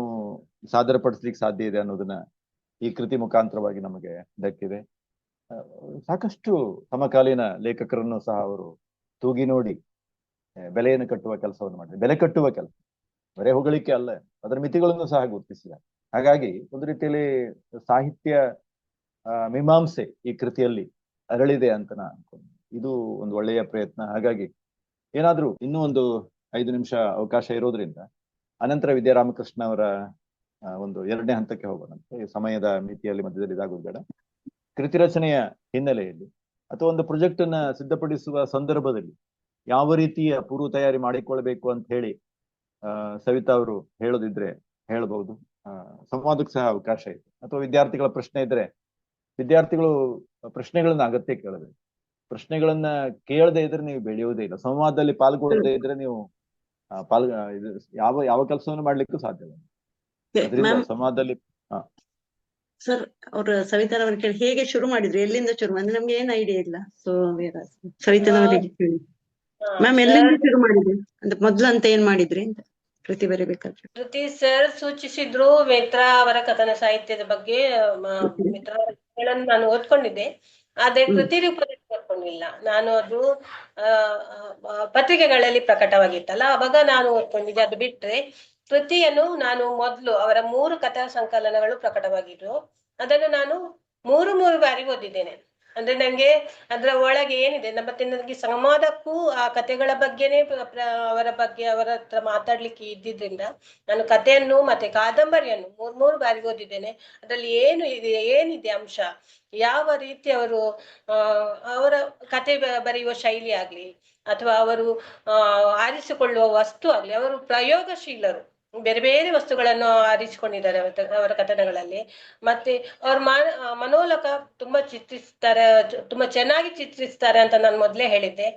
ಸಾದರಪಡಿಸ್ಲಿಕ್ಕೆ ಸಾಧ್ಯ ಇದೆ ಅನ್ನೋದನ್ನ ಈ ಕೃತಿ ಮುಖಾಂತರವಾಗಿ ನಮಗೆ ದಕ್ಕಿದೆ. ಸಾಕಷ್ಟು ಸಮಕಾಲೀನ ಲೇಖಕರನ್ನು ಸಹ ಅವರು ತೂಗಿ ನೋಡಿ ಬೆಲೆಯನ್ನು ಕಟ್ಟುವ ಕೆಲಸವನ್ನು ಮಾಡಿದೆ, ಬೆಲೆ ಕಟ್ಟುವ ಕೆಲಸ, ಬರೇ ಹೊಗಳಿಕೆ ಅಲ್ಲ, ಅದರ ಮಿತಿಗಳನ್ನು ಸಹ ಗುರುತಿಸಿದ. ಹಾಗಾಗಿ ಒಂದು ರೀತಿಯಲ್ಲಿ ಸಾಹಿತ್ಯ ಮೀಮಾಂಸೆ ಈ ಕೃತಿಯಲ್ಲಿ ಅರಳಿದೆ ಅಂತ ನಾನು ಅನ್ಕೊಂಡು, ಇದು ಒಂದು ಒಳ್ಳೆಯ ಪ್ರಯತ್ನ. ಹಾಗಾಗಿ ಏನಾದ್ರೂ ಇನ್ನೂ ಒಂದು 5 ನಿಮಿಷ ಅವಕಾಶ ಇರೋದ್ರಿಂದ ಅನಂತರ ವಿದ್ಯಾರಾಮಕೃಷ್ಣ ಅವರ ಒಂದು 2ನೇ ಹಂತಕ್ಕೆ ಹೋಗೋಣ. ಸಮಯದ ಮಿತಿಯಲ್ಲಿ ಮಧ್ಯದಲ್ಲಿ ಇದಾಗೋದು ಬೇಡ. ಕೃತಿ ರಚನೆಯ ಹಿನ್ನೆಲೆಯಲ್ಲಿ ಅಥವಾ ಒಂದು ಪ್ರಾಜೆಕ್ಟ್ ಅನ್ನ ಸಿದ್ಧಪಡಿಸುವ ಸಂದರ್ಭದಲ್ಲಿ ಯಾವ ರೀತಿಯ ಪೂರ್ವ ತಯಾರಿ ಮಾಡಿಕೊಳ್ಬೇಕು ಅಂತ ಹೇಳಿ ಸವಿತಾ ಅವರು ಹೇಳೋದಿದ್ರೆ ಹೇಳ್ಬಹುದು. ಸಂವಾದಕ್ಕೆ ಸಹ ಅವಕಾಶ ಇದೆ. ಅಥವಾ ವಿದ್ಯಾರ್ಥಿಗಳ ಪ್ರಶ್ನೆ ಇದ್ರೆ ವಿದ್ಯಾರ್ಥಿಗಳು ಪ್ರಶ್ನೆಗಳನ್ನ ಅಗತ್ಯ ಕೇಳಬೇಕು. ಪ್ರಶ್ನೆಗಳನ್ನ ಕೇಳದೆ ಇದ್ರೆ ನೀವು ಬೆಳೆಯೋದೇ ಇಲ್ಲ. ಸಂವಾದದಲ್ಲಿ ಪಾಲ್ಗೊಳ್ಳದೆ ಇದ್ರೆ ನೀವು ಯಾವ ಕೆಲಸವನ್ನು ಮಾಡ್ಲಿಕ್ಕೂ ಸಾಧ್ಯವಿಲ್ಲ. ಅದರಿಂದ ಸಂವಾದದಲ್ಲಿ ಸರ್, ಅವರು ಸವಿತಾರವ್ರ ಕೇಳಿ ಹೇಗೆ ಶುರು ಮಾಡಿದ್ರು, ಎಲ್ಲಿಂದ ಶುರು ಅಂದ್ರೆ ನಮ್ಗೆ ಏನ್ ಐಡಿಯಾ ಇಲ್ಲ. ಸೊ ಸವಿತಾರವರಿಗೆ ಕೇಳಿ ಮ್ಯಾಮ್ ಎಲ್ಲಿಂದ ಶುರು ಮಾಡಿದ್ರಿ ಅಂತ, ಮೊದ್ಲು ಅಂತ ಏನ್ ಮಾಡಿದ್ರಿ ಅಂತ ಕೃತಿ ಬರೀಬೇಕಾದ್ರೆ? ಕೃತಿ ಸರ್ ಸೂಚಿಸಿದ್ರು ಮಿತ್ರ ಅವರ ಕಥನ ಸಾಹಿತ್ಯದ ಬಗ್ಗೆ. ಮಿತ್ರ ನಾನು ಓದ್ಕೊಂಡಿದ್ದೆ, ಆದ್ರೆ ಕೃತಿ ರೂಪದಲ್ಲಿ ಓದ್ಕೊಂಡಿಲ್ಲ ನಾನು. ಅದು ಪತ್ರಿಕೆಗಳಲ್ಲಿ ಪ್ರಕಟವಾಗಿತ್ತಲ್ಲ, ಅವಾಗ ನಾನು ಓದ್ಕೊಂಡಿದ್ದೆ. ಅದು ಬಿಟ್ರೆ ಕೃತಿಯನ್ನು ನಾನು ಮೊದ್ಲು ಅವರ 3 ಕಥಾ ಸಂಕಲನಗಳು ಪ್ರಕಟವಾಗಿದ್ರು, ಅದನ್ನು ನಾನು 3 ಬಾರಿ ಓದಿದ್ದೇನೆ. ಅಂದ್ರೆ ನಂಗೆ ಅದ್ರ ಒಳಗೆ ಏನಿದೆ, ಮತ್ತೆ ನನಗೆ ಸಂವಾದಕ್ಕೂ ಆ ಕಥೆಗಳ ಬಗ್ಗೆನೇ ಅವರ ಹತ್ರ ಮಾತಾಡ್ಲಿಕ್ಕೆ ಇದ್ದಿದ್ರಿಂದ ನಾನು ಕಥೆಯನ್ನು ಮತ್ತೆ ಕಾದಂಬರಿಯನ್ನು 3 ಬಾರಿ ಓದಿದ್ದೇನೆ. ಅದ್ರಲ್ಲಿ ಏನಿದೆ ಅಂಶ, ಯಾವ ರೀತಿ ಅವರು ಅವರ ಕತೆ ಬರೆಯುವ ಶೈಲಿ ಆಗ್ಲಿ, ಅಥವಾ ಅವರು ಆರಿಸಿಕೊಳ್ಳುವ ವಸ್ತು ಆಗ್ಲಿ, ಅವರು ಪ್ರಯೋಗಶೀಲರು. ಬೇರೆ ಬೇರೆ ವಸ್ತುಗಳನ್ನು ಆರಿಸಿಕೊಂಡಿದ್ದಾರೆ ಅವರ ಕಥನಗಳಲ್ಲಿ. ಮತ್ತೆ ಅವ್ರ ಮನೋಲೋಕ ತುಂಬಾ ತುಂಬಾ ಚೆನ್ನಾಗಿ ಚಿತ್ರಿಸ್ತಾರೆ ಅಂತ ನಾನು ಮೊದ್ಲೇ ಹೇಳಿದ್ದೆ.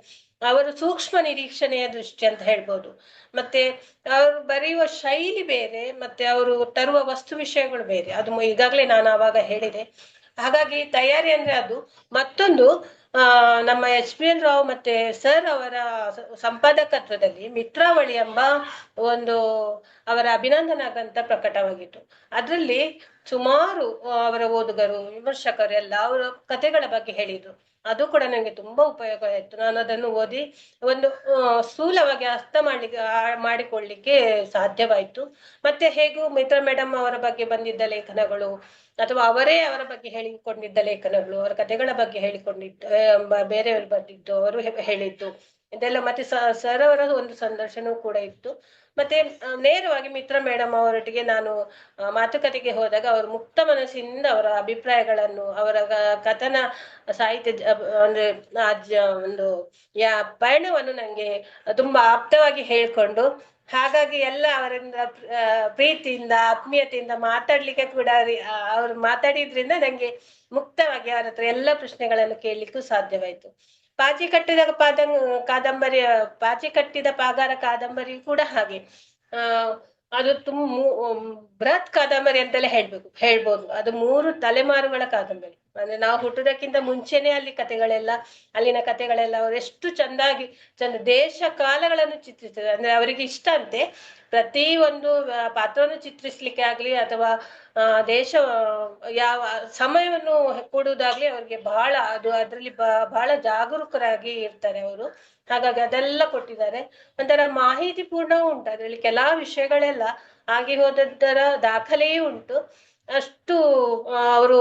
ಅವರು ಸೂಕ್ಷ್ಮ ನಿರೀಕ್ಷಣೆಯ ದೃಷ್ಟಿ ಅಂತ ಹೇಳ್ಬೋದು. ಮತ್ತೆ ಅವರು ಬರೆಯುವ ಶೈಲಿ ಬೇರೆ, ಮತ್ತೆ ಅವರು ತರುವ ವಸ್ತು ವಿಷಯಗಳು ಬೇರೆ. ಅದು ಈಗಾಗಲೇ ನಾನು ಆವಾಗ ಹೇಳಿದೆ. ಹಾಗಾಗಿ ತಯಾರಿ ಅಂದ್ರೆ ಅದು. ಮತ್ತೊಂದು ನಮ್ಮ HBN ರಾವ್ ಮತ್ತೆ ಸರ್ ಅವರ ಸಂಪಾದಕತ್ವದಲ್ಲಿ ಮಿತ್ರಾವಳಿ ಎಂಬ ಒಂದು ಅವರ ಅಭಿನಂದನಾ ಗ್ರಂಥ ಪ್ರಕಟವಾಗಿತ್ತು. ಅದರಲ್ಲಿ ಸುಮಾರು ಅವರ ಓದುಗರು, ವಿಮರ್ಶಕರು ಎಲ್ಲ ಅವರ ಕಥೆಗಳ ಬಗ್ಗೆ ಹೇಳಿದ್ರು. ಅದು ಕೂಡ ನನಗೆ ತುಂಬಾ ಉಪಯೋಗ ಆಯ್ತು. ನಾನು ಅದನ್ನು ಓದಿ ಒಂದು ಸ್ಥೂಲವಾಗಿ ಅರ್ಥ ಮಾಡಿಕೊಳ್ಳಿಕ್ಕೆ ಸಾಧ್ಯವಾಯ್ತು. ಮತ್ತೆ ಹೇಗೂ ಮಿತ್ರ ಮೇಡಮ್ ಅವರ ಬಗ್ಗೆ ಬಂದಿದ್ದ ಲೇಖನಗಳು, ಅಥವಾ ಅವರೇ ಅವರ ಬಗ್ಗೆ ಹೇಳಿಕೊಂಡಿದ್ದ ಲೇಖನಗಳು, ಅವರ ಕಥೆಗಳ ಬಗ್ಗೆ ಹೇಳಿಕೊಂಡಿದ್ದು, ಬೇರೆಯವರು ಬಂದಿದ್ದು, ಅವರು ಹೇಳಿದ್ದು ಇದೆಲ್ಲ, ಮತ್ತೆ ಸರ್ ಅವರ ಒಂದು ಸಂದರ್ಶನವೂ ಕೂಡ ಇತ್ತು. ಮತ್ತೆ ನೇರವಾಗಿ ಮಿತ್ರ ಮೇಡಮ್ ಅವರೊಟ್ಟಿಗೆ ನಾನು ಮಾತುಕತೆಗೆ ಹೋದಾಗ ಅವರು ಮುಕ್ತ ಮನಸ್ಸಿನಿಂದ ಅವರ ಅಭಿಪ್ರಾಯಗಳನ್ನು, ಅವರ ಕಥನ ಸಾಹಿತ್ಯ ಅಂದ್ರೆ ಒಂದು ಪಯಣವನ್ನು ನಂಗೆ ತುಂಬಾ ಆಪ್ತವಾಗಿ ಹೇಳ್ಕೊಂಡು, ಹಾಗಾಗಿ ಎಲ್ಲ ಅವರಿಂದ ಪ್ರೀತಿಯಿಂದ ಆತ್ಮೀಯತೆಯಿಂದ ಮಾತಾಡ್ಲಿಕ್ಕೆ ಕೂಡ ಅವ್ರು ಮಾತಾಡಿದ್ರಿಂದ ನಂಗೆ ಮುಕ್ತವಾಗಿ ಅವರ ಹತ್ರ ಎಲ್ಲ ಪ್ರಶ್ನೆಗಳನ್ನು ಕೇಳಲಿಕ್ಕೂ ಸಾಧ್ಯವಾಯ್ತು. ಪಾಚಿ ಕಟ್ಟಿದ ಪಾಚಿ ಕಟ್ಟಿದ ಪಾಗಾರ ಕಾದಂಬರಿ ಕೂಡ ಹಾಗೆ. ಅದು ಬೃಹತ್ ಕಾದಂಬರಿ ಅಂತಲೇ ಹೇಳ್ಬೋದು. ಅದು 3 ತಲೆಮಾರುಗಳ ಕಾದಂಬರಿ. ಅಂದ್ರೆ ನಾವು ಹುಟ್ಟುವುದಕ್ಕಿಂತ ಮುಂಚೆನೆ ಅಲ್ಲಿನ ಕಥೆಗಳೆಲ್ಲ ಅವರೆಷ್ಟು ದೇಶ ಕಾಲಗಳನ್ನು ಚಿತ್ರಿಸಿದ್ದಾರೆ. ಅಂದ್ರೆ ಅವರಿಗೆ ಇಷ್ಟ ಅಂತೆ ಪ್ರತಿ ಒಂದು ಪಾತ್ರವನ್ನು ಚಿತ್ರಿಸ್ಲಿಕ್ಕೆ ಆಗ್ಲಿ ಅಥವಾ ದೇಶ ಯಾವ ಸಮಯವನ್ನು ಕೊಡುವುದಾಗ್ಲಿ ಅವ್ರಿಗೆ ಬಹಳ ಅದ್ರಲ್ಲಿ ಬಹಳ ಜಾಗರೂಕರಾಗಿ ಇರ್ತಾರೆ ಅವರು. ಹಾಗಾಗಿ ಅದೆಲ್ಲ ಕೊಟ್ಟಿದ್ದಾರೆ. ಒಂಥರ ಮಾಹಿತಿ ಪೂರ್ಣವೂ ಉಂಟು ಅದ್ರಲ್ಲಿ. ಕೆಲಾ ವಿಷಯಗಳೆಲ್ಲ ಆಗಿ ಹೋದದ್ದರ ದಾಖಲೆಯೂ ಉಂಟು. ಅಷ್ಟು ಅವರು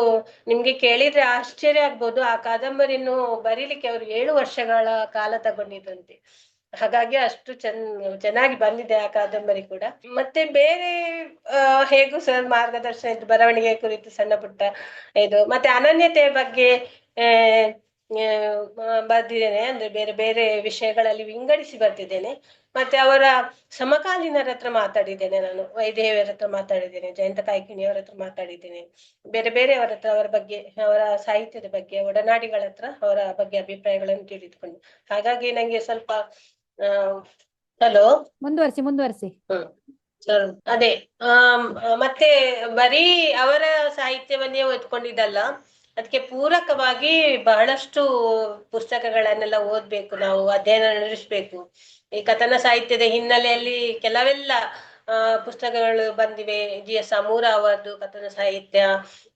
ನಿಮ್ಗೆ ಕೇಳಿದ್ರೆ ಆಶ್ಚರ್ಯ ಆಗ್ಬೋದು. ಆ ಕಾದಂಬರಿಯನ್ನು ಬರೀಲಿಕ್ಕೆ ಅವರು 7 ವರ್ಷಗಳ ಕಾಲ ತಗೊಂಡಿದ್ರಂತೆ. ಹಾಗಾಗಿ ಅಷ್ಟು ಚೆನ್ನಾಗಿ ಬಂದಿದೆ ಆ ಕಾದಂಬರಿ ಕೂಡ. ಮತ್ತೆ ಬೇರೆ ಹೇಗೂ ಸರ್ ಮಾರ್ಗದರ್ಶನ ಇತ್ತು ಬರವಣಿಗೆ ಕುರಿತು ಸಣ್ಣ ಪುಟ್ಟ ಇದು. ಮತ್ತೆ ಅನನ್ಯತೆಯ ಬಗ್ಗೆ ಬರ್ದಿದ್ದೇನೆ. ಅಂದ್ರೆ ಬೇರೆ ಬೇರೆ ವಿಷಯಗಳಲ್ಲಿ ವಿಂಗಡಿಸಿ ಬರ್ತಿದ್ದೇನೆ. ಮತ್ತೆ ಅವರ ಸಮಕಾಲೀನರ ಹತ್ರ ಮಾತಾಡಿದ್ದೇನೆ ನಾನು. ವೈದೇಹಿಯವರ ಹತ್ರ ಮಾತಾಡಿದ್ದೇನೆ, ಜಯಂತ ಕಾಯ್ಕಿಣಿಯವರ ಹತ್ರ ಮಾತಾಡಿದ್ದೇನೆ, ಬೇರೆ ಬೇರೆಯವರ ಹತ್ರ ಅವರ ಬಗ್ಗೆ, ಅವರ ಸಾಹಿತ್ಯದ ಬಗ್ಗೆ, ಒಡನಾಡಿಗಳ ಹತ್ರ ಅವರ ಬಗ್ಗೆ ಅಭಿಪ್ರಾಯಗಳನ್ನು ತಿಳಿದುಕೊಂಡು. ಹಾಗಾಗಿ ನಂಗೆ ಸ್ವಲ್ಪ ಹಲೋ ಮುಂದುವರಿಸಿ. ಅದೇ ಮತ್ತೆ ಬರೀ ಅವರ ಸಾಹಿತ್ಯವನ್ನೇ ಓದ್ಕೊಂಡಿದ್ದಲ್ಲ, ಅದಕ್ಕೆ ಪೂರಕವಾಗಿ ಬಹಳಷ್ಟು ಪುಸ್ತಕಗಳನ್ನೆಲ್ಲ ಓದ್ಬೇಕು, ನಾವು ಅಧ್ಯಯನ ನಡೆಸಬೇಕು. ಈ ಕಥನ ಸಾಹಿತ್ಯದ ಹಿನ್ನೆಲೆಯಲ್ಲಿ ಕೆಲವೆಲ್ಲ ಪುಸ್ತಕಗಳು ಬಂದಿವೆ. GS Amura ಅವರದ್ದು ಕಥನ ಸಾಹಿತ್ಯ,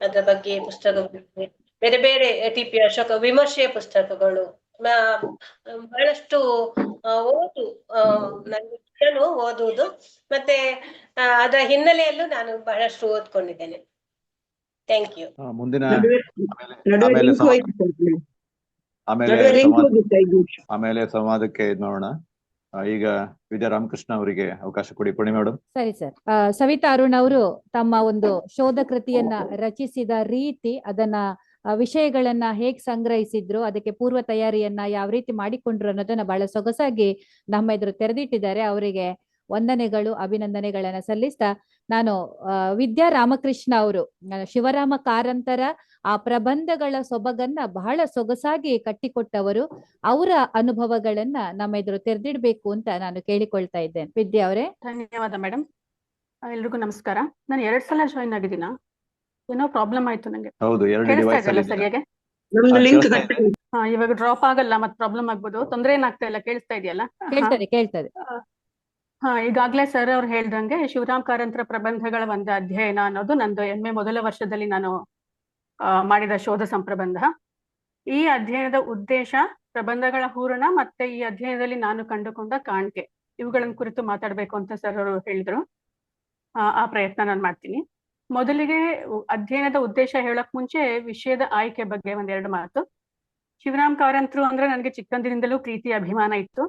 ಅದರ ಬಗ್ಗೆ ಪುಸ್ತಕಗಳು, ಬೇರೆ ಬೇರೆ TP ಅಶೋಕ ವಿಮರ್ಶೆಯ ಪುಸ್ತಕಗಳು, ಬಹಳಷ್ಟು ನನಗೆ ಓದುವುದು. ಮತ್ತೆ ಅದರ ಹಿನ್ನೆಲೆಯಲ್ಲೂ ನಾನು ಬಹಳಷ್ಟು ಓದ್ಕೊಂಡಿದ್ದೇನೆ. Thank you. ಮುಂದಿನ ಆಮೇಲೆ ಸಂವಾದಕ್ಕೆ ಇದು ಮಾಡೋಣ. ಈಗ ವಿದ್ಯಾ ರಾಮಕೃಷ್ಣ ಅವರಿಗೆ ಅವಕಾಶ ಕೊಡಿ. ಪೂರ್ಣಿಮಾ ಮೇಡಮ್. ಸರಿ ಸರ್. ಸವಿತಾ ಅರುಣ್ ಅವರು ತಮ್ಮ ಒಂದು ಶೋಧ ಕೃತಿಯನ್ನ ರಚಿಸಿದ ರೀತಿ, ಅದನ್ನ ವಿಷಯಗಳನ್ನ ಹೇಗ್ ಸಂಗ್ರಹಿಸಿದ್ರು, ಅದಕ್ಕೆ ಪೂರ್ವ ತಯಾರಿಯನ್ನ ಯಾವ ರೀತಿ ಮಾಡಿಕೊಂಡ್ರು ಅನ್ನೋದನ್ನ ಬಹಳ ಸೊಗಸಾಗಿ ನಮ್ಮ ಎದುರು ತೆರೆದಿಟ್ಟಿದ್ದಾರೆ. ಅವರಿಗೆ ವಂದನೆಗಳು, ಅಭಿನಂದನೆಗಳನ್ನ ಸಲ್ಲಿಸ್ತಾ ನಾನು ವಿದ್ಯಾ ರಾಮಕೃಷ್ಣ ಅವರು ಶಿವರಾಮ ಕಾರಂತರ ಆ ಪ್ರಬಂಧಗಳ ಸೊಬಗನ್ನ ಬಹಳ ಸೊಗಸಾಗಿ ಕಟ್ಟಿಕೊಟ್ಟವರು. ಅವರ ಅನುಭವಗಳನ್ನ ನಮ್ಮ ಎದುರು ತೆರೆದಿಡ್ಬೇಕು ಅಂತ ನಾನು ಕೇಳಿಕೊಳ್ತಾ ಇದ್ದೇನೆ. ವಿದ್ಯಾ ಅವರೇ. ಧನ್ಯವಾದ ಮೇಡಮ್. ಎಲ್ರಿಗೂ ನಮಸ್ಕಾರ. ನಾನು 2 ಸಲ ಜಾಯಿನ್ ಆಗಿದ್ದೀನ, ಏನೋ ಪ್ರಾಬ್ಲಮ್ ಆಯ್ತು ನಂಗೆ. ಹೌದು, ಸರಿಯಾಗಿ ಇವಾಗ ಡ್ರಾಪ್ ಆಗಲ್ಲ, ಮತ್ತೆ ಪ್ರಾಬ್ಲಮ್ ಆಗ್ಬೋದು. ತೊಂದ್ರೆ ಏನಾಗ್ತಾ ಇಲ್ಲ, ಕೇಳಿಸ್ತಾ ಇದೆಯಲ್ಲ? ಕೇಳ್ತದೆ. ಈಗಾಗ್ಲೇ ಸರ್ ಅವ್ರು ಹೇಳ್ದಂಗೆ ಶಿವರಾಮ್ ಕಾರಂತರ ಪ್ರಬಂಧಗಳ ಒಂದು ಅಧ್ಯಯನ ಅನ್ನೋದು ನಂದು MA ಮೊದಲ ವರ್ಷದಲ್ಲಿ ನಾನು ಮಾಡಿದ ಶೋಧ ಸಂಪ್ರಬಂಧ. ಈ ಅಧ್ಯಯನದ ಉದ್ದೇಶ ಪ್ರಬಂಧಗಳ ಹೂರಣ ಮತ್ತೆ ಈ ಅಧ್ಯಯನದಲ್ಲಿ ನಾನು ಕಂಡುಕೊಂಡ ಕಾಣಿಕೆ, ಇವುಗಳನ್ನು ಕುರಿತು ಮಾತಾಡ್ಬೇಕು ಅಂತ ಸರ್ ಅವರು ಹೇಳಿದ್ರು. ಆ ಪ್ರಯತ್ನ ನಾನು ಮಾಡ್ತೀನಿ. ಮೊದಲಿಗೆ ಅಧ್ಯಯನದ ಉದ್ದೇಶ ಹೇಳಕ್ ಮುಂಚೆ ವಿಷಯದ ಆಯ್ಕೆ ಬಗ್ಗೆ 1-2 ಮಾತು. ಶಿವರಾಮ್ ಕಾರಂತರು ಅಂದ್ರೆ ನನಗೆ ಚಿಕ್ಕಂದಿನಿಂದಲೂ ಪ್ರೀತಿ ಅಭಿಮಾನ ಇತ್ತು.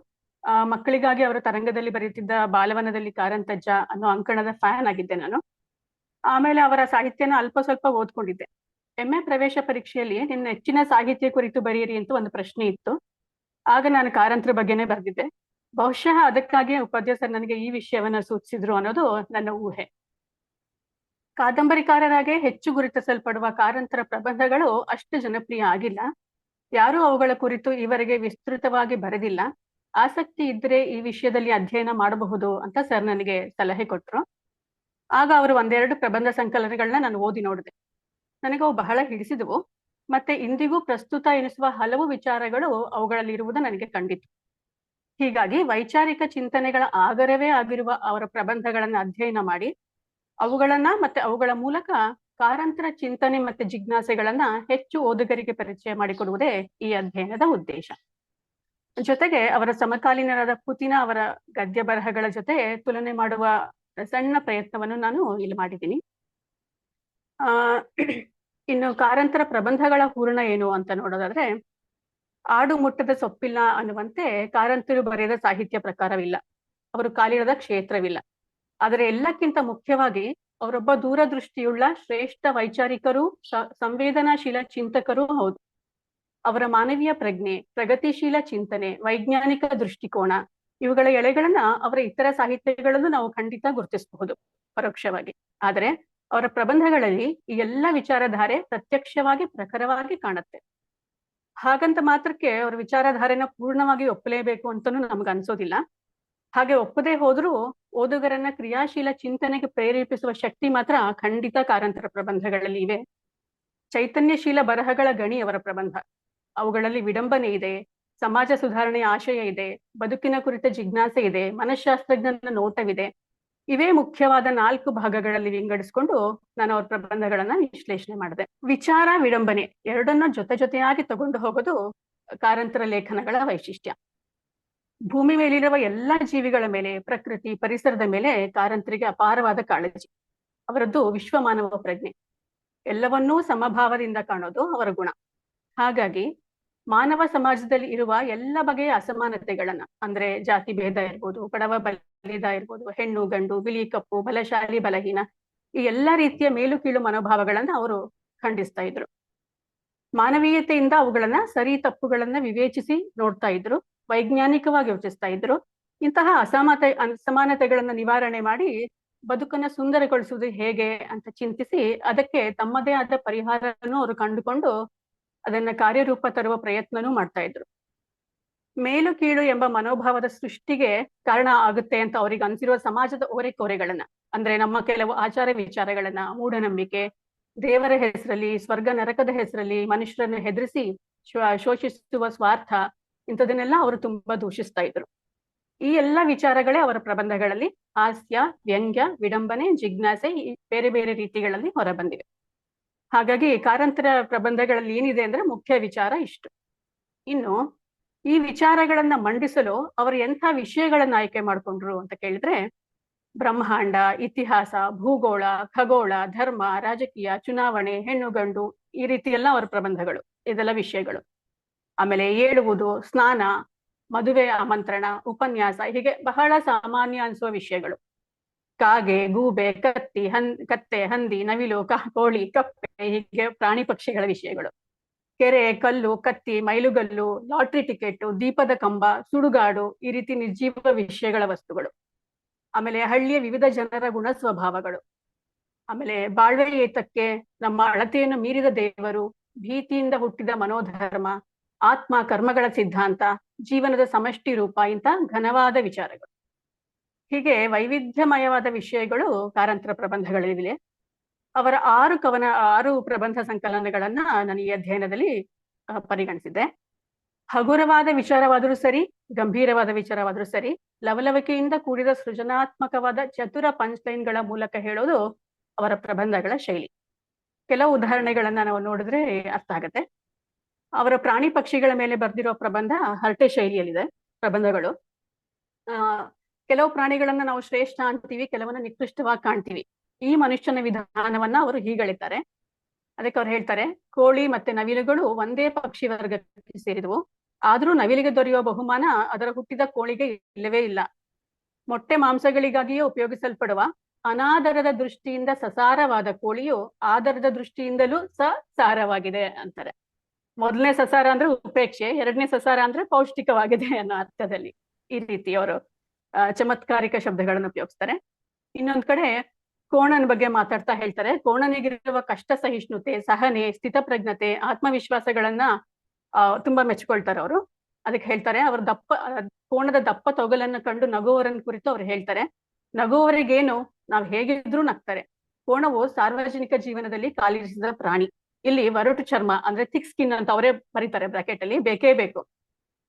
ಮಕ್ಕಳಿಗಾಗಿ ಅವರ ತರಂಗದಲ್ಲಿ ಬರೆಯುತ್ತಿದ್ದ ಬಾಲವನದಲ್ಲಿ ಕಾರಂತಜ್ಜ ಅನ್ನೋ ಅಂಕಣದ ಫ್ಯಾನ್ ಆಗಿದ್ದೆ ನಾನು. ಆಮೇಲೆ ಅವರ ಸಾಹಿತ್ಯನ ಅಲ್ಪ ಸ್ವಲ್ಪ ಓದ್ಕೊಂಡಿದ್ದೆ. MA ಪ್ರವೇಶ ಪರೀಕ್ಷೆಯಲ್ಲಿ ನಿನ್ನ ನೆಚ್ಚಿನ ಸಾಹಿತ್ಯ ಕುರಿತು ಬರೆಯಿರಿ ಅಂತ ಒಂದು ಪ್ರಶ್ನೆ ಇತ್ತು. ಆಗ ನಾನು ಕಾರಂತರ ಬಗ್ಗೆನೇ ಬರೆದಿದ್ದೆ. ಬಹುಶಃ ಅದಕ್ಕಾಗಿ ಉಪಾಧ್ಯಾಯ ಸರ್ ನನಗೆ ಈ ವಿಷಯವನ್ನ ಸೂಚಿಸಿದ್ರು ಅನ್ನೋದು ನನ್ನ ಊಹೆ. ಕಾದಂಬರಿಕಾರರಾಗೆ ಹೆಚ್ಚು ಗುರುತಿಸಲ್ಪಡುವ ಕಾರಂತರ ಪ್ರಬಂಧಗಳು ಅಷ್ಟು ಜನಪ್ರಿಯ ಆಗಿಲ್ಲ. ಯಾರೂ ಅವುಗಳ ಕುರಿತು ಈವರೆಗೆ ವಿಸ್ತೃತವಾಗಿ ಬರೆದಿಲ್ಲ. ಆಸಕ್ತಿ ಇದ್ರೆ ಈ ವಿಷಯದಲ್ಲಿ ಅಧ್ಯಯನ ಮಾಡಬಹುದು ಅಂತ ಸರ್ ನನಗೆ ಸಲಹೆ ಕೊಟ್ರು. ಆಗ ಅವರು 1-2 ಪ್ರಬಂಧ ಸಂಕಲನಗಳನ್ನ ನಾನು ಓದಿ ನೋಡಿದೆ. ನನಗೆ ಅವು ಬಹಳ ಹಿಡಿಸಿದವು. ಮತ್ತೆ ಇಂದಿಗೂ ಪ್ರಸ್ತುತ ಎನಿಸುವ ಹಲವು ವಿಚಾರಗಳು ಅವುಗಳಲ್ಲಿ ಇರುವುದು ನನಗೆ ಕಂಡಿತು. ಹೀಗಾಗಿ ವೈಚಾರಿಕ ಚಿಂತನೆಗಳ ಆಗರವೇ ಆಗಿರುವ ಅವರ ಪ್ರಬಂಧಗಳನ್ನ ಅಧ್ಯಯನ ಮಾಡಿ ಅವುಗಳನ್ನ ಮತ್ತೆ ಅವುಗಳ ಮೂಲಕ ಕಾರಂತರ ಚಿಂತನೆ ಮತ್ತೆ ಜಿಜ್ಞಾಸೆಗಳನ್ನ ಹೆಚ್ಚು ಓದುಗರಿಗೆ ಪರಿಚಯ ಮಾಡಿಕೊಡುವುದೇ ಈ ಅಧ್ಯಯನದ ಉದ್ದೇಶ. ಜೊತೆಗೆ ಅವರ ಸಮಕಾಲೀನರಾದ ಪುತಿನ ಅವರ ಗದ್ಯ ಬರಹಗಳ ಜೊತೆ ತುಲನೆ ಮಾಡುವ ಸಣ್ಣ ಪ್ರಯತ್ನವನ್ನು ನಾನು ಇಲ್ಲಿ ಮಾಡಿದ್ದೀನಿ. ಇನ್ನು ಕಾರಂತರ ಪ್ರಬಂಧಗಳ ಹೂರಣ ಏನು ಅಂತ ನೋಡೋದಾದ್ರೆ, ಆಡು ಮುಟ್ಟದ ಸೊಪ್ಪಿಲ್ಲ ಅನ್ನುವಂತೆ ಕಾರಂತರು ಬರೆಯದ ಸಾಹಿತ್ಯ ಪ್ರಕಾರವಿಲ್ಲ, ಅವರು ಕಾಲಿಡದ ಕ್ಷೇತ್ರವಿಲ್ಲ. ಆದರೆ ಎಲ್ಲಕ್ಕಿಂತ ಮುಖ್ಯವಾಗಿ ಅವರೊಬ್ಬ ದೂರದೃಷ್ಟಿಯುಳ್ಳ ಶ್ರೇಷ್ಠ ವೈಚಾರಿಕರು, ಸಂವೇದನಾಶೀಲ ಚಿಂತಕರೂ ಹೌದು. ಅವರ ಮಾನವೀಯ ಪ್ರಜ್ಞೆ, ಪ್ರಗತಿಶೀಲ ಚಿಂತನೆ, ವೈಜ್ಞಾನಿಕ ದೃಷ್ಟಿಕೋನ ಇವುಗಳ ಎಳೆಗಳನ್ನ ಅವರ ಇತರ ಸಾಹಿತ್ಯಗಳಲ್ಲೂ ನಾವು ಖಂಡಿತ ಗುರುತಿಸಬಹುದು ಪರೋಕ್ಷವಾಗಿ. ಆದರೆ ಅವರ ಪ್ರಬಂಧಗಳಲ್ಲಿ ಈ ಎಲ್ಲ ವಿಚಾರಧಾರೆ ಪ್ರತ್ಯಕ್ಷವಾಗಿ ಪ್ರಖರವಾಗಿ ಕಾಣುತ್ತೆ. ಹಾಗಂತ ಮಾತ್ರಕ್ಕೆ ಅವರ ವಿಚಾರಧಾರೆನ ಪೂರ್ಣವಾಗಿ ಒಪ್ಪಲೇಬೇಕು ಅಂತನೂ ನಮ್ಗೆ ಅನ್ಸೋದಿಲ್ಲ. ಹಾಗೆ ಒಪ್ಪದೇ ಹೋದ್ರೂ ಓದುಗರನ್ನ ಕ್ರಿಯಾಶೀಲ ಚಿಂತನೆಗೆ ಪ್ರೇರೇಪಿಸುವ ಶಕ್ತಿ ಮಾತ್ರ ಖಂಡಿತ ಕಾರಂತರ ಪ್ರಬಂಧಗಳಲ್ಲಿ ಇವೆ. ಚೈತನ್ಯಶೀಲ ಬರಹಗಳ ಗಣಿ ಅವರ ಪ್ರಬಂಧ. ಅವುಗಳಲ್ಲಿ ವಿಡಂಬನೆ ಇದೆ, ಸಮಾಜ ಸುಧಾರಣೆಯ ಆಶಯ ಇದೆ, ಬದುಕಿನ ಕುರಿತ ಜಿಜ್ಞಾಸೆ ಇದೆ, ಮನಃಶಾಸ್ತ್ರಜ್ಞನ ನೋಟವಿದೆ. ಇವೇ ಮುಖ್ಯವಾದ 4 ಭಾಗಗಳಲ್ಲಿ ವಿಂಗಡಿಸ್ಕೊಂಡು ನಾನು ಅವ್ರ ಪ್ರಬಂಧಗಳನ್ನ ವಿಶ್ಲೇಷಣೆ ಮಾಡಿದೆ. ವಿಚಾರ, ವಿಡಂಬನೆ ಎರಡನ್ನ ಜೊತೆಯಾಗಿ ತಗೊಂಡು ಹೋಗೋದು ಕಾರಂತರ ಲೇಖನಗಳ ವೈಶಿಷ್ಟ್ಯ. ಭೂಮಿ ಮೇಲಿರುವ ಎಲ್ಲ ಜೀವಿಗಳ ಮೇಲೆ, ಪ್ರಕೃತಿ, ಪರಿಸರದ ಮೇಲೆ ಕಾರಂತರಿಗೆ ಅಪಾರವಾದ ಕಾಳಜಿ. ಅವರದ್ದು ವಿಶ್ವಮಾನವ ಪ್ರಜ್ಞೆ. ಎಲ್ಲವನ್ನೂ ಸಮಭಾವದಿಂದ ಕಾಣೋದು ಅವರ ಗುಣ. ಹಾಗಾಗಿ ಮಾನವ ಸಮಾಜದಲ್ಲಿ ಇರುವ ಎಲ್ಲ ಬಗೆಯ ಅಸಮಾನತೆಗಳನ್ನ, ಅಂದ್ರೆ ಜಾತಿ ಭೇದ ಇರ್ಬೋದು, ಬಡವ ಬಲ್ಲಿದ ಇರ್ಬೋದು, ಹೆಣ್ಣು ಗಂಡು, ಬಿಳಿ ಕಪ್ಪು, ಬಲಶಾಲಿ ಬಲಹೀನ, ಈ ಎಲ್ಲ ರೀತಿಯ ಮೇಲು ಕೀಳು ಮನೋಭಾವಗಳನ್ನ ಅವರು ಖಂಡಿಸ್ತಾ ಇದ್ರು. ಮಾನವೀಯತೆಯಿಂದ ಅವುಗಳನ್ನ ಸರಿ ತಪ್ಪುಗಳನ್ನ ವಿವೇಚಿಸಿ ನೋಡ್ತಾ ಇದ್ರು, ವೈಜ್ಞಾನಿಕವಾಗಿ ಯೋಚಿಸ್ತಾ ಇದ್ರು. ಇಂತಹ ಅಸಮಾನತೆಗಳನ್ನ ನಿವಾರಣೆ ಮಾಡಿ ಬದುಕನ್ನ ಸುಂದರಗೊಳಿಸುವುದು ಹೇಗೆ ಅಂತ ಚಿಂತಿಸಿ ಅದಕ್ಕೆ ತಮ್ಮದೇ ಆದ ಪರಿಹಾರವನ್ನು ಅವರು ಕಂಡುಕೊಂಡು ಅದನ್ನ ಕಾರ್ಯರೂಪ ತರುವ ಪ್ರಯತ್ನನೂ ಮಾಡ್ತಾ ಇದ್ರು. ಮೇಲು ಕೀಳು ಎಂಬ ಮನೋಭಾವದ ಸೃಷ್ಟಿಗೆ ಕಾರಣ ಆಗುತ್ತೆ ಅಂತ ಅವ್ರಿಗೆ ಅನ್ಸಿರುವ ಸಮಾಜದ ಓರೆಕೋರೆಗಳನ್ನ, ಅಂದ್ರೆ ನಮ್ಮ ಕೆಲವು ಆಚಾರ ವಿಚಾರಗಳನ್ನ, ಮೂಢನಂಬಿಕೆ, ದೇವರ ಹೆಸರಲ್ಲಿ, ಸ್ವರ್ಗ ನರಕದ ಹೆಸರಲ್ಲಿ ಮನುಷ್ಯರನ್ನು ಹೆದರಿಸಿ ಶೋಷಿಸುವ ಸ್ವಾರ್ಥ, ಇಂಥದನ್ನೆಲ್ಲ ಅವರು ತುಂಬಾ ದೂಷಿಸ್ತಾ ಇದ್ರು. ಈ ಎಲ್ಲ ವಿಚಾರಗಳೇ ಅವರ ಪ್ರಬಂಧಗಳಲ್ಲಿ ಹಾಸ್ಯ, ವ್ಯಂಗ್ಯ, ವಿಡಂಬನೆ, ಜಿಜ್ಞಾಸೆ ಬೇರೆ ಬೇರೆ ರೀತಿಗಳಲ್ಲಿ ಹೊರಬಂದಿವೆ. ಹಾಗಾಗಿ ಕಾರಂತರ ಪ್ರಬಂಧಗಳಲ್ಲಿ ಏನಿದೆ ಅಂದ್ರೆ ಮುಖ್ಯ ವಿಚಾರ ಇಷ್ಟು. ಇನ್ನು ಈ ವಿಚಾರಗಳನ್ನ ಮಂಡಿಸಲು ಅವರು ಎಂಥ ವಿಷಯಗಳನ್ನ ಆಯ್ಕೆ ಮಾಡ್ಕೊಂಡ್ರು ಅಂತ ಕೇಳಿದ್ರೆ, ಬ್ರಹ್ಮಾಂಡ, ಇತಿಹಾಸ, ಭೂಗೋಳ, ಖಗೋಳ, ಧರ್ಮ, ರಾಜಕೀಯ, ಚುನಾವಣೆ, ಹೆಣ್ಣು ಗಂಡು, ಈ ರೀತಿ ಎಲ್ಲ ಅವರ ಪ್ರಬಂಧಗಳು, ಇದೆಲ್ಲ ವಿಷಯಗಳು. ಆಮೇಲೆ ಏಳುವುದು, ಸ್ನಾನ, ಮದುವೆ ಆಮಂತ್ರಣ, ಉಪನ್ಯಾಸ, ಹೀಗೆ ಬಹಳ ಸಾಮಾನ್ಯ ಅನ್ಸುವ ವಿಷಯಗಳು. ಕಾಗೆ, ಗೂಬೆ, ಕತ್ತೆ, ಹಂದಿ, ನವಿಲು, ಕೋಳಿ, ಕಪ್ಪೆ, ಹೀಗೆ ಪ್ರಾಣಿ ಪಕ್ಷಿಗಳ ವಿಷಯಗಳು. ಕೆರೆ, ಕಲ್ಲು, ಕತ್ತಿ, ಮೈಲುಗಲ್ಲು, ಲಾಟ್ರಿ ಟಿಕೆಟ್, ದೀಪದ ಕಂಬ, ಸುಡುಗಾಡು, ಈ ರೀತಿ ನಿರ್ಜೀವ ವಿಷಯಗಳ ವಸ್ತುಗಳು. ಆಮೇಲೆ ಹಳ್ಳಿಯ ವಿವಿಧ ಜನರ ಗುಣ ಸ್ವಭಾವಗಳು. ಆಮೇಲೆ ಬಾಳ್ವೆ ಏತಕ್ಕೆ, ನಮ್ಮ ಅಳತೆಯನ್ನು ಮೀರಿದ ದೇವರು, ಭೀತಿಯಿಂದ ಹುಟ್ಟಿದ ಮನೋಧರ್ಮ, ಆತ್ಮ, ಕರ್ಮಗಳ ಸಿದ್ಧಾಂತ, ಜೀವನದ ಸಮಷ್ಟಿ ರೂಪ, ಇಂಥ ಘನವಾದ ವಿಚಾರಗಳು. ಹೀಗೆ ವೈವಿಧ್ಯಮಯವಾದ ವಿಷಯಗಳು ಕಾರಂತರ ಪ್ರಬಂಧಗಳಿವೆ. ಅವರ 6 ಪ್ರಬಂಧ ಸಂಕಲನಗಳನ್ನ ನಾನು ಈ ಅಧ್ಯಯನದಲ್ಲಿ ಪರಿಗಣಿಸಿದ್ದೆ. ಹಗುರವಾದ ವಿಚಾರವಾದರೂ ಸರಿ, ಗಂಭೀರವಾದ ವಿಚಾರವಾದರೂ ಸರಿ, ಲವಲವಿಕೆಯಿಂದ ಕೂಡಿದ ಸೃಜನಾತ್ಮಕವಾದ ಚತುರ ಪಂಚ್ಲೈನ್ಗಳ ಮೂಲಕ ಹೇಳೋದು ಅವರ ಪ್ರಬಂಧಗಳ ಶೈಲಿ. ಕೆಲವು ಉದಾಹರಣೆಗಳನ್ನ ನಾವು ನೋಡಿದ್ರೆ ಅರ್ಥ ಆಗತ್ತೆ. ಅವರ ಪ್ರಾಣಿ ಪಕ್ಷಿಗಳ ಮೇಲೆ ಬರೆದಿರೋ ಪ್ರಬಂಧ ಹರಟೆ ಶೈಲಿಯಲ್ಲಿದೆ ಪ್ರಬಂಧಗಳು. ಕೆಲವು ಪ್ರಾಣಿಗಳನ್ನ ನಾವು ಶ್ರೇಷ್ಠ ಅಂತೀವಿ, ಕೆಲವನ್ನ ನಿಕೃಷ್ಟವಾಗಿ ಕಾಣ್ತೀವಿ. ಈ ಮನುಷ್ಯನ ವಿಧಾನವನ್ನ ಅವರು ಹೀಗಳಿದ್ದಾರೆ. ಅದಕ್ಕೆ ಅವ್ರು ಹೇಳ್ತಾರೆ, ಕೋಳಿ ಮತ್ತೆ ನವಿಲುಗಳು ಒಂದೇ ಪಕ್ಷಿ ವರ್ಗಕ್ಕೆ ಸೇರಿದವು, ಆದ್ರೂ ನವಿಲಿಗೆ ದೊರೆಯುವ ಬಹುಮಾನ ಅದರ ಹುಟ್ಟಿದ ಕೋಳಿಗೆ ಇಲ್ಲವೇ ಇಲ್ಲ. ಮೊಟ್ಟೆ ಮಾಂಸಗಳಿಗಾಗಿಯೇ ಉಪಯೋಗಿಸಲ್ಪಡುವ ಅನಾದರದ ದೃಷ್ಟಿಯಿಂದ ಸಸಾರವಾದ ಕೋಳಿಯು ಆದರದ ದೃಷ್ಟಿಯಿಂದಲೂ ಸಾರವಾಗಿದೆ ಅಂತಾರೆ. ಮೊದಲನೇ ಸಸಾರ ಅಂದ್ರೆ ಉಪೇಕ್ಷೆ, ಎರಡನೇ ಸಸಾರ ಅಂದ್ರೆ ಪೌಷ್ಟಿಕವಾಗಿದೆ ಅನ್ನೋ ಅರ್ಥದಲ್ಲಿ ಈ ರೀತಿ ಅವರು ಚಮತ್ಕಾರಿಕ ಶಬ್ದಗಳನ್ನು ಉಪಯೋಗಿಸ್ತಾರೆ. ಇನ್ನೊಂದ್ ಕಡೆ ಕೋಣನ ಬಗ್ಗೆ ಮಾತಾಡ್ತಾ ಹೇಳ್ತಾರೆ, ಕೋಣನಿಗಿರುವ ಕಷ್ಟ ಸಹಿಷ್ಣುತೆ, ಸಹನೆ, ಸ್ಥಿತಪ್ರಜ್ಞತೆ, ಆತ್ಮವಿಶ್ವಾಸಗಳನ್ನ ತುಂಬಾ ಮೆಚ್ಕೊಳ್ತಾರೆ ಅವರು. ಅದಕ್ಕೆ ಹೇಳ್ತಾರೆ, ಅವ್ರ ಕೋಣದ ದಪ್ಪ ತೊಗಲನ್ನು ಕಂಡು ನಗುವವರನ್ನ ಕುರಿತು ಅವ್ರು ಹೇಳ್ತಾರೆ, ನಗುವವರಿಗೇನು, ನಾವ್ ಹೇಗಿದ್ರು ನಗ್ತಾರೆ. ಕೋಣವು ಸಾರ್ವಜನಿಕ ಜೀವನದಲ್ಲಿ ಕಾಲಿರಿಸಿದ ಪ್ರಾಣಿ. ಇಲ್ಲಿ ಒರಟು ಚರ್ಮ ಅಂದ್ರೆ ಥಿಕ್ ಸ್ಕಿನ್ ಅಂತ ಅವರೇ ಬರೀತಾರೆ ಬ್ರಾಕೆಟ್ ಅಲ್ಲಿ, ಬೇಕೇ ಬೇಕು.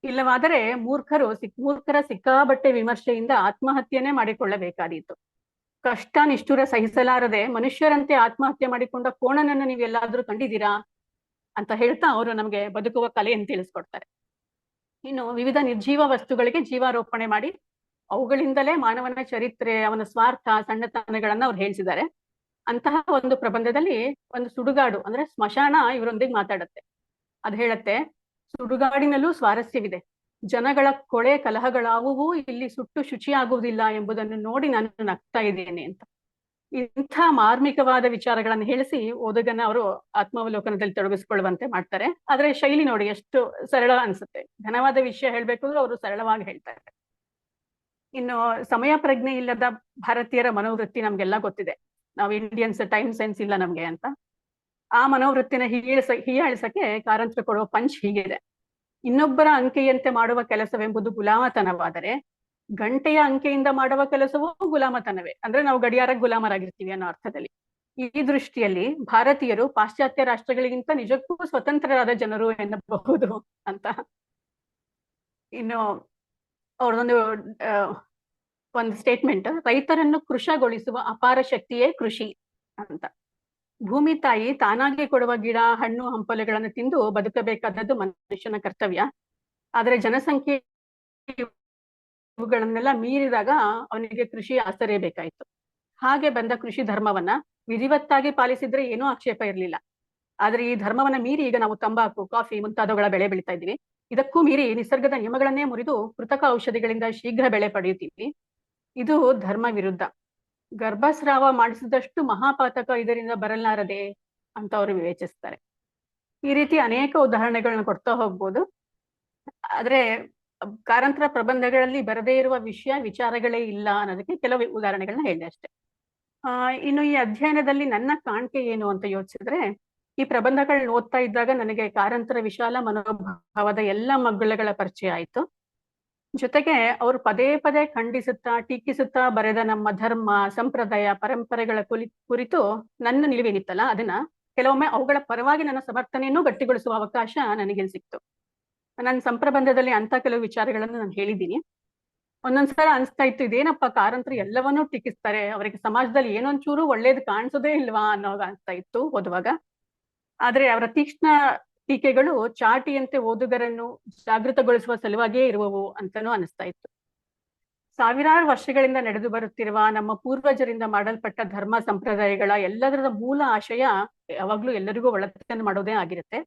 ಇಲ್ಲವಾದರೆ ಮೂರ್ಖರ ಸಿಕ್ಕಾಬಟ್ಟೆ ವಿಮರ್ಶೆಯಿಂದ ಆತ್ಮಹತ್ಯೆನೇ ಮಾಡಿಕೊಳ್ಳಬೇಕಾದೀತು. ಕಷ್ಟ ನಿಷ್ಠುರ ಸಹಿಸಲಾರದೆ ಮನುಷ್ಯರಂತೆ ಆತ್ಮಹತ್ಯೆ ಮಾಡಿಕೊಂಡ ಕೋಣನನ್ನು ನೀವು ಎಲ್ಲಾದ್ರೂ ಕಂಡಿದ್ದೀರಾ ಅಂತ ಹೇಳ್ತಾ ಅವರು ನಮ್ಗೆ ಬದುಕುವ ಕಲೆಯನ್ನು ತಿಳಿಸ್ಕೊಡ್ತಾರೆ. ಇನ್ನು ವಿವಿಧ ನಿರ್ಜೀವ ವಸ್ತುಗಳಿಗೆ ಜೀವಾರೋಪಣೆ ಮಾಡಿ ಅವುಗಳಿಂದಲೇ ಮಾನವನ ಚರಿತ್ರೆ, ಅವನ ಸ್ವಾರ್ಥ, ಸಣ್ಣತನಗಳನ್ನ ಅವ್ರು ಹೇಳಿಸಿದ್ದಾರೆ. ಅಂತಹ ಒಂದು ಪ್ರಬಂಧದಲ್ಲಿ ಒಂದು ಸುಡುಗಾಡು ಅಂದ್ರೆ ಸ್ಮಶಾನ ಇವರೊಂದಿಗೆ ಮಾತಾಡತ್ತೆ. ಅದ್ ಹೇಳತ್ತೆ, ಸುಡುಗಾಡಿನಲ್ಲೂ ಸ್ವಾರಸ್ಯವಿದೆ. ಜನಗಳ ಕೊಳೆ ಕಲಹಗಳಾವುವು ಇಲ್ಲಿ ಸುಟ್ಟು ಶುಚಿಯಾಗುವುದಿಲ್ಲ ಎಂಬುದನ್ನು ನೋಡಿ ನಾನು ನಗ್ತಾ ಇದ್ದೇನೆ ಅಂತ. ಇಂಥ ಮಾರ್ಮಿಕವಾದ ವಿಚಾರಗಳನ್ನು ಹೇಳಿಸಿ ಓದುಗನ ಅವರು ಆತ್ಮಾವಲೋಕನದಲ್ಲಿ ತೊಡಗಿಸ್ಕೊಳ್ಳುವಂತೆ ಮಾಡ್ತಾರೆ. ಆದ್ರೆ ಶೈಲಿ ನೋಡಿ ಎಷ್ಟು ಸರಳ ಅನ್ಸುತ್ತೆ. ಘನವಾದ ವಿಷಯ ಹೇಳ್ಬೇಕು ಅಂದ್ರೆ ಅವರು ಸರಳವಾಗಿ ಹೇಳ್ತಾರೆ. ಇನ್ನು ಸಮಯ ಪ್ರಜ್ಞೆ ಇಲ್ಲದ ಭಾರತೀಯರ ಮನೋವೃತ್ತಿ ನಮ್ಗೆಲ್ಲ ಗೊತ್ತಿದೆ. ನಾವು ಇಂಡಿಯನ್ಸ್ ಟೈಮ್ ಸೆನ್ಸ್ ಇಲ್ಲ ನಮ್ಗೆ ಅಂತ. ಆ ಮನೋವೃತ್ತಿನ ಹೀಯಾಳಿಸಕ್ಕೆ ಕಾರಂತರು ಕೊಡುವ ಪಂಚ್ ಹೀಗಿದೆ: ಇನ್ನೊಬ್ಬರ ಅಂಕೆಯಂತೆ ಮಾಡುವ ಕೆಲಸವೆಂಬುದು ಗುಲಾಮತನವಾದರೆ ಗಂಟೆಯ ಅಂಕೆಯಿಂದ ಮಾಡುವ ಕೆಲಸವೂ ಗುಲಾಮತನವೇ. ಅಂದ್ರೆ ನಾವು ಗಡಿಯಾರಕ್ಕೆ ಗುಲಾಮರಾಗಿರ್ತೀವಿ ಅನ್ನೋ ಅರ್ಥದಲ್ಲಿ. ಈ ದೃಷ್ಟಿಯಲ್ಲಿ ಭಾರತೀಯರು ಪಾಶ್ಚಾತ್ಯ ರಾಷ್ಟ್ರಗಳಿಗಿಂತ ನಿಜಕ್ಕೂ ಸ್ವತಂತ್ರರಾದ ಜನರು ಎನ್ನಬಹುದು ಅಂತ. ಇನ್ನು ಅವ್ರದೊಂದು ಒಂದು ಸ್ಟೇಟ್ಮೆಂಟ್: ರೈತರನ್ನು ಕೃಶಗೊಳಿಸುವ ಅಪಾರ ಶಕ್ತಿಯೇ ಕೃಷಿ ಅಂತ. ಭೂಮಿ ತಾಯಿ ತಾನಾಗಿ ಕೊಡುವ ಗಿಡ, ಹಣ್ಣು, ಹಂಪಲುಗಳನ್ನು ತಿಂದು ಬದುಕಬೇಕಾದದ್ದು ಮನುಷ್ಯನ ಕರ್ತವ್ಯ. ಆದರೆ ಜನಸಂಖ್ಯೆ ಇವುಗಳನ್ನೆಲ್ಲ ಮೀರಿದಾಗ ಅವನಿಗೆ ಕೃಷಿ ಆಸರೆ ಬೇಕಾಯಿತು. ಹಾಗೆ ಬಂದ ಕೃಷಿ ಧರ್ಮವನ್ನ ವಿಧಿವತ್ತಾಗಿ ಪಾಲಿಸಿದ್ರೆ ಏನೂ ಆಕ್ಷೇಪ ಇರಲಿಲ್ಲ. ಆದ್ರೆ ಈ ಧರ್ಮವನ್ನ ಮೀರಿ ಈಗ ನಾವು ತಂಬಾಕು, ಕಾಫಿ ಮುಂತಾದವುಗಳ ಬೆಳೆ ಬೆಳೀತಾ ಇದ್ದೀವಿ. ಇದಕ್ಕೂ ಮೀರಿ ನಿಸರ್ಗದ ನಿಯಮಗಳನ್ನೇ ಮುರಿದು ಕೃತಕ ಔಷಧಿಗಳಿಂದ ಶೀಘ್ರ ಬೆಳೆ ಪಡೆಯುತ್ತೀವಿ. ಇದು ಧರ್ಮ ವಿರುದ್ಧ. ಗರ್ಭಸ್ರಾವ ಮಾಡಿಸಿದಷ್ಟು ಮಹಾಪಾತಕ ಇದರಿಂದ ಬರಲಾರದೆ ಅಂತ ಅವರು ವಿವೇಚಿಸ್ತಾರೆ. ಈ ರೀತಿ ಅನೇಕ ಉದಾಹರಣೆಗಳನ್ನ ಕೊಡ್ತಾ ಹೋಗ್ಬೋದು. ಆದ್ರೆ ಕಾರಂತರ ಪ್ರಬಂಧಗಳಲ್ಲಿ ಬರದೇ ಇರುವ ವಿಚಾರಗಳೇ ಇಲ್ಲ ಅನ್ನೋದಕ್ಕೆ ಕೆಲವು ಉದಾಹರಣೆಗಳನ್ನ ಹೇಳಿದೆ ಅಷ್ಟೇ. ಇನ್ನು ಈ ಅಧ್ಯಯನದಲ್ಲಿ ನನ್ನ ಕಾಣಿಕೆ ಏನು ಅಂತ ಯೋಚಿಸಿದ್ರೆ, ಈ ಪ್ರಬಂಧಗಳನ್ನ ಓದ್ತಾ ಇದ್ದಾಗ ನನಗೆ ಕಾರಂತರ ವಿಶಾಲ ಮನೋಭಾವದ ಎಲ್ಲ ಮಗ್ಗುಲಗಳ ಪರಿಚಯ ಆಯ್ತು. ಜೊತೆಗೆ ಅವರು ಪದೇ ಪದೇ ಖಂಡಿಸುತ್ತಾ, ಟೀಕಿಸುತ್ತಾ ಬರೆದ ನಮ್ಮ ಧರ್ಮ, ಸಂಪ್ರದಾಯ, ಪರಂಪರೆಗಳ ಕುರಿತು ನನ್ನ ನಿಲುವೇನಿತ್ತಲ್ಲ, ಅದನ್ನ ಕೆಲವೊಮ್ಮೆ ಅವುಗಳ ಪರವಾಗಿ ನನ್ನ ಸಮರ್ಥನೆಯನ್ನು ಗಟ್ಟಿಗೊಳಿಸುವ ಅವಕಾಶ ನನಗೆ ಸಿಕ್ತು. ನನ್ನ ಸಂಪ್ರಬಂಧದಲ್ಲಿ ಅಂತ ಕೆಲವು ವಿಚಾರಗಳನ್ನು ನಾನು ಹೇಳಿದ್ದೀನಿ. ಒಂದೊಂದ್ಸಲ ಅನಿಸ್ತಾ ಇತ್ತು, ಇದೇನಪ್ಪ ಕಾರಂತರು ಎಲ್ಲವನ್ನೂ ಟೀಕಿಸ್ತಾರೆ, ಅವರಿಗೆ ಸಮಾಜದಲ್ಲಿ ಏನೊಂಚೂರು ಒಳ್ಳೇದು ಕಾಣಿಸೋದೇ ಇಲ್ವಾ ಅನ್ನೋವಾಗ ಅನಿಸ್ತಾ ಇತ್ತು ಓದುವಾಗ. ಆದ್ರೆ ಅವರ ತೀಕ್ಷ್ಣ ಟೀಕೆಗಳು ಚಾಟಿಯಂತೆ ಓದುಗರನ್ನು ಜಾಗೃತಗೊಳಿಸುವ ಸಲುವಾಗಿಯೇ ಇರುವವು ಅಂತಾನೂ ಅನಿಸ್ತಾ ಇತ್ತು. ಸಾವಿರಾರು ವರ್ಷಗಳಿಂದ ನಡೆದು ಬರುತ್ತಿರುವ ನಮ್ಮ ಪೂರ್ವಜರಿಂದ ಮಾಡಲ್ಪಟ್ಟ ಧರ್ಮ ಸಂಪ್ರದಾಯಗಳ ಎಲ್ಲದರ ಮೂಲ ಆಶಯ ಯಾವಾಗ್ಲೂ ಎಲ್ಲರಿಗೂ ಒಳಿತನ್ನು ಮಾಡೋದೇ ಆಗಿರುತ್ತೆ.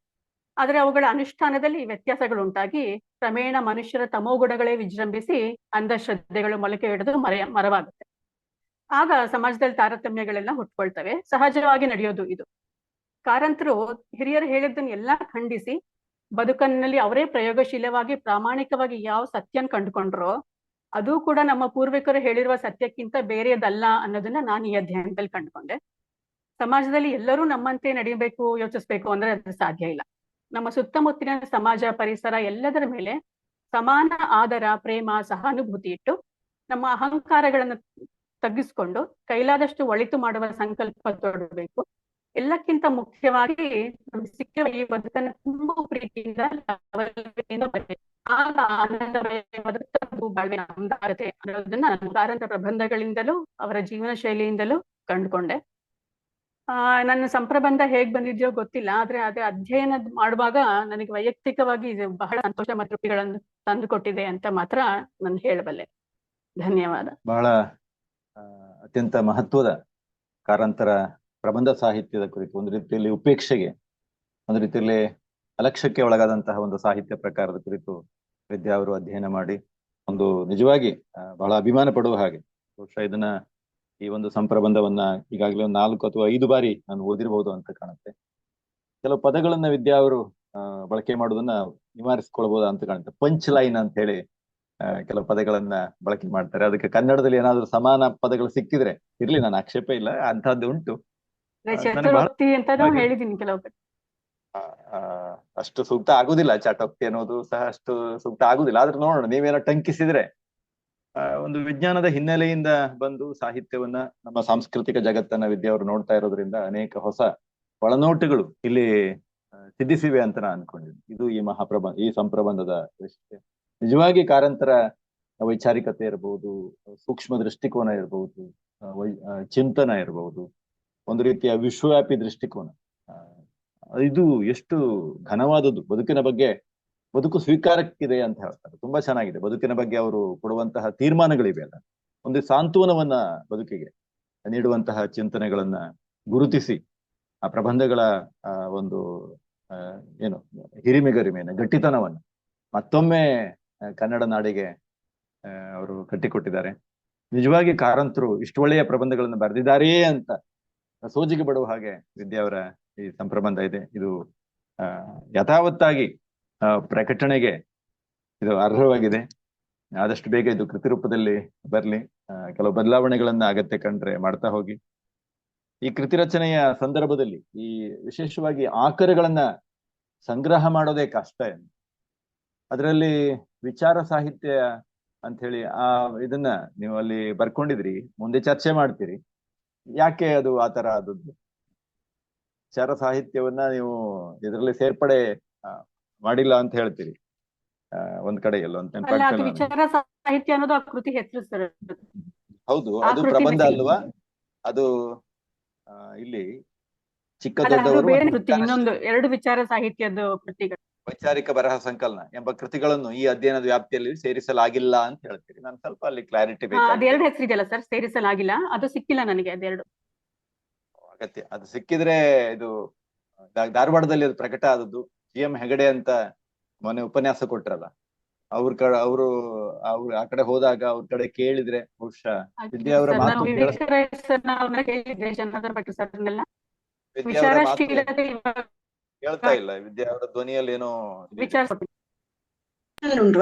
ಆದರೆ ಅವುಗಳ ಅನುಷ್ಠಾನದಲ್ಲಿ ವ್ಯತ್ಯಾಸಗಳು ಉಂಟಾಗಿ ಕ್ರಮೇಣ ಮನುಷ್ಯರ ತಮೋಗುಣಗಳೇ ವಿಜೃಂಭಿಸಿ ಅಂಧಶ್ರದ್ಧೆಗಳು ಮೊಳಕೆ ಹಿಡಿದು ಮರವಾಗುತ್ತೆ. ಆಗ ಸಮಾಜದಲ್ಲಿ ತಾರತಮ್ಯಗಳೆಲ್ಲ ಹುಟ್ಕೊಳ್ತವೆ. ಸಹಜವಾಗಿ ನಡೆಯೋದು ಇದು. ಕಾರಂತರು ಹಿರಿಯರು ಹೇಳಿದ್ದನ್ನು ಎಲ್ಲ ಖಂಡಿಸಿ ಬದುಕನ್ನಲ್ಲಿ ಅವರೇ ಪ್ರಯೋಗಶೀಲವಾಗಿ ಪ್ರಾಮಾಣಿಕವಾಗಿ ಯಾವ ಸತ್ಯನ ಕಂಡುಕೊಂಡ್ರೋ ಅದು ಕೂಡ ನಮ್ಮ ಪೂರ್ವಿಕರು ಹೇಳಿರುವ ಸತ್ಯಕ್ಕಿಂತ ಬೇರೆಯದಲ್ಲ ಅನ್ನೋದನ್ನ ನಾನು ಈ ಅಧ್ಯಯನದಲ್ಲಿ ಕಂಡುಕೊಂಡೆ. ಸಮಾಜದಲ್ಲಿ ಎಲ್ಲರೂ ನಮ್ಮಂತೆ ನಡೀಬೇಕು, ಯೋಚಿಸ್ಬೇಕು ಅಂದ್ರೆ ಅದು ಸಾಧ್ಯ ಇಲ್ಲ. ನಮ್ಮ ಸುತ್ತಮುತ್ತಲಿನ ಸಮಾಜ, ಪರಿಸರ ಎಲ್ಲದರ ಮೇಲೆ ಸಮಾನ ಆದರ, ಪ್ರೇಮ, ಸಹಾನುಭೂತಿ ಇಟ್ಟು ನಮ್ಮ ಅಹಂಕಾರಗಳನ್ನು ತಗ್ಗಿಸ್ಕೊಂಡು ಕೈಲಾದಷ್ಟು ಒಳಿತು ಮಾಡುವ ಸಂಕಲ್ಪ ತೊಡಬೇಕು. ಎಲ್ಲಕ್ಕಿಂತ ಮುಖ್ಯವಾಗಿ ನಮ್ಗೆ ಸಿಕ್ಕಿರುವ ಈ ಬದುಕನ್ನು ತುಂಬಾ ಪ್ರೀತಿಯಿಂದ ಆಗ ಆನಂದಮಯ ಬಾಳ್ವೆ ನಮ್ದಾಗತ್ತೆ ಅನ್ನೋದನ್ನ ನಾನು ಕಾರಂತರ ಪ್ರಬಂಧಗಳಿಂದಲೂ ಅವರ ಜೀವನ ಶೈಲಿಯಿಂದಲೂ ಕಂಡುಕೊಂಡೆ. ನನ್ನ ಸಂಪ್ರಬಂಧ ಹೇಗ್ ಬಂದಿದ್ಯೋ ಗೊತ್ತಿಲ್ಲ, ಆದ್ರೆ ಅದೇ ಅಧ್ಯಯನ ಮಾಡುವಾಗ ನನಗೆ ವೈಯಕ್ತಿಕವಾಗಿ ಇದು ಬಹಳ ಸಂತೋಷ ಮತ್ತು ತೃಪ್ತಿಗಳನ್ನು ತಂದುಕೊಟ್ಟಿದೆ ಅಂತ ಮಾತ್ರ ನಾನು ಹೇಳಬಲ್ಲೆ. ಧನ್ಯವಾದ. ಬಹಳ ಅತ್ಯಂತ ಮಹತ್ವದ ಕಾರಂತರ ಪ್ರಬಂಧ ಸಾಹಿತ್ಯದ ಕುರಿತು, ಒಂದು ರೀತಿಯಲ್ಲಿ ಉಪೇಕ್ಷೆಗೆ, ಒಂದು ರೀತಿಯಲ್ಲಿ ಅಲಕ್ಷ್ಯಕ್ಕೆ ಒಳಗಾದಂತಹ ಒಂದು ಸಾಹಿತ್ಯ ಪ್ರಕಾರದ ಕುರಿತು ವಿದ್ಯಾ ಅವರು ಅಧ್ಯಯನ ಮಾಡಿ ಒಂದು ನಿಜವಾಗಿ ಬಹಳ ಅಭಿಮಾನ ಪಡುವ ಹಾಗೆ, ಬಹುಶಃ ಇದನ್ನ ಈ ಒಂದು ಸಂಪ್ರಬಂಧವನ್ನ ಈಗಾಗಲೇ 4 ಅಥವಾ 5 ಬಾರಿ ನಾನು ಓದಿರಬಹುದು ಅಂತ ಕಾಣುತ್ತೆ. ಕೆಲವು ಪದಗಳನ್ನ ವಿದ್ಯಾ ಅವರು ಬಳಕೆ ಮಾಡುವುದನ್ನ ನಿವಾರಿಸಿಕೊಳ್ಬಹುದಾ ಅಂತ ಕಾಣುತ್ತೆ. ಪಂಚ್ ಲೈನ್ ಅಂತ ಹೇಳಿ ಕೆಲವು ಪದಗಳನ್ನ ಬಳಕೆ ಮಾಡ್ತಾರೆ. ಅದಕ್ಕೆ ಕನ್ನಡದಲ್ಲಿ ಏನಾದ್ರು ಸಮಾನ ಪದಗಳು ಸಿಕ್ಕಿದ್ರೆ ಇರ್ಲಿ, ನಾನು ಆಕ್ಷೇಪ ಇಲ್ಲ, ಅಂತಹದ್ದು ಉಂಟು. ಹೇಳಿದೀನಿ ಕೆಲವು ಅಷ್ಟು ಸೂಕ್ತ ಆಗುದಿಲ್ಲ, ಚಟೋಕ್ತಿ ಅನ್ನೋದು ಸಹ ಅಷ್ಟು ಸೂಕ್ತ ಆಗುದಿಲ್ಲ. ಆದ್ರೆ ನೋಡೋಣ, ನೀವೇನೋ ಟಂಕಿಸಿದ್ರೆ ಒಂದು ವಿಜ್ಞಾನದ ಹಿನ್ನೆಲೆಯಿಂದ ಬಂದು ಸಾಹಿತ್ಯವನ್ನ, ನಮ್ಮ ಸಾಂಸ್ಕೃತಿಕ ಜಗತ್ತನ್ನ ವಿದ್ಯಾ ಅವರು ನೋಡ್ತಾ ಇರೋದ್ರಿಂದ ಅನೇಕ ಹೊಸ ಒಳನೋಟಗಳು ಇಲ್ಲಿ ಸಿದ್ಧಿಸಿವೆ ಅಂತ ನಾನು ಅನ್ಕೊಂಡಿದ್ದೀನಿ. ಇದು ಈ ಸಂಪ್ರಬಂಧದ ವಿಷಯ. ನಿಜವಾಗಿ ಕಾರಂತರ ವೈಚಾರಿಕತೆ ಇರಬಹುದು, ಸೂಕ್ಷ್ಮ ದೃಷ್ಟಿಕೋನ ಇರಬಹುದು, ಚಿಂತನ ಇರಬಹುದು, ಒಂದು ರೀತಿಯ ವಿಶ್ವವ್ಯಾಪಿ ದೃಷ್ಟಿಕೋನ, ಇದು ಎಷ್ಟು ಘನವಾದದ್ದು. ಬದುಕಿನ ಬಗ್ಗೆ, ಬದುಕು ಸ್ವೀಕಾರಕ್ಕಿದೆ ಅಂತ ಹೇಳ್ತಾರೆ. ತುಂಬಾ ಚೆನ್ನಾಗಿದೆ. ಬದುಕಿನ ಬಗ್ಗೆ ಅವರು ಕೊಡುವಂತಹ ತೀರ್ಮಾನಗಳಿವೆ ಅಲ್ಲ, ಒಂದು ಸಾಂತ್ವನವನ್ನ ಬದುಕಿಗೆ ನೀಡುವಂತಹ ಚಿಂತನೆಗಳನ್ನ ಗುರುತಿಸಿ ಆ ಪ್ರಬಂಧಗಳ ಒಂದು ಹಿರಿಮೆಗರಿಮೆನ, ಗಟ್ಟಿತನವನ್ನ ಮತ್ತೊಮ್ಮೆ ಕನ್ನಡ ನಾಡಿಗೆ ಅವರು ಕಟ್ಟಿಕೊಟ್ಟಿದ್ದಾರೆ. ನಿಜವಾಗಿ ಕಾರಂತರು ಇಷ್ಟು ಒಳ್ಳೆಯ ಪ್ರಬಂಧಗಳನ್ನು ಬರೆದಿದ್ದಾರೆ ಅಂತ ಸೋಜಿಗೆ ಬಡುವ ಹಾಗೆ ವಿದ್ಯಾ ಅವರ ಈ ಸಂಪ್ರಬಂಧ ಇದೆ. ಇದು ಯಥಾವತ್ತಾಗಿ ಪ್ರಕಟಣೆಗೆ ಇದು ಅರ್ಹವಾಗಿದೆ. ಆದಷ್ಟು ಬೇಗ ಇದು ಕೃತಿ ರೂಪದಲ್ಲಿ ಬರ್ಲಿ. ಕೆಲವು ಬದಲಾವಣೆಗಳನ್ನ ಅಗತ್ಯ ಕಂಡ್ರೆ ಮಾಡ್ತಾ ಹೋಗಿ. ಈ ಕೃತಿ ರಚನೆಯ ಸಂದರ್ಭದಲ್ಲಿ ಈ ವಿಶೇಷವಾಗಿ ಆಕರಗಳನ್ನ ಸಂಗ್ರಹ ಮಾಡೋದೇ ಕಷ್ಟ ಏನು. ಅದರಲ್ಲಿ ವಿಚಾರ ಸಾಹಿತ್ಯ ಅಂತ ಹೇಳಿ ಇದನ್ನ ನೀವು ಅಲ್ಲಿ ಬರ್ಕೊಂಡಿದ್ರಿ, ಮುಂದೆ ಚರ್ಚೆ ಮಾಡ್ತೀರಿ. ಯಾಕೆ ಅದು ಆತರ ಆದದ್ದು? ವಿಚಾರ ಸಾಹಿತ್ಯವನ್ನ ನೀವು ಇದರಲ್ಲಿ ಸೇರ್ಪಡೆ ಮಾಡಿಲ್ಲ ಅಂತ ಹೇಳ್ತೀರಿ ಒಂದ್ ಕಡೆ ಎಲ್ಲೋ ಅಂತ ಅಲ್ಲ, ಅದು ವಿಚಾರ ಸಾಹಿತ್ಯ ಅನ್ನೋದು ಆ ಕೃತಿ ಹೆಸರು ಸರ್. ಹೌದು, ಆ ಅದು ಕೃತಿ ಪ್ರಬಂಧ ಹೆಸರು. ಅಲ್ವಾ? ಅದು ಇಲ್ಲಿ ಚಿಕ್ಕ ಅಲ್ಲ, ಅದು ದೊಡ್ಡವರು ಬೇರೆ ಮತ್ತು ಕೃತಿ, ಇನ್ನೊಂದು 2 ವಿಚಾರ ಸಾಹಿತ್ಯದ ಕೃತಿಗಳು. ವೈಚಾರಿಕ ಬರಹ ಸಂಕಲನ ಎಂಬ ಕೃತಿಗಳನ್ನು ಈ ಅಧ್ಯಯನದ ವ್ಯಾಪ್ತಿಯಲ್ಲಿ ಸೇರಿಸಲಾಗಿಲ್ಲ ಅಂತ ಹೇಳ್ತೀರಿ. ನಾನು ಸ್ವಲ್ಪ ಅಲ್ಲಿ ಕ್ಲಾರಿಟಿ ಬೇಕಾಗಿದೆ. ಅದೆರಡು ಹೆಸರಿದೆಯಲ್ಲ ಸರ್, ಸೇರಿಸಲಾಗಿಲ್ಲ, ಅದು ಸಿಕ್ಕಿಲ್ಲ ನನಗೆ ಅದೆರಡು. ಅಗತ್ಯ, ಅದು ಸಿಕ್ಕಿದ್ರೆ ಇದು ಧಾರವಾಡದಲ್ಲಿ ಅದು ಪ್ರಕಟ ಆದದ್ದು. GM ಹೆಗಡೆ ಅಂತ ಮೊನ್ನೆ ಉಪನ್ಯಾಸ ಕೊಟ್ರಲ್ಲ, ಅವರು ಆ ಕಡೆ ಹೋದಾಗ ಅವ್ರ ಕಡೆ ಕೇಳಿದ್ರೆ ಬಹುಶಃ ವಿದ್ಯಾ ಅವರ ಮಾತು ಕೇಳ್ತಾ ಇಲ್ಲ. ವಿದ್ಯಾ ಅವರ ಧ್ವನಿಯಲ್ಲಿ ಏನೋ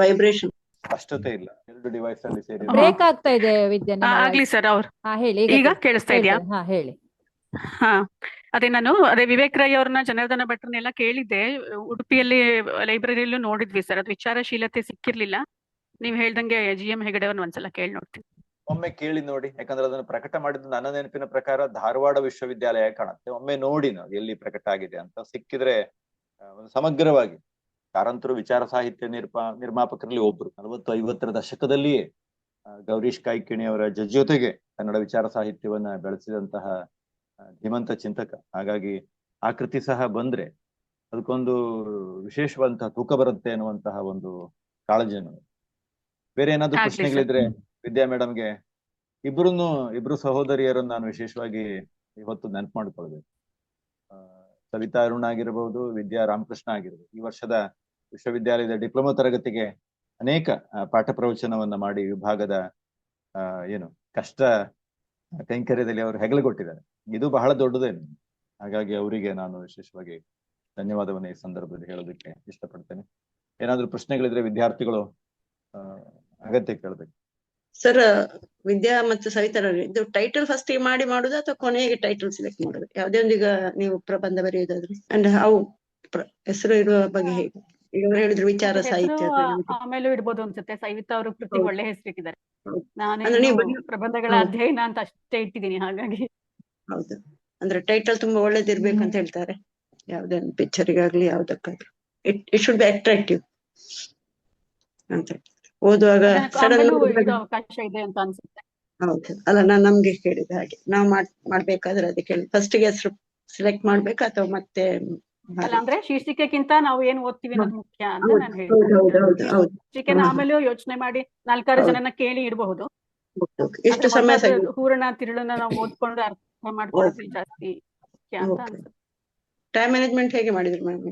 ವೈಬ್ರೇಷನ್, ಸ್ಪಷ್ಟತೆ ಇಲ್ಲ. 2 ಡಿವೈಸ್ ಅಲ್ಲಿ ಸೇರಿ ಬ್ರೇಕ್ ಆಗ್ತಾ ಇದೆ ವಿದ್ಯಾ. ಆಗ್ಲಿ ಸರ್. ಅವ್ರು ಹೇಳಿ, ಈಗ ಕೇಳಿಸ್ತಾ ಇದೆಯಾ? ಹೇಳಿ. ನಾನು ವಿವೇಕ್ ರೈ ಅವ್ರನ್ನ, ಜನಾರ್ದನ ಭಟ್ರನ್ನೆಲ್ಲ ಕೇಳಿದ್ದೆ. ಉಡುಪಿಯಲ್ಲಿ ಲೈಬ್ರರಿಯಲ್ಲೂ ನೋಡಿದ್ವಿ ಸರ್, ಅದು ವಿಚಾರಶೀಲತೆ ಸಿಕ್ಕಿರ್ಲಿಲ್ಲ. ನೀವ್ ಹೇಳ್ದಂಗೆ GM ಹೆಗಡೆ ಅವ್ರನ್ನ ಒಂದ್ಸಲ ಕೇಳಿ ನೋಡ್ತೀನಿ. ಒಮ್ಮೆ ಕೇಳಿ ನೋಡಿ, ಯಾಕಂದ್ರೆ ಅದನ್ನು ಪ್ರಕಟ ಮಾಡಿದ್ದು ನನ್ನ ನೆನಪಿನ ಪ್ರಕಾರ ಧಾರವಾಡ ವಿಶ್ವವಿದ್ಯಾಲಯ ಕಾಣುತ್ತೆ. ಒಮ್ಮೆ ನೋಡಿ ನಾವು ಎಲ್ಲಿ ಪ್ರಕಟ ಆಗಿದೆ ಅಂತ. ಸಿಕ್ಕಿದ್ರೆ ಒಂದು ಸಮಗ್ರವಾಗಿ, ಕಾರಂತರು ವಿಚಾರ ಸಾಹಿತ್ಯ ನಿರ್ಮಾಪಕರಲ್ಲಿ ಒಬ್ರು. 40-50ರ ದಶಕದಲ್ಲಿಯೇ ಗೌರೀಶ್ ಕಾಯ್ಕಿಣಿ ಅವರ ಜೊತೆಗೆ ಕನ್ನಡ ವಿಚಾರ ಸಾಹಿತ್ಯವನ್ನ ಬೆಳೆಸಿದಂತಹ ಧೀಮಂತ ಚಿಂತಕ. ಹಾಗಾಗಿ ಆ ಕೃತಿ ಸಹ ಬಂದ್ರೆ ಅದಕ್ಕೊಂದು ವಿಶೇಷವಾದಂತಹ ತೂಕ ಬರುತ್ತೆ ಅನ್ನುವಂತಹ ಒಂದು ಕಾಳಜಿಯನ್ನು. ಬೇರೆ ಏನಾದ್ರು ಪ್ರಶ್ನೆಗಳಿದ್ರೆ ವಿದ್ಯಾ ಮೇಡಮ್ಗೆ. ಇಬ್ರು ಸಹೋದರಿಯರನ್ನು ನಾನು ವಿಶೇಷವಾಗಿ ಇವತ್ತು ನೆನಪು ಮಾಡ್ಕೊಳ್ಬೇಕು. ಸವಿತಾ ಅರುಣ್ ಆಗಿರಬಹುದು, ವಿದ್ಯಾ ರಾಮಕೃಷ್ಣ ಆಗಿರ್ಬೋದು. ಈ ವರ್ಷದ ವಿಶ್ವವಿದ್ಯಾಲಯದ ಡಿಪ್ಲೊಮಾ ತರಗತಿಗೆ ಅನೇಕ ಪಾಠ ಪ್ರವಚನವನ್ನ ಮಾಡಿ ವಿಭಾಗದ ಕಷ್ಟ ಕೈಂಕರ್ಯದಲ್ಲಿ ಅವರು ಹೆಗಲುಗೊಟ್ಟಿದ್ದಾರೆ. ಇದು ಬಹಳ ದೊಡ್ಡದೇನು. ಹಾಗಾಗಿ ಅವರಿಗೆ ನಾನು ವಿಶೇಷವಾಗಿ ಧನ್ಯವಾದವನ್ನು ಈ ಸಂದರ್ಭದಲ್ಲಿ ಹೇಳೋದಕ್ಕೆ ಇಷ್ಟಪಡ್ತೇನೆ. ಏನಾದ್ರು ಪ್ರಶ್ನೆಗಳಿದ್ರೆ ವಿದ್ಯಾರ್ಥಿಗಳು ಅಗತ್ಯ ಕೇಳಬೇಕು. ಸರ್, ವಿದ್ಯಾ ಮತ್ತು ಸವಿತಾ ಇದು ಟೈಟಲ್ ಫಸ್ಟ್ ಮಾಡಿ ಮಾಡುದು ಅಥವಾ ಕೊನೆಗೆ ಟೈಟಲ್ ಸೆಲೆಕ್ಟ್ ಮಾಡುದು? ಯಾವುದೇ ಒಂದು, ಈಗ ನೀವು ಪ್ರಬಂಧ ಬರೆಯುವುದಾದ್ರೆ ಅಂದ್ರೆ ಅವು ಹೆಸರು ಇರುವ ಬಗ್ಗೆ ಹೇಗೆ? ಈಗ ಹೇಳಿದ್ರು ವಿಚಾರ ಸಾಹಿತ್ಯ, ಆಮೇಲೆ ಇಡ್ಬೋದು ಅನ್ಸುತ್ತೆ. ಸವಿತಾ ಅವರು ಕೃತಿ ಒಳ್ಳೆ ಹೆಸರಿಟ್ಟಿದ್ದಾರೆ. ನಾನು ಪ್ರಬಂಧಗಳ ಅಧ್ಯಯನ ಅಂತ ಅಷ್ಟೇ ಇಟ್ಟಿದ್ದೀನಿ. ಹಾಗಾಗಿ ಹೌದು, ಅಂದ್ರೆ ಟೈಟಲ್ ತುಂಬಾ ಒಳ್ಳೇದಿರ್ಬೇಕಂತ ಹೇಳ್ತಾರೆ. ಯಾವ್ದೇ ಪಿಕ್ಚರಿಗಾಗ್ಲಿ ಯಾವ್ದಕ್ಕಾಗ್ಲಿ ಇಟ್ ಶುಡ್ ಬಿ ಅಟ್ರಾಕ್ಟಿವ್ ಅಂತ ಓದುವಾಗ ಅವಕಾಶ ಇದೆ ಅಂತ ಅನ್ಸುತ್ತೆ. ಹೌದು, ಅಲ್ಲ ನಾನು ನಮ್ಗೆ ಕೇಳಿದ ಹಾಗೆ ನಾವು ಮಾಡ್ಬೇಕಾದ್ರೆ ಅದಕ್ಕೆ ಫಸ್ಟ್ ಗೆ ಹೆಸರು ಸೆಲೆಕ್ಟ್ ಮಾಡ್ಬೇಕಾ ಅಥವಾ ಮತ್ತೆ? ಅಲ್ಲ, ಅಂದ್ರೆ ಶೀರ್ಷಿಕೆಗಿಂತ ನಾವು ಏನ್ ಓದ್ತೀವಿ ಅನ್ನೋದು ಮುಖ್ಯ ಅಂತ ನಾನು ಹೇಳ್ತೀನಿ. ಶೀರ್ಷಿಕೆನ ಆಮೇಲೆ ಯೋಚನೆ ಮಾಡಿ 4-6 ಜನನ ಕೇಳಿ ಇಡಬಹುದು. ಎಷ್ಟು ಸಮಯ ಹೂರಣ ತಿರುಳನ್ನ ನಾವು ಓದ್ಕೊಂಡು ಅರ್ಥ ಮಾಡ್ಕೊಳ್ಳೋದು ಜಾಸ್ತಿ ಮುಖ್ಯ ಅಂತ ಅನ್ಸುತ್ತೆ. ಟೈಮ್ ಮ್ಯಾನೇಜ್ಮೆಂಟ್ ಹೇಗೆ ಮಾಡಿದ್ರು ಮ್ಯಾಮ್?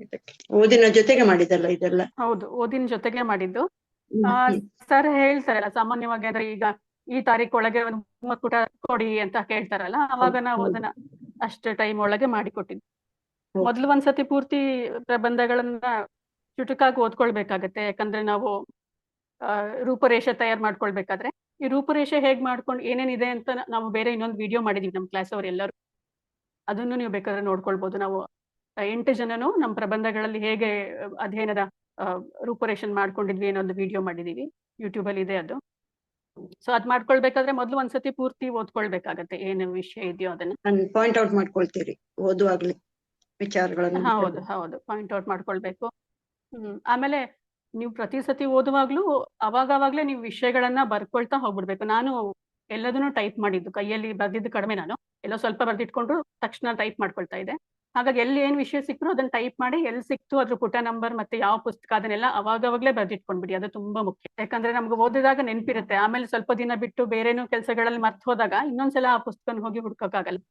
ಓದಿನ ಜೊತೆಗೆ ಮಾಡಿದಲ್ಲ ಇದೆಲ್ಲ? ಹೌದು, ಓದಿನ ಜೊತೆಗೆ ಮಾಡಿದ್ದು. ಸರ್ ಹೇಳ್ತಾರಲ್ಲ, ಸಾಮಾನ್ಯವಾಗಿ ಅಂದ್ರೆ ಈಗ ಈ ತಾರೀಖೊಳಗೆ ಒಂದು 30 ಪುಟ ಕೊಡಿ ಅಂತ ಕೇಳ್ತಾರಲ್ಲ, ಅವಾಗ ನಾವು ಅದನ್ನ ಅಷ್ಟು ಟೈಮ್ ಒಳಗೆ ಮಾಡಿಕೊಟ್ಟಿದ್ವಿ. ಮೊದ್ಲು ಒಂದ್ಸತಿ ಪೂರ್ತಿ ಪ್ರಬಂಧಗಳನ್ನ ಚುಟುಕಾಗಿ ಓದ್ಕೊಳ್ಬೇಕಾಗತ್ತೆ. ಯಾಕಂದ್ರೆ ನಾವು ರೂಪರೇಷೆ ತಯಾರು ಮಾಡ್ಕೊಳ್ಬೇಕಾದ್ರೆ ಈ ರೂಪರೇಷೆ ಹೇಗ್ ಮಾಡ್ಕೊಂಡು ಏನೇನಿದೆ ಅಂತ ನಾವು ಬೇರೆ ಇನ್ನೊಂದು ವಿಡಿಯೋ ಮಾಡಿದೀವಿ ನಮ್ಮ ಕ್ಲಾಸ್ ಅವರೆಲ್ಲರೂ. ಅದನ್ನು ನೀವು ಬೇಕಾದ್ರೆ ನೋಡ್ಕೊಳ್ಬಹುದು. ನಾವು 8 ಜನನು ನಮ್ಮ ಪ್ರಬಂಧಗಳಲ್ಲಿ ಹೇಗೆ ಅಧ್ಯಯನದ ರೂಪರೇಷನ್ ಮಾಡ್ಕೊಂಡಿದ್ವಿ ಅನ್ನೋ ಒಂದು ವಿಡಿಯೋ ಮಾಡಿದೀವಿ. ಯೂಟ್ಯೂಬ್ ಅಲ್ಲಿ ಇದೆ ಅದು. ಸೊ ಅದ್ ಮಾಡ್ಕೊಳ್ಬೇಕಾದ್ರೆ ಮೊದ್ಲು ಒಂದ್ಸತಿ ಪೂರ್ತಿ ಓದ್ಕೊಳ್ಬೇಕಾಗತ್ತೆ, ಏನು ವಿಷಯ ಇದೆಯೋ ಅದನ್ನ ಪಾಯಿಂಟ್ ಔಟ್ ಮಾಡ್ಕೊಳ್ತೀರಿ ಓದುವಾಗ್ಲಿ ವಿಚಾರಗಳನ್ನು? ಹೌದು, ಪಾಯಿಂಟ್ ಔಟ್ ಮಾಡ್ಕೊಳ್ಬೇಕು. ಆಮೇಲೆ ನೀವು ಪ್ರತಿ ಸತಿ ಓದುವಾಗ್ಲೂ ಅವಾಗವಾಗ್ಲೇ ನೀವು ವಿಷಯಗಳನ್ನ ಬರ್ಕೊಳ್ತಾ ಹೋಗ್ಬಿಡ್ಬೇಕು. ನಾನು ಎಲ್ಲದನ್ನು ಟೈಪ್ ಮಾಡಿದ್ದು, ಕೈಯಲ್ಲಿ ಬರ್ದಿದ್ದು ಕಡಿಮೆ. ನಾನು ಎಲ್ಲೋ ಸ್ವಲ್ಪ ಬರ್ದಿಟ್ಕೊಂಡು ತಕ್ಷಣ ಟೈಪ್ ಮಾಡ್ಕೊಳ್ತಾ ಇದ್ದೆ. ಹಾಗಾಗಿ ಎಲ್ಲಿ ಏನ್ ವಿಷಯ ಸಿಕ್ಕರು ಅದನ್ನ ಟೈಪ್ ಮಾಡಿ, ಎಲ್ಲಿ ಸಿಕ್ತು ಅದ್ರ ಪುಟ ನಂಬರ್ ಮತ್ತೆ ಯಾವ ಪುಸ್ತಕ ಅದನ್ನೆಲ್ಲ ಅವಾಗವಾಗ್ಲೇ ಬರ್ದಿಟ್ಕೊಂಡ್ಬಿಡಿ. ಅದು ತುಂಬಾ ಮುಖ್ಯ. ಯಾಕಂದ್ರೆ ನಮ್ಗೆ ಓದಿದಾಗ ನೆನಪಿರುತ್ತೆ, ಆಮೇಲೆ ಸ್ವಲ್ಪ ದಿನ ಬಿಟ್ಟು ಬೇರೇನೋ ಕೆಲಸಗಳಲ್ಲಿ ಮರ್ತು ಹೋದಾಗ ಇನ್ನೊಂದ್ಸಲ ಆ ಪುಸ್ತಕನ ಹೋಗಿ ಹುಡ್ಕೋಕ್ಕಾಗಲ್ಲ.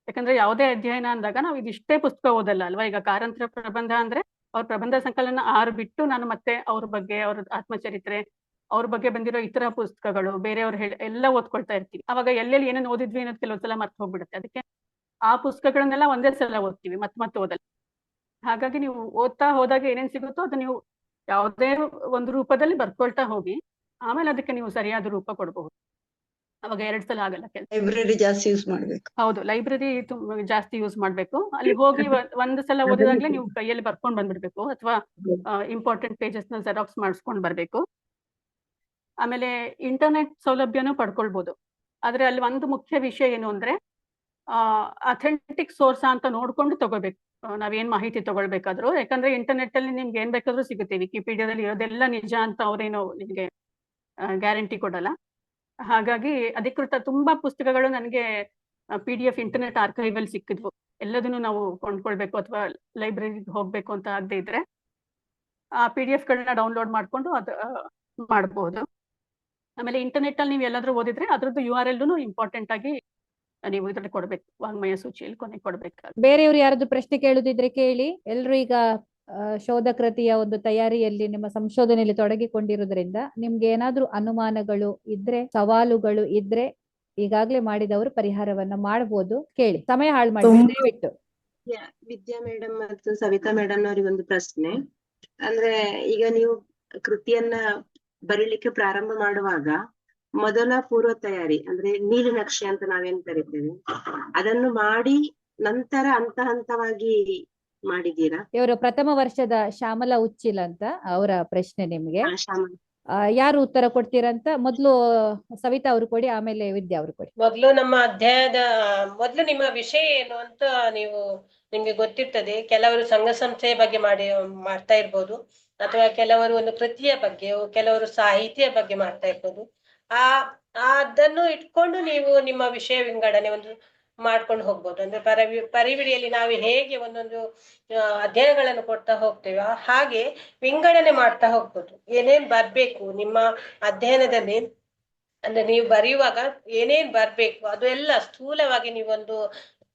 ಯಾಕಂದ್ರೆ ಯಾವುದೇ ಅಧ್ಯಯನ ಅಂದಾಗ ನಾವು ಇದಿಷ್ಟೇ ಪುಸ್ತಕ ಓದಲ್ಲ ಅಲ್ವಾ. ಈಗ ಕಾರಂತರ ಪ್ರಬಂಧ ಅಂದ್ರೆ ಅವ್ರ ಪ್ರಬಂಧ ಸಂಕಲನ 6 ಬಿಟ್ಟು ನಾನು ಮತ್ತೆ ಅವ್ರ ಬಗ್ಗೆ, ಅವ್ರ ಆತ್ಮಚರಿತ್ರೆ, ಅವ್ರ ಬಗ್ಗೆ ಬಂದಿರೋ ಇತರ ಪುಸ್ತಕಗಳು, ಬೇರೆಯವ್ರು ಎಲ್ಲ ಓದ್ಕೊಳ್ತಾ ಇರ್ತೀವಿ. ಅವಾಗ ಎಲ್ಲೆಲ್ಲಿ ಏನೇನು ಓದಿದ್ವಿ ಅನ್ನೋದು ಕೆಲವೊಂದ್ಸಲ ಮರ್ತು ಹೋಗ್ಬಿಡುತ್ತೆ. ಅದಕ್ಕೆ ಆ ಪುಸ್ತಕಗಳನ್ನೆಲ್ಲ ಒಂದೇ ಸಲ ಓದ್ತೀವಿ, ಮತ್ತೆ ಓದಲ್ಲ. ಹಾಗಾಗಿ ನೀವು ಓದ್ತಾ ಹೋದಾಗ ಏನೇನ್ ಸಿಗುತ್ತೋ ಅದು ನೀವು ಯಾವುದೇ ಒಂದು ರೂಪದಲ್ಲಿ ಬರ್ಕೊಳ್ತಾ ಹೋಗಿ. ಆಮೇಲೆ ಅದಕ್ಕೆ ನೀವು ಸರಿಯಾದ ರೂಪ ಕೊಡಬಹುದು. ಅವಾಗ 2 ಸಲ ಆಗಲ್ಲ ಕೆಲಸ. ಲೈಬ್ರರಿ ಜಾಸ್ತಿ ಯೂಸ್ ಮಾಡ್ಬೇಕು. ಹೌದು, ಲೈಬ್ರರಿ ಜಾಸ್ತಿ ಯೂಸ್ ಮಾಡ್ಬೇಕು. ಅಲ್ಲಿ ಹೋಗಿ ಒಂದು ಸಲ ಓದಿದಾಗ್ಲೇ ನೀವು ಕೈಯಲ್ಲಿ ಬರ್ಕೊಂಡ್ ಬಂದ್ಬಿಡ್ಬೇಕು, ಅಥವಾ ಇಂಪಾರ್ಟೆಂಟ್ ಪೇಜಸ್ ನ ಜೆರಾಕ್ಸ್ ಮಾಡಿಸ್ಕೊಂಡ್ ಬರ್ಬೇಕು. ಆಮೇಲೆ ಇಂಟರ್ನೆಟ್ ಸೌಲಭ್ಯನೂ ಪಡ್ಕೊಳ್ಬಹುದು. ಆದ್ರೆ ಅಲ್ಲಿ ಒಂದು ಮುಖ್ಯ ವಿಷಯ ಏನು ಅಂದ್ರೆ ಅಥೆಂಟಿಕ್ ಸೋರ್ಸ್ ಅಂತ ನೋಡ್ಕೊಂಡು ತಗೋಬೇಕು ನಾವೇನ್ ಮಾಹಿತಿ ತಗೊಳ್ಬೇಕಾದ್ರು. ಯಾಕಂದ್ರೆ ಇಂಟರ್ನೆಟ್ ಅಲ್ಲಿ ನಿಮ್ಗೆ ಏನ್ ಬೇಕಾದ್ರೂ ಸಿಗುತ್ತೆ. ವಿಕಿಪೀಡಿಯಾದಲ್ಲಿ ಇರೋದೆಲ್ಲ ನಿಜ ಅಂತ ಅವ್ರೇನು ನಿಮ್ಗೆ ಗ್ಯಾರಂಟಿ ಕೊಡಲ್ಲ. ಹಾಗಾಗಿ ಅಧಿಕೃತ ತುಂಬಾ ಪುಸ್ತಕಗಳು ನನಗೆ PDF ಇಂಟರ್ನೆಟ್ ಆರ್ಕೈವ್ ಅಲ್ಲಿ ಸಿಕ್ಕಿದ್ವು. ಎಲ್ಲದನ್ನು ನಾವು ಕೊಂಡ್ಕೊಳ್ಬೇಕು ಅಥವಾ ಲೈಬ್ರರಿಗೆ ಹೋಗ್ಬೇಕು ಅಂತ ಆಗದೆ ಇದ್ರೆ ಆ PDF ಗಳನ್ನ ಡೌನ್ಲೋಡ್ ಮಾಡ್ಕೊಂಡು ಅದು ಮಾಡಬಹುದು. ಆಮೇಲೆ ಇಂಟರ್ನೆಟ್ ಅಲ್ಲಿ ನೀವು ಎಲ್ಲಾದ್ರೂ ಓದಿದ್ರೆ ಅದ್ರದ್ದು URL ಇಂಪಾರ್ಟೆಂಟ್ ಆಗಿ ನೀವು ಇದ್ರಲ್ಲಿ ಕೊಡ್ಬೇಕು, ವಾಂಗ್ಮಯ ಸೂಚಿಯಲ್ಲಿ ಕೊನೆ ಕೊಡ್ಬೇಕು. ಬೇರೆಯವರು ಯಾರಾದ್ರೂ ಪ್ರಶ್ನೆ ಕೇಳುದಿದ್ರೆ ಕೇಳಿ. ಎಲ್ರು ಈಗ ಶೋಧ ಕೃತಿಯ ಒಂದು ತಯಾರಿಯಲ್ಲಿ ನಿಮ್ಮ ಸಂಶೋಧನೆಯಲ್ಲಿ ತೊಡಗಿಕೊಂಡಿರುವುದರಿಂದ ನಿಮ್ಗೆ ಏನಾದ್ರೂ ಅನುಮಾನಗಳು ಇದ್ರೆ, ಸವಾಲುಗಳು ಇದ್ರೆ ಈಗಾಗ್ಲೇ ಮಾಡಿದವರು ಪರಿಹಾರವನ್ನ ಮಾಡಬಹುದು. ಕೇಳಿ, ಸಮಯ ಹಾಳು ಮಾಡಿ ದಯವಿಟ್ಟು. ವಿದ್ಯಾ ಮೇಡಮ್ ಮತ್ತು ಸವಿತಾ ಮೇಡಮ್ ಅವರಿಗೆ ಒಂದು ಪ್ರಶ್ನೆ. ಅಂದ್ರೆ ಈಗ ನೀವು ಕೃತಿಯನ್ನ ಬರೀಲಿಕ್ಕೆ ಪ್ರಾರಂಭ ಮಾಡುವಾಗ ಮೊದಲ ಪೂರ್ವ ತಯಾರಿ ಅಂದ್ರೆ ನೀಲನಕ್ಷೆ ಅಂತ ನಾವೇನ್ ಕರಿತೇವೆ, ಅದನ್ನು ಮಾಡಿ ನಂತರ ಹಂತ ಹಂತವಾಗಿ ಮಾಡಿದ್ದೀರಾ? ಇವರು ಪ್ರಥಮ ವರ್ಷದ ಶ್ಯಾಮಲಾ ಉಚ್ಚಿಲ್ ಅಂತ ಅವರ ಪ್ರಶ್ನೆ ನಿಮ್ಗೆ. ಶ್ಯಾಮ ಯಾರು ಉತ್ತರ ಕೊಡ್ತೀರಂತ? ಮೊದ್ಲು ಸವಿತಾ ಅವರು ಕೊಡಿ, ಆಮೇಲೆ ವಿದ್ಯಾ ಅವರು ಕೊಡಿ. ಮೊದ್ಲು ನಮ್ಮ ಅಧ್ಯಾಯದ ಮೊದ್ಲು ನಿಮ್ಮ ವಿಷಯ ಏನು ಅಂತ ನಿಮ್ಗೆ ಗೊತ್ತಿರ್ತದೆ. ಕೆಲವರು ಸಂಘ ಸಂಸ್ಥೆಯ ಬಗ್ಗೆ ಮಾಡ್ತಾ ಇರ್ಬೋದು, ಅಥವಾ ಕೆಲವರು ಒಂದು ಕೃತಿಯ ಬಗ್ಗೆ, ಕೆಲವರು ಸಾಹಿತ್ಯ ಬಗ್ಗೆ ಮಾಡ್ತಾ ಇರ್ಬೋದು. ಅದನ್ನು ಇಟ್ಕೊಂಡು ನೀವು ನಿಮ್ಮ ವಿಷಯ ವಿಂಗಡಣೆ ಒಂದು ಮಾಡ್ಕೊಂಡು ಹೋಗ್ಬೋದು. ಅಂದ್ರೆ ಪರಿವಿಡಿಯಲ್ಲಿ ನಾವು ಹೇಗೆ ಒಂದೊಂದು ಅಧ್ಯಾಯಗಳನ್ನು ಕೊಡ್ತಾ ಹೋಗ್ತೇವೆ ಹಾಗೆ ವಿಂಗಡಣೆ ಮಾಡ್ತಾ ಹೋಗ್ಬೋದು. ಏನೇನ್ ಬರ್ಬೇಕು ನಿಮ್ಮ ಅಧ್ಯಯನದಲ್ಲಿ, ಅಂದ್ರೆ ನೀವು ಬರೆಯುವಾಗ ಏನೇನ್ ಬರ್ಬೇಕು ಅದು ಎಲ್ಲ ಸ್ಥೂಲವಾಗಿ ನೀವೊಂದು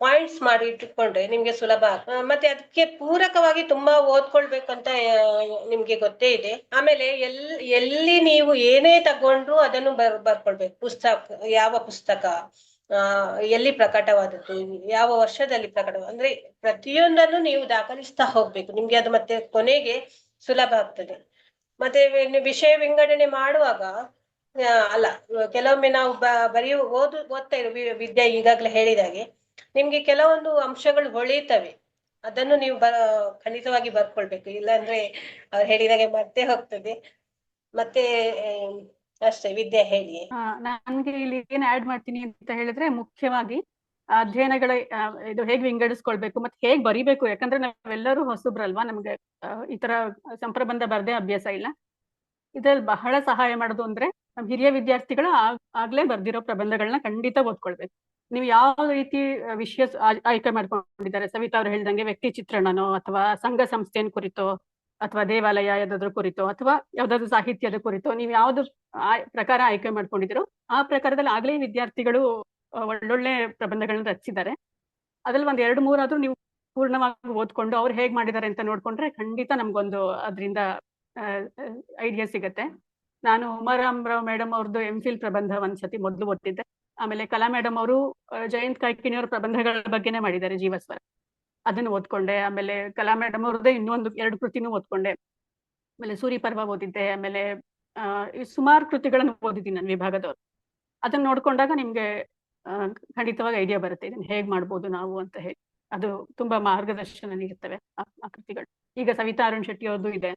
ಪಾಯಿಂಟ್ಸ್ ಮಾಡಿ ಇಟ್ಟುಕೊಂಡ್ರೆ ನಿಮ್ಗೆ ಸುಲಭ. ಮತ್ತೆ ಅದಕ್ಕೆ ಪೂರಕವಾಗಿ ತುಂಬಾ ಓದ್ಕೊಳ್ಬೇಕು ಅಂತ ನಿಮ್ಗೆ ಗೊತ್ತೇ ಇದೆ. ಆಮೇಲೆ ಎಲ್ಲಿ ನೀವು ಏನೇ ತಗೊಂಡ್ರು ಅದನ್ನು ಬರ್ಕೊಳ್ಬೇಕು. ಯಾವ ಪುಸ್ತಕ ಎಲ್ಲಿ ಪ್ರಕಟವಾದದ್ದು, ಯಾವ ವರ್ಷದಲ್ಲಿ ಅಂದ್ರೆ ಪ್ರತಿಯೊಂದನ್ನು ನೀವು ದಾಖಲಿಸ್ತಾ ಹೋಗ್ಬೇಕು. ನಿಮ್ಗೆ ಅದು ಮತ್ತೆ ಕೊನೆಗೆ ಸುಲಭ ಆಗ್ತದೆ. ಮತ್ತೆ ವಿಷಯ ವಿಂಗಡಣೆ ಮಾಡುವಾಗ ಕೆಲವೊಮ್ಮೆ ನಾವು ಓದ್ತಾ ಇರೋ ವಿದ್ಯೆ ಈಗಾಗ್ಲೇ ಹೇಳಿದಾಗೆ ನಿಮ್ಗೆ ಕೆಲವೊಂದು ಅಂಶಗಳು ಹೊಳಿತವೆ, ಅದನ್ನು ನೀವು ಖಂಡಿತವಾಗಿ ಬರ್ಕೊಳ್ಬೇಕು. ಇಲ್ಲಾಂದ್ರೆ ಅವ್ರು ಹೇಳಿದಾಗೆ ಮತ್ತೆ ಹೋಗ್ತದೆ. ಮತ್ತೆ ಅಷ್ಟೇ, ವಿದ್ಯೆ ಹೇಳಿ. ನನ್ಗೆ ಇಲ್ಲಿ ಏನ್ ಆಡ್ ಮಾಡ್ತೀನಿ ಅಂತ ಹೇಳಿದ್ರೆ, ಮುಖ್ಯವಾಗಿ ಅಧ್ಯಯನಗಳ ಇದು ಹೇಗೆ ವಿಂಗಡಿಸ್ಕೊಳ್ಬೇಕು ಮತ್ತೆ ಹೇಗ್ ಬರಿಬೇಕು. ಯಾಕಂದ್ರೆ ನಾವೆಲ್ಲರೂ ಹೊಸಬ್ರಲ್ವಾ, ನಮ್ಗೆ ಈ ತರ ಸಂಪ್ರಬಂಧ ಬರ್ದೇ ಅಭ್ಯಾಸ ಇಲ್ಲ. ಇದ್ರಲ್ಲಿ ಬಹಳ ಸಹಾಯ ಮಾಡೋದು ಅಂದ್ರೆ ನಮ್ ಹಿರಿಯ ವಿದ್ಯಾರ್ಥಿಗಳು ಆಗ್ಲೇ ಬರ್ದಿರೋ ಪ್ರಬಂಧಗಳನ್ನ ಖಂಡಿತ ಓದ್ಕೊಳ್ಬೇಕು. ನೀವು ಯಾವ ರೀತಿ ವಿಷಯ ಆಯ್ಕೆ ಮಾಡ್ಕೊಂಡಿದ್ದಾರೆ, ಸವಿತಾ ಅವ್ರು ಹೇಳ್ದಂಗೆ ವ್ಯಕ್ತಿ ಚಿತ್ರಣನೋ ಅಥವಾ ಸಂಘ ಸಂಸ್ಥೆಯ ಕುರಿತೋ ಅಥವಾ ದೇವಾಲಯ ಯಾವ್ದಾದ್ರ ಕುರಿತೋ ಅಥವಾ ಯಾವ್ದಾದ್ರು ಸಾಹಿತ್ಯದ ಕುರಿತೋ ನೀವು ಯಾವ್ದು ಪ್ರಕಾರ ಆಯ್ಕೆ ಮಾಡ್ಕೊಂಡಿದ್ದೀರೋ ಆ ಪ್ರಕಾರದಲ್ಲಿ ಆಗ್ಲೇ ವಿದ್ಯಾರ್ಥಿಗಳು ಒಳ್ಳೊಳ್ಳೆ ಪ್ರಬಂಧಗಳನ್ನ ರಚಿಸಿದ್ದಾರೆ. ಅದ್ರಲ್ಲಿ 1-2-3 ಆದ್ರೂ ನೀವು ಪೂರ್ಣವಾಗಿ ಓದ್ಕೊಂಡು ಅವ್ರು ಹೇಗ್ ಮಾಡಿದ್ದಾರೆ ಅಂತ ನೋಡ್ಕೊಂಡ್ರೆ ಖಂಡಿತ ನಮ್ಗೊಂದು ಅದರಿಂದ ಐಡಿಯಾ ಸಿಗತ್ತೆ. ನಾನು ಉಮಾರಾಮರಾವ್ ಮೇಡಮ್ ಅವ್ರದ್ದು MPhil ಪ್ರಬಂಧ ಒಂದ್ಸತಿ ಮೊದಲು ಓದ್ತಿದ್ದೆ. ಆಮೇಲೆ ಕಲಾ ಮೇಡಮ್ ಅವರು ಜಯಂತ್ ಕಾಯ್ಕಿಣಿಯವರ ಪ್ರಬಂಧಗಳ ಬಗ್ಗೆನೇ ಮಾಡಿದ್ದಾರೆ, ಜೀವಸ್ವರ, ಅದನ್ನು ಓದ್ಕೊಂಡೆ. ಆಮೇಲೆ ಕಲಾ ಮೇಡಮ್ ಅವ್ರದ್ದೇ 2 ಕೃತಿನೂ ಓದ್ಕೊಂಡೆ. ಆಮೇಲೆ ಸೂರಿ ಪರ್ವ ಓದಿದ್ದೆ. ಆಮೇಲೆ ಸುಮಾರು ಕೃತಿಗಳನ್ನು ಓದಿದ್ದೀನಿ ನಾನು ವಿಭಾಗದವ್ರು. ಅದನ್ನ ನೋಡ್ಕೊಂಡಾಗ ನಿಮ್ಗೆ ಖಂಡಿತವಾಗಿ ಐಡಿಯಾ ಬರುತ್ತೆ ಇದನ್ನ ಹೇಗ್ ಮಾಡ್ಬೋದು ನಾವು ಅಂತ ಹೇಳಿ. ಅದು ತುಂಬಾ ಮಾರ್ಗದರ್ಶನ ನೀಡುತ್ತವೆ ಆ ಕೃತಿಗಳು. ಈಗ ಸವಿತಾ ಅರುಣ್ ಶೆಟ್ಟಿ ಅವ್ರದ್ದು ಇದೆ,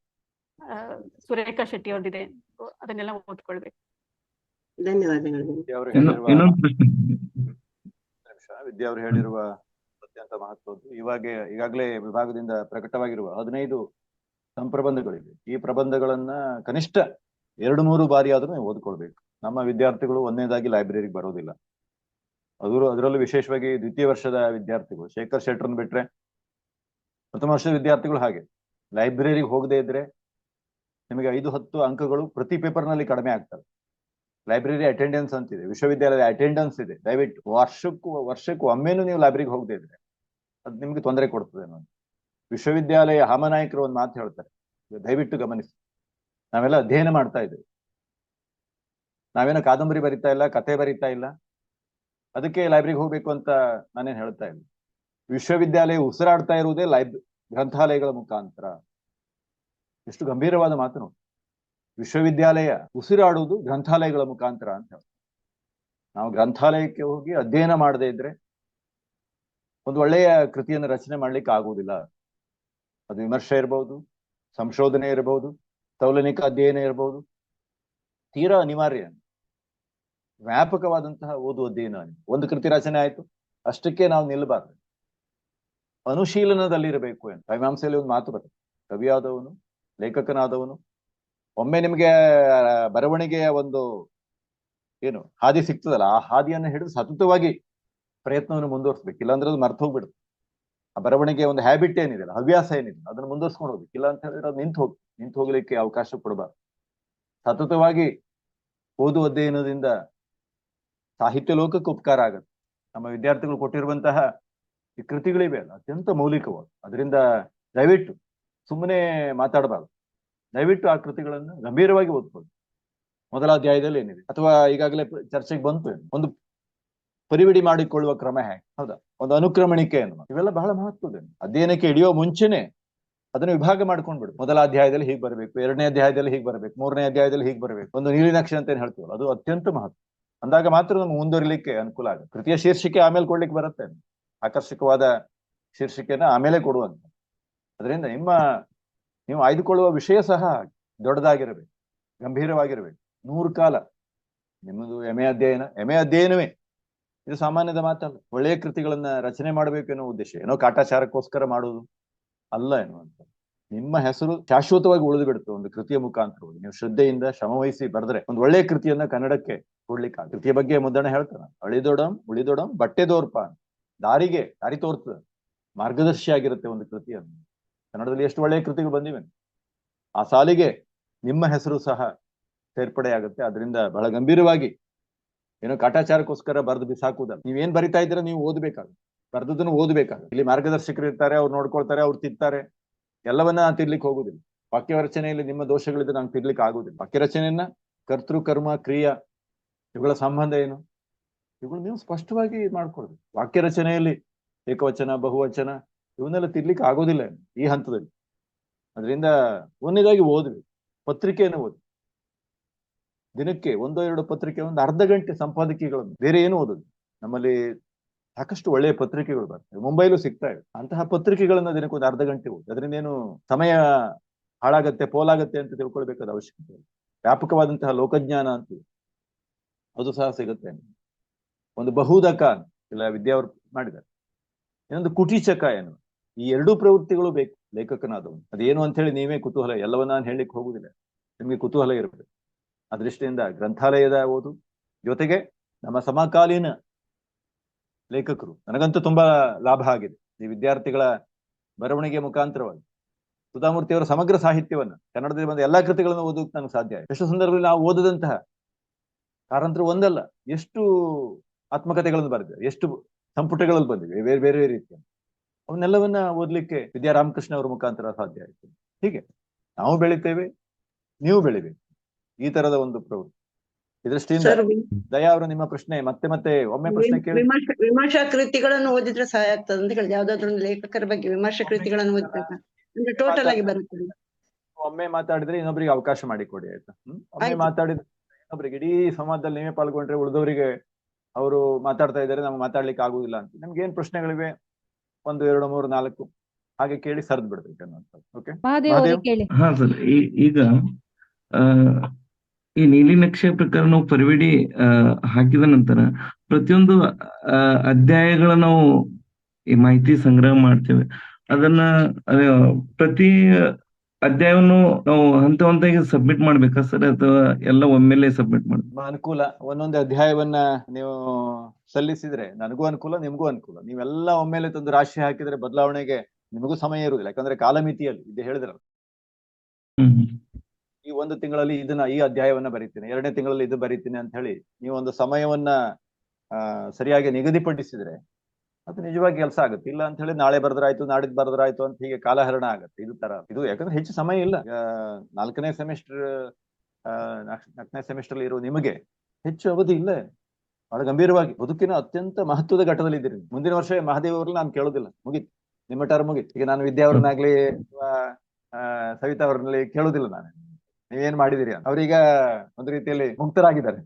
ಸುರೇಖಾ ಶೆಟ್ಟಿ ಅವ್ರದ್ದಿದೆ, ಅದನ್ನೆಲ್ಲ ಓದ್ಕೊಳ್ಬೇಕು. ಧನ್ಯವಾದಗಳು. ವಿದ್ಯಾ ಅವರು ಹೇಳಿರುವ ಅತ್ಯಂತ ಮಹತ್ವದ್ದು. ಈಗಾಗಲೇ ವಿಭಾಗದಿಂದ ಪ್ರಕಟವಾಗಿರುವ 15 ಸಂಪ್ರಬಂಧಗಳಿವೆ. ಈ ಪ್ರಬಂಧಗಳನ್ನ ಕನಿಷ್ಠ 2-3 ಬಾರಿ ಆದ್ರೂ ನೀವು ಓದ್ಕೊಳ್ಬೇಕು. ನಮ್ಮ ವಿದ್ಯಾರ್ಥಿಗಳು ಒಂದನೇದಾಗಿ ಲೈಬ್ರರಿಗೆ ಬರೋದಿಲ್ಲ. ಅದರಲ್ಲೂ ವಿಶೇಷವಾಗಿ ದ್ವಿತೀಯ ವರ್ಷದ ವಿದ್ಯಾರ್ಥಿಗಳು, ಶೇಖರ್ ಶೆಟ್ರನ್ ಬಿಟ್ರೆ ಪ್ರಥಮ ವರ್ಷದ ವಿದ್ಯಾರ್ಥಿಗಳು ಹಾಗೆ ಲೈಬ್ರರಿಗೆ ಹೋಗದೆ ಇದ್ರೆ ನಿಮಗೆ 5-10 ಅಂಕಗಳು ಪ್ರತಿ ಪೇಪರ್ನಲ್ಲಿ ಕಡಿಮೆ ಆಗ್ತವೆ. ಲೈಬ್ರರಿ ಅಟೆಂಡೆನ್ಸ್ ಅಂತಿದೆ, ವಿಶ್ವವಿದ್ಯಾಲಯದ ಅಟೆಂಡೆನ್ಸ್ ಇದೆ. ದಯವಿಟ್ಟು ವರ್ಷಕ್ಕೂ ಒಮ್ಮೆನೂ ನೀವು ಲೈಬ್ರರಿಗೆ ಹೋಗದೆ ಇದ್ರೆ ಅದು ನಿಮ್ಗೆ ತೊಂದರೆ ಕೊಡ್ತದೆ. ನಾನು ವಿಶ್ವವಿದ್ಯಾಲಯ ಹಾಮನಾಯಕರು ಒಂದು ಮಾತು ಹೇಳ್ತಾರೆ, ದಯವಿಟ್ಟು ಗಮನಿಸಿ. ನಾವೆಲ್ಲ ಅಧ್ಯಯನ ಮಾಡ್ತಾ ಇದ್ದೇವೆ, ನಾವೇನೋ ಕಾದಂಬರಿ ಬರಿತಾ ಇಲ್ಲ, ಕತೆ ಬರಿತಾ ಇಲ್ಲ, ಅದಕ್ಕೆ ಲೈಬ್ರರಿಗೆ ಹೋಗ್ಬೇಕು ಅಂತ ನಾನೇನ್ ಹೇಳ್ತಾ ಇಲ್ಲ. ವಿಶ್ವವಿದ್ಯಾಲಯ ಉಸಿರಾಡ್ತಾ ಇರುವುದೇ ಗ್ರಂಥಾಲಯಗಳ ಮುಖಾಂತರ. ಎಷ್ಟು ಗಂಭೀರವಾದ ಮಾತು ನೋಡಿ. ವಿಶ್ವವಿದ್ಯಾಲಯ ಉಸಿರಾಡುವುದು ಗ್ರಂಥಾಲಯಗಳ ಮುಖಾಂತರ ಅಂತ ಹೇಳ್ತಾರೆ. ನಾವು ಗ್ರಂಥಾಲಯಕ್ಕೆ ಹೋಗಿ ಅಧ್ಯಯನ ಮಾಡದೇ ಇದ್ರೆ ಒಂದು ಒಳ್ಳೆಯ ಕೃತಿಯನ್ನು ರಚನೆ ಮಾಡ್ಲಿಕ್ಕೆ ಆಗುವುದಿಲ್ಲ. ಅದು ವಿಮರ್ಶೆ ಇರಬಹುದು, ಸಂಶೋಧನೆ ಇರಬಹುದು, ತೌಲನಿಕ ಅಧ್ಯಯನ ಇರಬಹುದು, ತೀರಾ ಅನಿವಾರ್ಯ. ವ್ಯಾಪಕವಾದಂತಹ ಓದು ಅಧ್ಯಯನ. ಒಂದು ಕೃತಿ ರಚನೆ ಆಯ್ತು ಅಷ್ಟಕ್ಕೆ ನಾವು ನಿಲ್ಲಬಾರ್ದು, ಅನುಶೀಲನದಲ್ಲಿರಬೇಕು ಅಂತ ಮೀಮಾಂಸೆಯಲ್ಲಿ ಒಂದು ಮಾತು ಬರುತ್ತೆ. ಕವಿಯಾದವನು, ಲೇಖಕನಾದವನು ಒಮ್ಮೆ ನಿಮಗೆ ಬರವಣಿಗೆಯ ಒಂದು ಏನು ಹಾದಿ ಸಿಗ್ತದಲ್ಲ, ಆ ಹಾದಿಯನ್ನು ಹಿಡಿದು ಸತತವಾಗಿ ಪ್ರಯತ್ನವನ್ನು ಮುಂದುವರಿಸ್ಬೇಕು. ಇಲ್ಲಾಂದ್ರೆ ಅದು ಮರ್ತು ಹೋಗ್ಬಿಡುತ್ತೆ. ಆ ಬರವಣಿಗೆಯ ಒಂದು ಹ್ಯಾಬಿಟ್ ಏನಿದೆಯಲ್ಲ, ಹವ್ಯಾಸ ಏನಿದೆ, ಅದನ್ನು ಮುಂದುವರ್ಸ್ಕೊಂಡು ಹೋಗ್ಬೇಕು. ಇಲ್ಲ ಅಂತ ಹೇಳಿದ್ರೆ ಅದು ನಿಂತು ಹೋಗ್ಲಿಕ್ಕೆ ಅವಕಾಶ ಕೊಡಬಾರ್ದು. ಸತತವಾಗಿ ಓದು ಅಧ್ಯಯನದಿಂದ ಸಾಹಿತ್ಯ ಲೋಕಕ್ಕೆ ಉಪಕಾರ ಆಗುತ್ತೆ. ನಮ್ಮ ವಿದ್ಯಾರ್ಥಿಗಳು ಕೊಟ್ಟಿರುವಂತಹ ಈ ಕೃತಿಗಳಿವೆ ಅಲ್ಲ, ಅತ್ಯಂತ ಮೌಲಿಕವಾದ. ಅದರಿಂದ ದಯವಿಟ್ಟು ಸುಮ್ಮನೆ ಮಾತಾಡಬಾರ್ದು. ದಯವಿಟ್ಟು ಆ ಕೃತಿಗಳನ್ನು ಗಂಭೀರವಾಗಿ ಓದ್ಬೋದು. ಮೊದಲ ಅಧ್ಯಾಯದಲ್ಲಿ ಏನಿದೆ, ಅಥವಾ ಈಗಾಗಲೇ ಚರ್ಚೆಗೆ ಬಂತು, ಒಂದು ಪರಿವಿಡಿ ಮಾಡಿಕೊಳ್ಳುವ ಕ್ರಮ ಹೇಗೆ, ಹೌದಾ, ಒಂದು ಅನುಕ್ರಮಣಿಕೆ ಅನ್ನುವ, ಇವೆಲ್ಲ ಬಹಳ ಮಹತ್ವದ. ಅಧ್ಯಯನಕ್ಕೆ ಹಿಡಿಯೋ ಮುಂಚೆನೆ ಅದನ್ನು ವಿಭಾಗ ಮಾಡ್ಕೊಂಡ್ಬಿಡು. ಮೊದಲ ಅಧ್ಯಾಯದಲ್ಲಿ ಹೀಗೆ ಬರಬೇಕು, ಎರಡನೇ ಅಧ್ಯಾಯದಲ್ಲಿ ಹೀಗೆ ಬರಬೇಕು, ಮೂರನೇ ಅಧ್ಯಾಯದಲ್ಲಿ ಹೀಗೆ ಬರಬೇಕು, ಒಂದು ನೀಲಿನಕ್ಷೆ ಅಂತ ಏನ್ ಹೇಳ್ತೀವಲ್ಲ, ಅದು ಅತ್ಯಂತ ಮಹತ್ವ. ಅಂದಾಗ ಮಾತ್ರ ನಮ್ಗೆ ಮುಂದುವರಿಲಿಕ್ಕೆ ಅನುಕೂಲ ಆಗುತ್ತೆ. ಕೃತಿಯ ಶೀರ್ಷಿಕೆ ಆಮೇಲೆ ಕೊಡ್ಲಿಕ್ಕೆ ಬರುತ್ತೆ, ಆಕರ್ಷಕವಾದ ಶೀರ್ಷಿಕೆನ ಆಮೇಲೆ ಕೊಡುವಂತ. ಅದರಿಂದ ನೀವು ಆಯ್ದುಕೊಳ್ಳುವ ವಿಷಯ ಸಹ ದೊಡ್ಡದಾಗಿರಬೇಕು, ಗಂಭೀರವಾಗಿರ್ಬೇಕು. 100 ಕಾಲ ನಿಮ್ಮದು ಎಮೆ ಅಧ್ಯಯನವೇ ಇದು ಸಾಮಾನ್ಯದ ಮಾತಲ್ಲ. ಒಳ್ಳೆಯ ಕೃತಿಗಳನ್ನ ರಚನೆ ಮಾಡಬೇಕು ಅನ್ನೋ ಉದ್ದೇಶ ಏನೋ ಕಾಟಾಚಾರಕ್ಕೋಸ್ಕರ ಮಾಡುವುದು ಅಲ್ಲ ಎನ್ನುವಂತ. ನಿಮ್ಮ ಹೆಸರು ಶಾಶ್ವತವಾಗಿ ಉಳಿದು ಬಿಡುತ್ತೆ ಒಂದು ಕೃತಿಯ ಮುಖಾಂತರವಾಗಿ. ನೀವು ಶ್ರದ್ಧೆಯಿಂದ ಶ್ರಮವಹಿಸಿ ಬರೆದ್ರೆ ಒಂದು ಒಳ್ಳೆಯ ಕೃತಿಯನ್ನ ಕನ್ನಡಕ್ಕೆ ಕೊಡ್ಲಿಕ್ಕೆ. ಕೃತಿಯ ಬಗ್ಗೆ ಮುದ್ದಣ ಹೇಳ್ತಾನ, ಉಳಿದೊಡಂ ಬಟ್ಟೆ ದೋರ್ಪ, ದಾರಿ ತೋರ್ತದ, ಮಾರ್ಗದರ್ಶಿ ಆಗಿರುತ್ತೆ ಒಂದು ಕೃತಿಯನ್ನು. ಕನ್ನಡದಲ್ಲಿ ಎಷ್ಟು ಒಳ್ಳೆಯ ಕೃತಿಗಳು ಬಂದಿವೆ, ಆ ಸಾಲಿಗೆ ನಿಮ್ಮ ಹೆಸರು ಸಹ ಸೇರ್ಪಡೆ ಆಗುತ್ತೆ. ಅದರಿಂದ ಬಹಳ ಗಂಭೀರವಾಗಿ ಏನೋ ಕಾಟಾಚಾರಕ್ಕೋಸ್ಕರ ಬರೆದು ಬಿಸಾಕುವುದಲ್ಲ. ನೀವೇನ್ ಬರಿತಾ ಇದ್ದೀರಾ ನೀವು ಓದ್ಬೇಕಾಗುತ್ತೆ, ಬರ್ದದನ್ನು ಓದ್ಬೇಕಾಗುತ್ತೆ. ಇಲ್ಲಿ ಮಾರ್ಗದರ್ಶಕರು ಇರ್ತಾರೆ, ಅವ್ರು ನೋಡ್ಕೊಳ್ತಾರೆ, ಅವ್ರು ತಿಂತಾರೆ, ಎಲ್ಲವನ್ನ ತಿರ್ಲಿಕ್ಕೆ ಹೋಗುದಿಲ್ಲ. ವಾಕ್ಯ ರಚನೆಯಲ್ಲಿ ನಿಮ್ಮ ದೋಷಗಳಿದ್ರೆ ನಾನು ತಿರ್ಲಿಕ್ಕೆ ಆಗುದಿಲ್ಲ. ವಾಕ್ಯ ರಚನೆಯನ್ನ ಕರ್ತೃ ಕರ್ಮ ಕ್ರಿಯಾ ಇವುಗಳ ಸಂಬಂಧ ಏನು, ಇವುಗಳು ನೀವು ಸ್ಪಷ್ಟವಾಗಿ ಮಾಡ್ಕೊಳ್ಬೇಕು. ವಾಕ್ಯ ರಚನೆಯಲ್ಲಿ ಏಕವಚನ ಬಹುವಚನ ಇವನ್ನೆಲ್ಲ ತಿರ್ಲಿಕ್ಕೆ ಆಗೋದಿಲ್ಲ ಈ ಹಂತದಲ್ಲಿ. ಅದರಿಂದ ಒಂದೇದಾಗಿ ಓದ್ಬೇಕು, ಪತ್ರಿಕೆಯನ್ನು ಓದಿ. ದಿನಕ್ಕೆ 1-2 ಪತ್ರಿಕೆ, ಒಂದು ಅರ್ಧ ಗಂಟೆ ಸಂಪಾದಕೀಯಗಳನ್ನು, ಬೇರೆ ಏನು ಓದೋದು. ನಮ್ಮಲ್ಲಿ ಸಾಕಷ್ಟು ಒಳ್ಳೆಯ ಪತ್ರಿಕೆಗಳು ಬರ್ತವೆ, ಮುಂಬೈಲೂ ಸಿಗ್ತಾ ಇವೆ. ಅಂತಹ ಪತ್ರಿಕೆಗಳನ್ನ ದಿನಕ್ಕೆ ಒಂದು ಅರ್ಧ ಗಂಟೆ ಓದಿ. ಅದರಿಂದ ಏನು ಸಮಯ ಹಾಳಾಗತ್ತೆ, ಪೋಲಾಗತ್ತೆ ಅಂತ ತಿಳ್ಕೊಳ್ಬೇಕಾದ ಅವಶ್ಯಕತೆ ಇಲ್ಲ. ವ್ಯಾಪಕವಾದಂತಹ ಲೋಕಜ್ಞಾನ ಅಂತೀವಿ, ಅದು ಸಹ ಸಿಗುತ್ತೆ. ಒಂದು ಬಹುದಕ ಇಲ್ಲ ವಿದ್ಯಾವರು ಮಾಡಿದ್ದಾರೆ, ಇನ್ನೊಂದು ಕುಟೀಚಕ ಏನು. ಈ 2 ಪ್ರವೃತ್ತಿಗಳು ಬೇಕು ಲೇಖಕನಾದವನು. ಅದೇನು ಅಂತ ಹೇಳಿ ನೀವೇ ಕುತೂಹಲ, ಎಲ್ಲವನ್ನ ನಾನು ಹೇಳಲಿಕ್ಕೆ ಹೋಗುದಿಲ್ಲ, ನಿಮ್ಗೆ ಕುತೂಹಲ ಇರಬೇಕು. ಆ ದೃಷ್ಟಿಯಿಂದ ಗ್ರಂಥಾಲಯದ ಓದು ಜೊತೆಗೆ ನಮ್ಮ ಸಮಕಾಲೀನ ಲೇಖಕರು, ನನಗಂತೂ ತುಂಬಾ ಲಾಭ ಆಗಿದೆ ಈ ವಿದ್ಯಾರ್ಥಿಗಳ ಬರವಣಿಗೆ ಮುಖಾಂತರವಾಗಿ. ಸುಧಾಮೂರ್ತಿಯವರ ಸಮಗ್ರ ಸಾಹಿತ್ಯವನ್ನ, ಕನ್ನಡದಲ್ಲಿ ಬಂದ ಎಲ್ಲಾ ಕೃತಿಗಳನ್ನು ಓದೋಕೆ ನನಗೆ ಸಾಧ್ಯ ಆಯ್ತು. ಎಷ್ಟು ಸಂದರ್ಭದಲ್ಲಿ ನಾವು ಓದದಂತಹ ಕಾರಂತರು ಒಂದಲ್ಲ, ಎಷ್ಟು ಆತ್ಮಕಥೆಗಳನ್ನು ಬರೆದಿದ್ದಾರೆ, ಎಷ್ಟು ಸಂಪುಟಗಳಲ್ಲಿ ಬಂದಿವೆ ಬೇರೆ ಬೇರೆ ರೀತಿಯ, ಅವನ್ನೆಲ್ಲವನ್ನ ಓದ್ಲಿಕ್ಕೆ ವಿದ್ಯಾರಾಮಕೃಷ್ಣ ಅವರ ಮುಖಾಂತರ ಸಾಧ್ಯ ಆಯ್ತು. ಹೀಗೆ ನಾವು ಬೆಳಿತೇವೆ, ನೀವು ಬೆಳಿಬೇಕು, ಈ ತರದ ಒಂದು ಪ್ರವೃತ್ತಿ. ಈ ದೃಷ್ಟಿಯಿಂದ ದಯಾ ಅವರು ನಿಮ್ಮ ಪ್ರಶ್ನೆ ಮತ್ತೆ ಒಮ್ಮೆ ಪ್ರಶ್ನೆ ಕೇಳಿ. ವಿಮರ್ಶಾ ಕೃತಿಗಳನ್ನು ಓದಿದ್ರೆ ಸಹಾಯ ಆಗ್ತದೆ ಅಂತ ಹೇಳಿದ್ರೆ, ಯಾವ್ದಾದ್ರು ಒಂದು ಲೇಖಕರ ಬಗ್ಗೆ ವಿಮರ್ಶಾ ಕೃತಿಗಳನ್ನು ಓದ್ಬೇಕು ಅಂದ್ರೆ ಟೋಟಲ್ ಆಗಿ ಬರುತ್ತೆ. ಒಮ್ಮೆ ಮಾತಾಡಿದ್ರೆ ಇನ್ನೊಬ್ರಿಗೆ ಅವಕಾಶ ಮಾಡಿಕೊಡಿ, ಆಯ್ತಾ? ಒಮ್ಮೆ ಮಾತಾಡಿದ್ರೆ ಇನ್ನೊಬ್ರಿಗೆ, ಇಡೀ ಸಂವಾದದಲ್ಲಿ ನೀವೇ ಪಾಲ್ಗೊಂಡ್ರೆ ಉಳಿದವರಿಗೆ ಅವರು ಮಾತಾಡ್ತಾ ಇದ್ದಾರೆ, ನಮ್ಗೆ ಮಾತಾಡ್ಲಿಕ್ಕೆ ಆಗುದಿಲ್ಲ ಅಂತ. ನಮ್ಗೆ ಏನ್ ಪ್ರಶ್ನೆಗಳಿವೆ 1, 2, 3, 4 ಹಾಗೆ ಕೇಳಿ ಸರ್ದ್ ಬಿಡ್ಬೇಕು ಅನ್ನೋದು. ಓಕೆ ಕೇಳಿ. ಹಾ ಸರ್, ಈಗ ಈ ನೀಲಿನಕ್ಷೆ ಪ್ರಕಾರ ನಾವು ಪರಿವಿಡಿ ಹಾಕಿದ ನಂತರ ಪ್ರತಿಯೊಂದು ಅಧ್ಯಾಯಗಳ ನಾವು ಈ ಮಾಹಿತಿ ಸಂಗ್ರಹ ಮಾಡ್ತೇವೆ. ಅದನ್ನ ಪ್ರತಿ ಅಧ್ಯಾಯವನ್ನು ನಾವು ಹಂತವಾಗಿ ಸಬ್ಮಿಟ್ ಮಾಡ್ಬೇಕಾ ಸರ್, ಅಥವಾ ಎಲ್ಲ ಒಮ್ಮೆಲೆ ಸಬ್ಮಿಟ್ ಮಾಡ್ಬೇಕು? ಅನುಕೂಲ. ಒಂದೊಂದು ಅಧ್ಯಾಯವನ್ನ ನೀವು ಸಲ್ಲಿಸಿದ್ರೆ ನನಗೂ ಅನುಕೂಲ, ನಿಮ್ಗೂ ಅನುಕೂಲ. ನೀವೆಲ್ಲ ಒಮ್ಮೆಲೆ ತಂದು ರಾಶಿ ಹಾಕಿದ್ರೆ ಬದಲಾವಣೆಗೆ ನಿಮಗೂ ಸಮಯ ಇರುವುದಿಲ್ಲ. ಯಾಕಂದ್ರೆ ಕಾಲಮಿತಿಯಲ್ಲಿ ಇದು ಹೇಳಿದ್ರಲ್ಲ, ಈ 1 ತಿಂಗಳಲ್ಲಿ ಈ ಅಧ್ಯಾಯವನ್ನ ಬರೀತೀನಿ, 2ನೇ ತಿಂಗಳಲ್ಲಿ ಇದು ಬರೀತೀನಿ ಅಂತ ಹೇಳಿ ನೀವು ಒಂದು ಸಮಯವನ್ನ ಸರಿಯಾಗಿ ನಿಗದಿಪಡಿಸಿದ್ರೆ ಅದು ನಿಜವಾಗಿ ಕೆಲಸ ಆಗುತ್ತೆ. ಇಲ್ಲ ಅಂತ ಹೇಳಿ ನಾಳೆ ಬರೆದ್ರಾಯ್ತು, ನಾಡಿದ್ದು ಬರೆದ್ರಾಯ್ತು ಅಂತ ಹೀಗೆ ಕಾಲಹರಣ ಆಗುತ್ತೆ. ಇದು ಯಾಕಂದ್ರೆ ಹೆಚ್ಚು ಸಮಯ ಇಲ್ಲ. 4ನೇ ಸೆಮಿಸ್ಟರ್ ಇರುವ ನಿಮಗೆ ಹೆಚ್ಚು ಅವಧಿ ಇಲ್ಲ. ಬಹಳ ಗಂಭೀರವಾಗಿ ಬದುಕಿನ ಅತ್ಯಂತ ಮಹತ್ವದ ಘಟ್ಟದಲ್ಲಿ ಇದ್ದೀರಿ. ಮುಂದಿನ ವರ್ಷ ಮಹಾದೇವ್ ಅವ್ರನ್ನ ನಾನು ಕೇಳೋದಿಲ್ಲ, ಮುಗೀತು, ನಿಮ್ಮ ಟರ್ಮ್ ಮುಗೀತು. ಈಗ ನಾನು ವಿದ್ಯಾ ಅವ್ರನ್ನಾಗ್ಲಿ ಅಥವಾ ಸವಿತಾ ಅವ್ರನ್ನಲ್ಲಿ ಕೇಳೋದಿಲ್ಲ ನಾನು. ನೀವೇನ್ ಮಾಡಿದಿರಿ ಅಂತ. ಅವ್ರೀಗ ಒಂದು ರೀತಿಯಲ್ಲಿ ಮುಕ್ತರಾಗಿದ್ದಾರೆ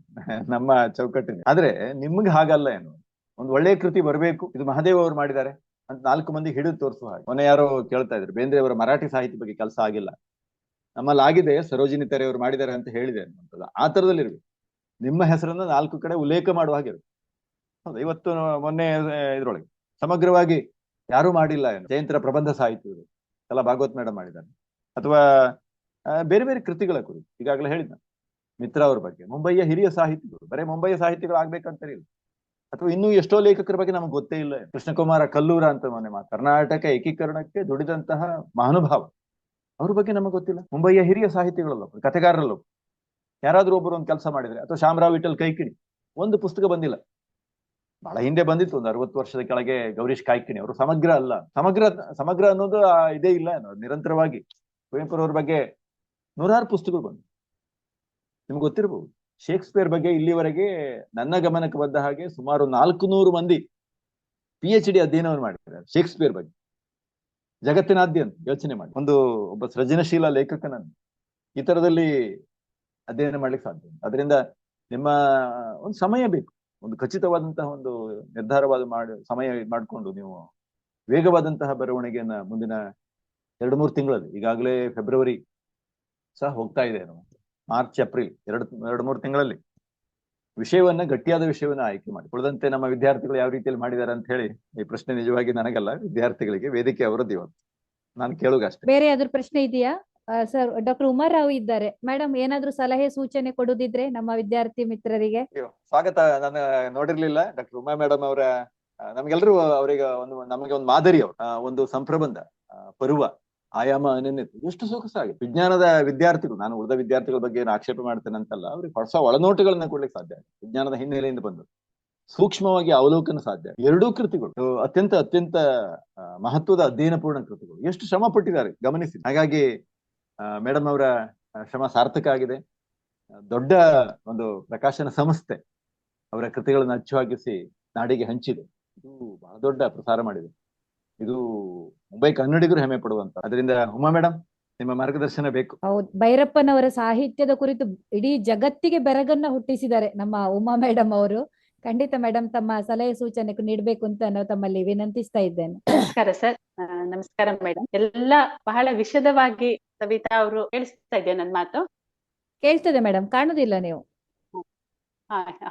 ನಮ್ಮ ಚೌಕಟ್ಟಿನ. ಆದ್ರೆ ನಿಮ್ಗೆ ಹಾಗಲ್ಲ ಏನು, ಒಂದು ಒಳ್ಳೆ ಕೃತಿ ಬರಬೇಕು, ಇದು ಮಹಾದೇವ್ ಅವ್ರು ಮಾಡಿದ್ದಾರೆ ಅಂತ 4 ಮಂದಿ ಹಿಡಿದು ತೋರಿಸುವ ಹಾಗೆ. ಮೊನ್ನೆ ಯಾರೋ ಕೇಳ್ತಾ ಇದ್ರು, ಬೇಂದ್ರೆ ಅವರ ಮರಾಠಿ ಸಾಹಿತ್ಯ ಬಗ್ಗೆ ಕೆಲಸ ಆಗಿಲ್ಲ, ನಮ್ಮಲ್ಲಿ ಆಗಿದೆ, ಸರೋಜಿನಿ ತೆರೆ ಅವರು ಮಾಡಿದ್ದಾರೆ ಅಂತ ಹೇಳಿದೆ ಅನ್ನುವಂಥದ್ದು. ಆ ತರದಲ್ಲಿ ಇರ್ಬೇಕು. ನಿಮ್ಮ ಹೆಸರನ್ನ 4 ಕಡೆ ಉಲ್ಲೇಖ ಮಾಡುವ ಹಾಗೆ ಇರ್ಬೇಕು. ಹೌದು, ಇವತ್ತು ಮೊನ್ನೆ ಇದ್ರೊಳಗೆ ಸಮಗ್ರವಾಗಿ ಯಾರು ಮಾಡಿಲ್ಲ ಏನು, ಜಯಂತರ ಪ್ರಬಂಧ ಸಾಹಿತ್ಯ ಕಲಾ ಭಾಗವತ್ ಮೇಡಮ್ ಮಾಡಿದ್ದಾರೆ, ಅಥವಾ ಬೇರೆ ಬೇರೆ ಕೃತಿಗಳ ಕುರಿತು ಈಗಾಗಲೇ ಹೇಳಿದ ಮಿತ್ರ ಅವ್ರ ಬಗ್ಗೆ, ಮುಂಬಯಿಯ ಹಿರಿಯ ಸಾಹಿತಿಗಳು, ಬರೇ ಮುಂಬಯಿಯ ಸಾಹಿತಿಗಳು ಆಗ್ಬೇಕಂತ ಇಲ್ಲ, ಅಥವಾ ಇನ್ನೂ ಎಷ್ಟೋ ಲೇಖಕರ ಬಗ್ಗೆ ನಮ್ಗೆ ಗೊತ್ತೇ ಇಲ್ಲ. ಕೃಷ್ಣಕುಮಾರ ಕಲ್ಲೂರ ಅಂತ ಮೊನ್ನೆ ಕರ್ನಾಟಕ ಏಕೀಕರಣಕ್ಕೆ ದುಡಿದಂತಹ ಮಹಾನುಭಾವ, ಅವ್ರ ಬಗ್ಗೆ ನಮಗೆ ಗೊತ್ತಿಲ್ಲ. ಮುಂಬಯಿಯ ಹಿರಿಯ ಸಾಹಿತಿಗಳಲ್ಲ, ಕಥೆಗಾರರಲ್ಲ, ಯಾರಾದ್ರೂ ಒಬ್ಬರು ಒಂದು ಕೆಲಸ ಮಾಡಿದ್ರೆ, ಅಥವಾ ಶಾಮರಾವ್ ವಿಠಲ್ ಕೈಕಿಣಿ ಒಂದು ಪುಸ್ತಕ ಬಂದಿಲ್ಲ. ಬಹಳ ಹಿಂದೆ ಬಂದಿತ್ತು, ಒಂದು 60 ವರ್ಷದ ಕೆಳಗೆ ಗೌರೀಶ್ ಕಾಯ್ಕಿಣಿ ಅವರು. ಸಮಗ್ರ ಅಲ್ಲ, ಸಮಗ್ರ ಅನ್ನೋದು ಇದೇ ಇಲ್ಲ ನಿರಂತರವಾಗಿ. ಕುವೆಂಪುರವ್ರ ಬಗ್ಗೆ 100 ಪುಸ್ತಕಗಳು ಬಂದು ನಿಮ್ಗೆ ಗೊತ್ತಿರಬಹುದು. ಶೇಕ್ಸ್ಪಿಯರ್ ಬಗ್ಗೆ ಇಲ್ಲಿವರೆಗೆ ನನ್ನ ಗಮನಕ್ಕೆ ಬಂದ ಹಾಗೆ ಸುಮಾರು 400 ಮಂದಿ PhD ಅಧ್ಯಯನವನ್ನು ಮಾಡಿದ್ದಾರೆ ಶೇಕ್ಸ್ಪಿಯರ್ ಬಗ್ಗೆ, ಜಗತ್ತಿನಾದ್ಯಂತ. ಯೋಚನೆ ಮಾಡಿ, ಒಬ್ಬ ಸೃಜನಶೀಲ ಲೇಖಕನನ್ನು ಈ ತರದಲ್ಲಿ ಅಧ್ಯಯನ ಮಾಡ್ಲಿಕ್ಕೆ ಸಾಧ್ಯ. ಅದರಿಂದ ನಿಮ್ಮ ಒಂದು ಸಮಯ ಬೇಕು, ಒಂದು ಖಚಿತವಾದಂತಹ ಒಂದು ನಿರ್ಧಾರವಾದ ಸಮಯ ಮಾಡಿಕೊಂಡು ನೀವು ವೇಗವಾದಂತಹ ಬರವಣಿಗೆಯನ್ನ ಮುಂದಿನ 2-3 ತಿಂಗಳಲ್ಲಿ, ಈಗಾಗಲೇ ಫೆಬ್ರವರಿ ಸಹ ಹೋಗ್ತಾ ಇದೆ, ಮಾರ್ಚ್ ಏಪ್ರಿಲ್ 2-3 ತಿಂಗಳಲ್ಲಿ ವಿಷಯವನ್ನ, ಗಟ್ಟಿಯಾದ ವಿಷಯವನ್ನ ಆಯ್ಕೆ ಮಾಡಿ. ಉಳಿದಂತೆ ನಮ್ಮ ವಿದ್ಯಾರ್ಥಿಗಳು ಯಾವ ರೀತಿಯಲ್ಲಿ ಮಾಡಿದ್ದಾರೆ ಅಂತ ಹೇಳಿ ಈ ಪ್ರಶ್ನೆ ನಿಜವಾಗಿ ನನಗಲ್ಲ, ವಿದ್ಯಾರ್ಥಿಗಳಿಗೆ, ವೇದಿಕೆ ಅವರದ್ದು ಇವತ್ತು ನಾನು ಕೇಳುಗಷ್ಟೇ. ಬೇರೆ ಯಾವ್ದಾದ್ರು ಪ್ರಶ್ನೆ ಇದೆಯಾ ಸರ್? ಡಾಕ್ಟರ್ ಉಮಾ ರಾವ್ ಇದ್ದಾರೆ ಮೇಡಮ್, ಏನಾದ್ರೂ ಸಲಹೆ ಸೂಚನೆ ಕೊಡುದಿದ್ರೆ ನಮ್ಮ ವಿದ್ಯಾರ್ಥಿ ಮಿತ್ರರಿಗೆ. ಸ್ವಾಗತ. ನಾನು ನೋಡಿರ್ಲಿಲ್ಲ ಡಾಕ್ಟರ್ ಉಮಾ ಮೇಡಮ್ ಅವರ, ನಮ್ಗೆಲ್ರೂ ಅವರಿಗೆ ನಮಗೆ ಒಂದು ಮಾದರಿ ಅವರು. ಒಂದು ಸಂಪ್ರಬಂಧ ಪರ್ವ ಆಯಾಮ ಅನನ್ಯತೆ ಎಷ್ಟು ಸೊಗಸಾಗಿದೆ. ವಿಜ್ಞಾನದ ವಿದ್ಯಾರ್ಥಿಗಳು, ನಾನು ಉಳಿದ ವಿದ್ಯಾರ್ಥಿಗಳ ಬಗ್ಗೆ ಏನು ಆಕ್ಷೇಪ ಮಾಡ್ತೇನೆ ಅಂತಲ್ಲ, ಅವ್ರಿಗೆ ಹೊಸ ಒಳನೋಟಗಳನ್ನ ಕೊಡ್ಲಿಕ್ಕೆ ಸಾಧ್ಯ. ವಿಜ್ಞಾನದ ಹಿನ್ನೆಲೆಯಿಂದ ಬಂದು ಸೂಕ್ಷ್ಮವಾಗಿ ಅವಲೋಕನ ಸಾಧ್ಯ. 2 ಕೃತಿಗಳು ಅತ್ಯಂತ ಮಹತ್ವದ ಅಧ್ಯಯನಪೂರ್ಣ ಕೃತಿಗಳು. ಎಷ್ಟು ಶ್ರಮ ಪಟ್ಟಿದ್ದಾರೆ ಗಮನಿಸಿ. ಹಾಗಾಗಿ ಮೇಡಮ್ ಅವರ ಶ್ರಮ ಸಾರ್ಥಕ ಆಗಿದೆ. ದೊಡ್ಡ ಒಂದು ಪ್ರಕಾಶನ ಸಂಸ್ಥೆ ಅವರ ಕೃತಿಗಳನ್ನು ಅಚ್ಚುಹಾಕಿಸಿ ನಾಡಿಗೆ ಹಂಚಿದೆ. ಇದು ಬಹಳ ದೊಡ್ಡ ಪ್ರಸಾರ ಮಾಡಿದೆ. ಇದು ಮುಂಬೈ ಕನ್ನಡಿಗರು ಹೆಮ್ಮೆ ಪಡುವಂತ. ಅದರಿಂದ ಉಮಾ ಮೇಡಮ್, ನಿಮ್ಮ ಮಾರ್ಗದರ್ಶನ ಬೇಕು. ಹೌದು, ಭೈರಪ್ಪನವರ ಸಾಹಿತ್ಯದ ಕುರಿತು ಇಡೀ ಜಗತ್ತಿಗೆ ಬೆರಗನ್ನ ಹುಟ್ಟಿಸಿದ್ದಾರೆ ನಮ್ಮ ಉಮಾ ಮೇಡಮ್ ಅವರು. ಖಂಡಿತ ಮೇಡಮ್ ತಮ್ಮ ಸಲಹೆ ಸೂಚನೆ ನೀಡಬೇಕು ಅಂತ ನಾನು ತಮ್ಮಲ್ಲಿ ವಿನಂತಿಸ್ತಾ ಇದ್ದೇನೆ. ನಮಸ್ಕಾರ ಸರ್. ನಮಸ್ಕಾರ ಮೇಡಮ್. ಎಲ್ಲ ಬಹಳ ವಿಶದವಾಗಿ ಸವಿತಾ ಅವರು ಕೇಳಿಸ್ತಾ ಇದೆಯಾ ನನ್ನ ಮಾತು? ಕೇಳ್ತದೆ ಮೇಡಮ್, ಕಾಣುದಿಲ್ಲ ನೀವು.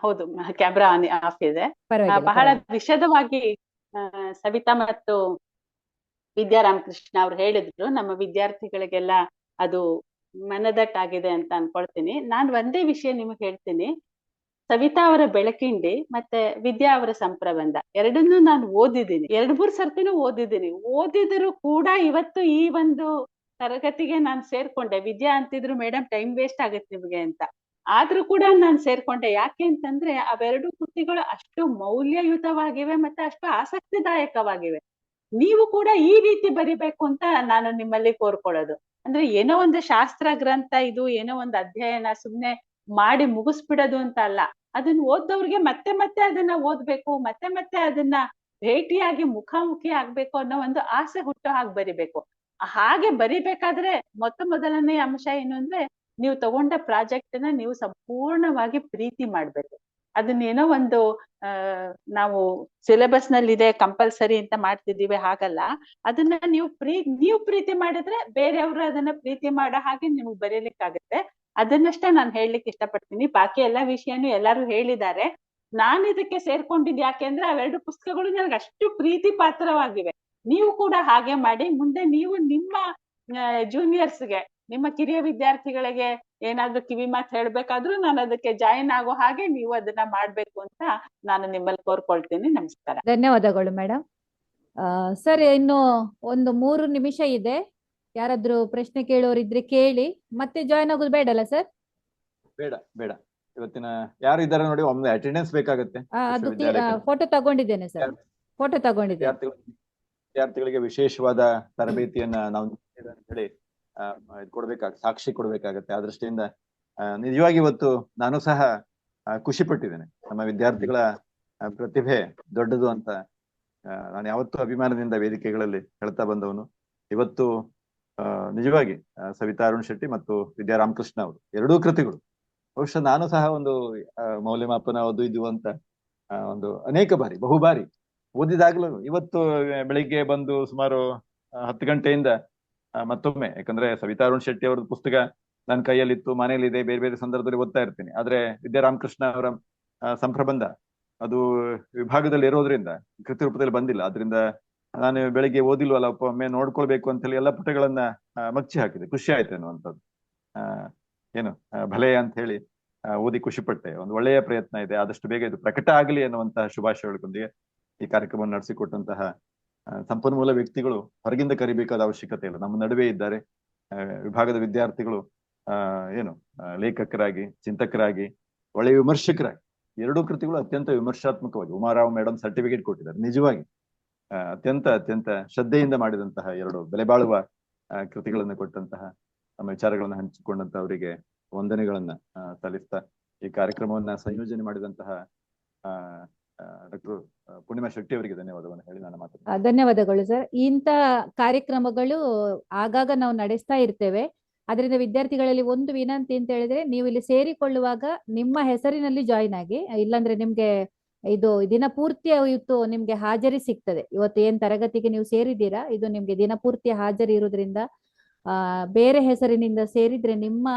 ಹೌದು, ಕ್ಯಾಮ್ರಾ ಆಫ್ ಇದೆ. ಬಹಳ ವಿಶದವಾಗಿ ಸವಿತಾ ಮತ್ತು ವಿದ್ಯಾರಾಮಕೃಷ್ಣ ಅವ್ರು ಹೇಳಿದ್ರು. ನಮ್ಮ ವಿದ್ಯಾರ್ಥಿಗಳಿಗೆಲ್ಲ ಅದು ಮನದಟ್ಟಾಗಿದೆ ಅಂತ ಅನ್ಕೊಳ್ತೀನಿ. ನಾನು ಒಂದೇ ವಿಷಯ ನಿಮಗೆ ಹೇಳ್ತೀನಿ. ಸವಿತಾ ಅವರ ಬೆಳಕಿಂಡಿ ಮತ್ತೆ ವಿದ್ಯಾ ಅವರ ಸಂಪ್ರಬಂಧ ಎರಡನ್ನೂ ನಾನು ಓದಿದ್ದೀನಿ, 2-3 ಸರ್ತಿನೂ ಓದಿದ್ದೀನಿ. ಓದಿದ್ರು ಕೂಡ ಇವತ್ತು ಈ ಒಂದು ತರಗತಿಗೆ ನಾನು ಸೇರ್ಕೊಂಡೆ. ವಿದ್ಯಾ ಅಂತಿದ್ರು ಮೇಡಮ್ ಟೈಮ್ ವೇಸ್ಟ್ ಆಗುತ್ತೆ ನಿಮ್ಗೆ ಅಂತ, ಆದ್ರೂ ಕೂಡ ನಾನು ಸೇರ್ಕೊಂಡೆ. ಯಾಕೆ ಅಂತಂದ್ರೆ ಅವೆರಡು ಕೃತಿಗಳು ಅಷ್ಟು ಮೌಲ್ಯಯುತವಾಗಿವೆ ಮತ್ತೆ ಅಷ್ಟು ಆಸಕ್ತಿದಾಯಕವಾಗಿವೆ. ನೀವು ಕೂಡ ಈ ರೀತಿ ಬರಿಬೇಕು ಅಂತ ನಾನು ನಿಮ್ಮಲ್ಲಿ ಕೋರ್ಕೊಳ್ಳೋದು. ಅಂದ್ರೆ ಏನೋ ಒಂದು ಶಾಸ್ತ್ರ ಗ್ರಂಥ ಇದು, ಏನೋ ಒಂದು ಅಧ್ಯಯನ ಸುಮ್ನೆ ಮಾಡಿ ಮುಗಿಸ್ಬಿಡೋದು ಅಂತ ಅಲ್ಲ. ಅದನ್ನ ಓದ್ದವ್ರಿಗೆ ಮತ್ತೆ ಮತ್ತೆ ಅದನ್ನ ಓದ್ಬೇಕು, ಮತ್ತೆ ಮತ್ತೆ ಅದನ್ನ ಭೇಟಿಯಾಗಿ ಮುಖಾಮುಖಿ ಆಗ್ಬೇಕು ಅನ್ನೋ ಒಂದು ಆಸೆ ಹುಟ್ಟೋ ಹಾಗೆ ಬರಿಬೇಕು. ಹಾಗೆ ಬರಿಬೇಕಾದ್ರೆ ಮೊದಲನೇ ಅಂಶ ಏನು ಅಂದ್ರೆ, ನೀವು ತಗೊಂಡ ಪ್ರಾಜೆಕ್ಟ್ ನ ನೀವು ಸಂಪೂರ್ಣವಾಗಿ ಪ್ರೀತಿ ಮಾಡ್ಬೇಕು. ಅದನ್ನೇನೋ ಒಂದು ನಾವು ಸಿಲೆಬಸ್ ನಲ್ಲಿ ಇದೆ ಕಂಪಲ್ಸರಿ ಅಂತ ಮಾಡ್ತಿದೀವಿ, ಹಾಗಲ್ಲ. ಅದನ್ನ ನೀವು ಪ್ರೀತಿ ಮಾಡಿದ್ರೆ ಬೇರೆಯವರು ಅದನ್ನ ಪ್ರೀತಿ ಮಾಡೋ ಹಾಗೆ ನಿಮ್ಗೆ ಬರೀಲಿಕ್ಕಾಗತ್ತೆ. ಅದನ್ನಷ್ಟೇ ನಾನು ಹೇಳಲಿಕ್ಕೆ ಇಷ್ಟಪಡ್ತೀನಿ. ಬಾಕಿ ಎಲ್ಲಾ ವಿಷಯನೂ ಎಲ್ಲಾರು ಹೇಳಿದ್ದಾರೆ. ನಾನು ಇದಕ್ಕೆ ಸೇರ್ಕೊಂಡಿದ್ ಯಾಕೆಂದ್ರೆ ಅವೆರಡು ಪುಸ್ತಕಗಳು ನನಗೆ ಅಷ್ಟು ಪ್ರೀತಿ ಪಾತ್ರವಾಗಿವೆ. ನೀವು ಕೂಡ ಹಾಗೆ ಮಾಡಿ. ಮುಂದೆ ನೀವು ನಿಮ್ಮ ಜೂನಿಯರ್ಸ್ಗೆ, ನಿಮ್ಮ ಕಿರಿಯ ವಿದ್ಯಾರ್ಥಿಗಳಿಗೆ ಏನಾದ್ರೂ ಕಿವಿ ಮಾತು ಹೇಳ್ಬೇಕಾದ್ರೂ ನಾನು ಅದಕ್ಕೆ ಜಾಯಿನ್ ಆಗೋ ಹಾಗೆ ನೀವು ಅದನ್ನ ಮಾಡ್ಬೇಕು ಅಂತ ನಾನು ನಿಮ್ಮಲ್ಲಿ ಕೋರ್ಕೊಳ್ತೀನಿ. ನಮಸ್ಕಾರ. ಧನ್ಯವಾದಗಳು ಮೇಡಮ್. ಸರ್, ಇನ್ನು ಒಂದು 3 ನಿಮಿಷ ಇದೆ. ಯಾರಾದ್ರೂ ಪ್ರಶ್ನೆ ಕೇಳೋರಿದ್ರೆ ಕೇಳಿ, ಮತ್ತೆ ಜಾಯಿನ್ ಆಗೋದು ಬೇಡಲ್ಲ ಸರ್? ಬೇಡ. ಇವತ್ತಿನ ಯಾರು ಇದ್ದಾರೆ ನೋಡಿ, ಒಮ್ಮೆ ಅಟೆಂಡೆನ್ಸ್ ಬೇಕಾಗುತ್ತೆ. ಅದು ಫೋಟೋ ತಗೊಂಡಿದ್ದೇನೆ ಸರ್, ಫೋಟೋ ತಗೊಂಡಿದ್ದೇನೆ. ವಿದ್ಯಾರ್ಥಿಗಳಿಗೆ ವಿಶೇಷವಾದ ತರಬೇತಿಯನ್ನ ನಾವು ಹೇಳಿ ಸಾಕ್ಷಿ ಕೊಡ್ಬೇಕಾಗತ್ತೆ. ಆ ದೃಷ್ಟಿಯಿಂದ ನಿಜವಾಗಿ ಇವತ್ತು ನಾನು ಸಹ ಖುಷಿ ಪಟ್ಟಿದ್ದೇನೆ. ನಮ್ಮ ವಿದ್ಯಾರ್ಥಿಗಳ ಪ್ರತಿಭೆ ದೊಡ್ಡದು ಅಂತ ನಾನು ಯಾವತ್ತೂ ಅಭಿಮಾನದಿಂದ ವೇದಿಕೆಗಳಲ್ಲಿ ಹೇಳ್ತಾ ಬಂದವನು. ಇವತ್ತು ನಿಜವಾಗಿ ಸವಿತಾ ಅರುಣ್ ಶೆಟ್ಟಿ ಮತ್ತು ವಿದ್ಯಾ ರಾಮಕೃಷ್ಣ ಅವರು ಎರಡೂ ಕೃತಿಗಳು ಬಹುಶಃ ನಾನು ಸಹ ಒಂದು ಮೌಲ್ಯಮಾಪನ ಅದು ಇದು ಅಂತ ಒಂದು ಅನೇಕ ಬಾರಿ ಬಹುಬಾರಿ ಓದಿದಾಗ್ಲೂ ಇವತ್ತು ಬೆಳಿಗ್ಗೆ ಬಂದು ಸುಮಾರು 10 ಗಂಟೆಯಿಂದ ಮತ್ತೊಮ್ಮೆ, ಯಾಕಂದ್ರೆ ಸವಿತಾ ಅರುಣ್ ಶೆಟ್ಟಿ ಅವರದ್ದು ಪುಸ್ತಕ ನನ್ನ ಕೈಯಲ್ಲಿತ್ತು, ಮನೆಯಲ್ಲಿದೆ, ಬೇರೆ ಬೇರೆ ಸಂದರ್ಭದಲ್ಲಿ ಓದ್ತಾ ಇರ್ತೀನಿ. ಆದ್ರೆ ವಿದ್ಯಾ ರಾಮಕೃಷ್ಣ ಅವರ ಸಂಪ್ರಬಂಧ ಅದು ವಿಭಾಗದಲ್ಲಿ ಇರೋದ್ರಿಂದ ಕೃತಿ ರೂಪದಲ್ಲಿ ಬಂದಿಲ್ಲ. ಆದ್ರಿಂದ ನಾನು ಬೆಳಿಗ್ಗೆ ಓದಿಲ್ವಲ್ಲ ಒಮ್ಮೆ ನೋಡ್ಕೊಳ್ಬೇಕು ಅಂತ ಹೇಳಿ ಎಲ್ಲ ಪುಟಗಳನ್ನ ಮಗ್ಚಿ ಹಾಕಿದೆ. ಖುಷಿ ಆಯ್ತು ಅನ್ನುವಂಥದ್ದು. ಏನು ಭಲೆ ಅಂತ ಹೇಳಿ ಓದಿ ಖುಷಿ ಪಟ್ಟೆ. ಒಂದು ಒಳ್ಳೆಯ ಪ್ರಯತ್ನ ಇದೆ, ಆದಷ್ಟು ಬೇಗ ಇದು ಪ್ರಕಟ ಆಗಲಿ ಅನ್ನುವಂತಹ ಶುಭಾಶಯಗಳೊಂದಿಗೆ ಈ ಕಾರ್ಯಕ್ರಮವನ್ನು ನಡೆಸಿಕೊಟ್ಟಂತಹ ಸಂಪನ್ಮೂಲ ವ್ಯಕ್ತಿಗಳು ಹೊರಗಿಂದ ಕರಿಬೇಕಾದ ಅವಶ್ಯಕತೆ ಇಲ್ಲ, ನಮ್ಮ ನಡುವೆ ಇದ್ದಾರೆ. ವಿಭಾಗದ ವಿದ್ಯಾರ್ಥಿಗಳು ಏನು ಲೇಖಕರಾಗಿ, ಚಿಂತಕರಾಗಿ, ಒಳ್ಳೆಯ ವಿಮರ್ಶಕರಾಗಿ ಎರಡೂ ಕೃತಿಗಳು ಅತ್ಯಂತ ವಿಮರ್ಶಾತ್ಮಕವಾಗಿ ಉಮಾರಾವ್ ಮೇಡಮ್ ಸರ್ಟಿಫಿಕೇಟ್ ಕೊಟ್ಟಿದ್ದಾರೆ. ನಿಜವಾಗಿ ಅತ್ಯಂತ ಶ್ರದ್ಧೆಯಿಂದ ಮಾಡಿದಂತಹ ಎರಡು ಬೆಲೆ ಬಾಳುವ ಕೃತಿಗಳನ್ನು ಕೊಟ್ಟಂತಹ ನಮ್ಮ ವಿಚಾರಗಳನ್ನ ಹಂಚಿಕೊಂಡಂತ ಅವರಿಗೆ ವಂದನೆಗಳನ್ನ ಸಲ್ಲಿಸ್ತಾ ಈ ಕಾರ್ಯಕ್ರಮವನ್ನ ಸಂಯೋಜನೆ ಮಾಡಿದಂತಹ ಡಾಕ್ಟರ್ ಪೂರ್ಣಿಮಾ ಶೆಟ್ಟಿ ಅವರಿಗೆ ಧನ್ಯವಾದವನ್ನು ಹೇಳಿ ನಾನು ಮಾತಾಡ್ತೀನಿ. ಧನ್ಯವಾದಗಳು ಸರ್. ಇಂಥ ಕಾರ್ಯಕ್ರಮಗಳು ಆಗಾಗ ನಾವು ನಡೆಸ್ತಾ ಇರ್ತೇವೆ. ಅದರಿಂದ ವಿದ್ಯಾರ್ಥಿಗಳಲ್ಲಿ ಒಂದು ವಿನಂತಿ ಅಂತ ಹೇಳಿದ್ರೆ, ನೀವು ಇಲ್ಲಿ ಸೇರಿಕೊಳ್ಳುವಾಗ ನಿಮ್ಮ ಹೆಸರಿನಲ್ಲಿ ಜಾಯಿನ್ ಆಗಿ, ಇಲ್ಲಾಂದ್ರೆ ನಿಮ್ಗೆ ಇದು ದಿನಪೂರ್ತಿ ಇವತ್ತು ನಿಮ್ಗೆ ಹಾಜರಿ ಸಿಗ್ತದೆ. ಇವತ್ತು ಏನ್ ತರಗತಿಗೆ ನೀವು ಸೇರಿದ್ದೀರಾ, ಇದು ನಿಮ್ಗೆ ದಿನಪೂರ್ತಿ ಹಾಜರಿ ಇರುವುದರಿಂದ ಬೇರೆ ಹೆಸರಿನಿಂದ ಸೇರಿದ್ರೆ ನಿಮ್ಮ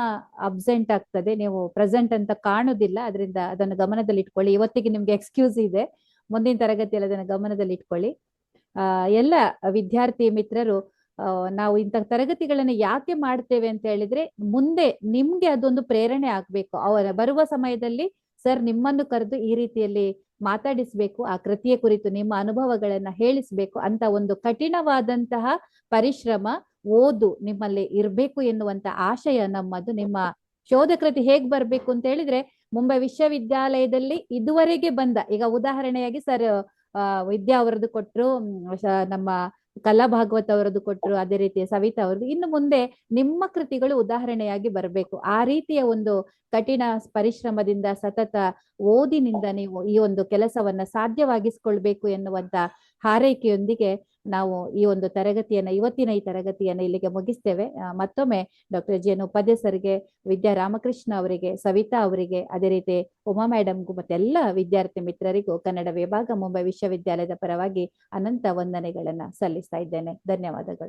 ಅಬ್ಸೆಂಟ್ ಆಗ್ತದೆ, ನೀವು ಪ್ರೆಸೆಂಟ್ ಅಂತ ಕಾಣುದಿಲ್ಲ. ಅದರಿಂದ ಅದನ್ನು ಗಮನದಲ್ಲಿ ಇಟ್ಕೊಳ್ಳಿ. ಇವತ್ತಿಗೆ ನಿಮ್ಗೆ ಎಕ್ಸ್ಕ್ಯೂಸ್ ಇದೆ, ಮುಂದಿನ ತರಗತಿಯಲ್ಲಿ ಅದನ್ನು ಗಮನದಲ್ಲಿ ಇಟ್ಕೊಳ್ಳಿ. ಎಲ್ಲ ವಿದ್ಯಾರ್ಥಿ ಮಿತ್ರರು, ನಾವು ಇಂಥ ತರಗತಿಗಳನ್ನ ಯಾಕೆ ಮಾಡ್ತೇವೆ ಅಂತ ಹೇಳಿದ್ರೆ, ಮುಂದೆ ನಿಮ್ಗೆ ಅದೊಂದು ಪ್ರೇರಣೆ ಆಗ್ಬೇಕು. ಅವರ ಬರುವ ಸಮಯದಲ್ಲಿ ಸರ್ ನಿಮ್ಮನ್ನು ಕರೆದು ಈ ರೀತಿಯಲ್ಲಿ ಮಾತಾಡಿಸ್ಬೇಕು, ಆ ಕೃತಿಯ ಕುರಿತು ನಿಮ್ಮ ಅನುಭವಗಳನ್ನ ಹೇಳಿಸ್ಬೇಕು ಅಂತ ಒಂದು ಕಠಿಣವಾದಂತಹ ಪರಿಶ್ರಮ, ಓದು ನಿಮ್ಮಲ್ಲಿ ಇರ್ಬೇಕು ಎನ್ನುವಂತ ಆಶಯ ನಮ್ಮದು. ನಿಮ್ಮ ಶೋಧ ಕೃತಿ ಹೇಗ್ ಬರ್ಬೇಕು ಅಂತ ಹೇಳಿದ್ರೆ, ಮುಂಬೈ ವಿಶ್ವವಿದ್ಯಾಲಯದಲ್ಲಿ ಇದುವರೆಗೆ ಬಂದ, ಈಗ ಉದಾಹರಣೆಯಾಗಿ ಸರ್ ವಿದ್ಯಾ ಅವರದ್ದು ಕೊಟ್ರು, ನಮ್ಮ ಕಲಾ ಭಾಗವತ್ ಅವರದ್ದು ಕೊಟ್ರು, ಅದೇ ರೀತಿ ಸವಿತಾ ಅವರದ್ದು. ಇನ್ನು ಮುಂದೆ ನಿಮ್ಮ ಕೃತಿಗಳು ಉದಾಹರಣೆಯಾಗಿ ಬರಬೇಕು. ಆ ರೀತಿಯ ಒಂದು ಕಠಿಣ ಪರಿಶ್ರಮದಿಂದ, ಸತತ ಓದಿನಿಂದ ನೀವು ಈ ಒಂದು ಕೆಲಸವನ್ನ ಸಾಧ್ಯವಾಗಿಸ್ಕೊಳ್ಬೇಕು ಎನ್ನುವಂತ ಹಾರೈಕೆಯೊಂದಿಗೆ ನಾವು ಈ ಒಂದು ತರಗತಿಯನ್ನ, ಇವತ್ತಿನ ಈ ತರಗತಿಯನ್ನ ಇಲ್ಲಿಗೆ ಮುಗಿಸ್ತೇವೆ. ಮತ್ತೊಮ್ಮೆ ಡಾಕ್ಟರ್ ಜಿ ಎನ್ ಉಪಾಧ್ಯ ಸರ್ಗೆ, ವಿದ್ಯಾ ರಾಮಕೃಷ್ಣ ಅವರಿಗೆ, ಸವಿತಾ ಅವರಿಗೆ, ಅದೇ ರೀತಿ ಉಮಾ ಮೇಡಮ್ಗೂ ಮತ್ತೆಲ್ಲ ವಿದ್ಯಾರ್ಥಿ ಮಿತ್ರರಿಗೂ ಕನ್ನಡ ವಿಭಾಗ ಮುಂಬೈ ವಿಶ್ವವಿದ್ಯಾಲಯದ ಪರವಾಗಿ ಅನಂತ ವಂದನೆಗಳನ್ನ ಸಲ್ಲಿಸ್ತಾ ಇದ್ದೇನೆ. ಧನ್ಯವಾದಗಳು.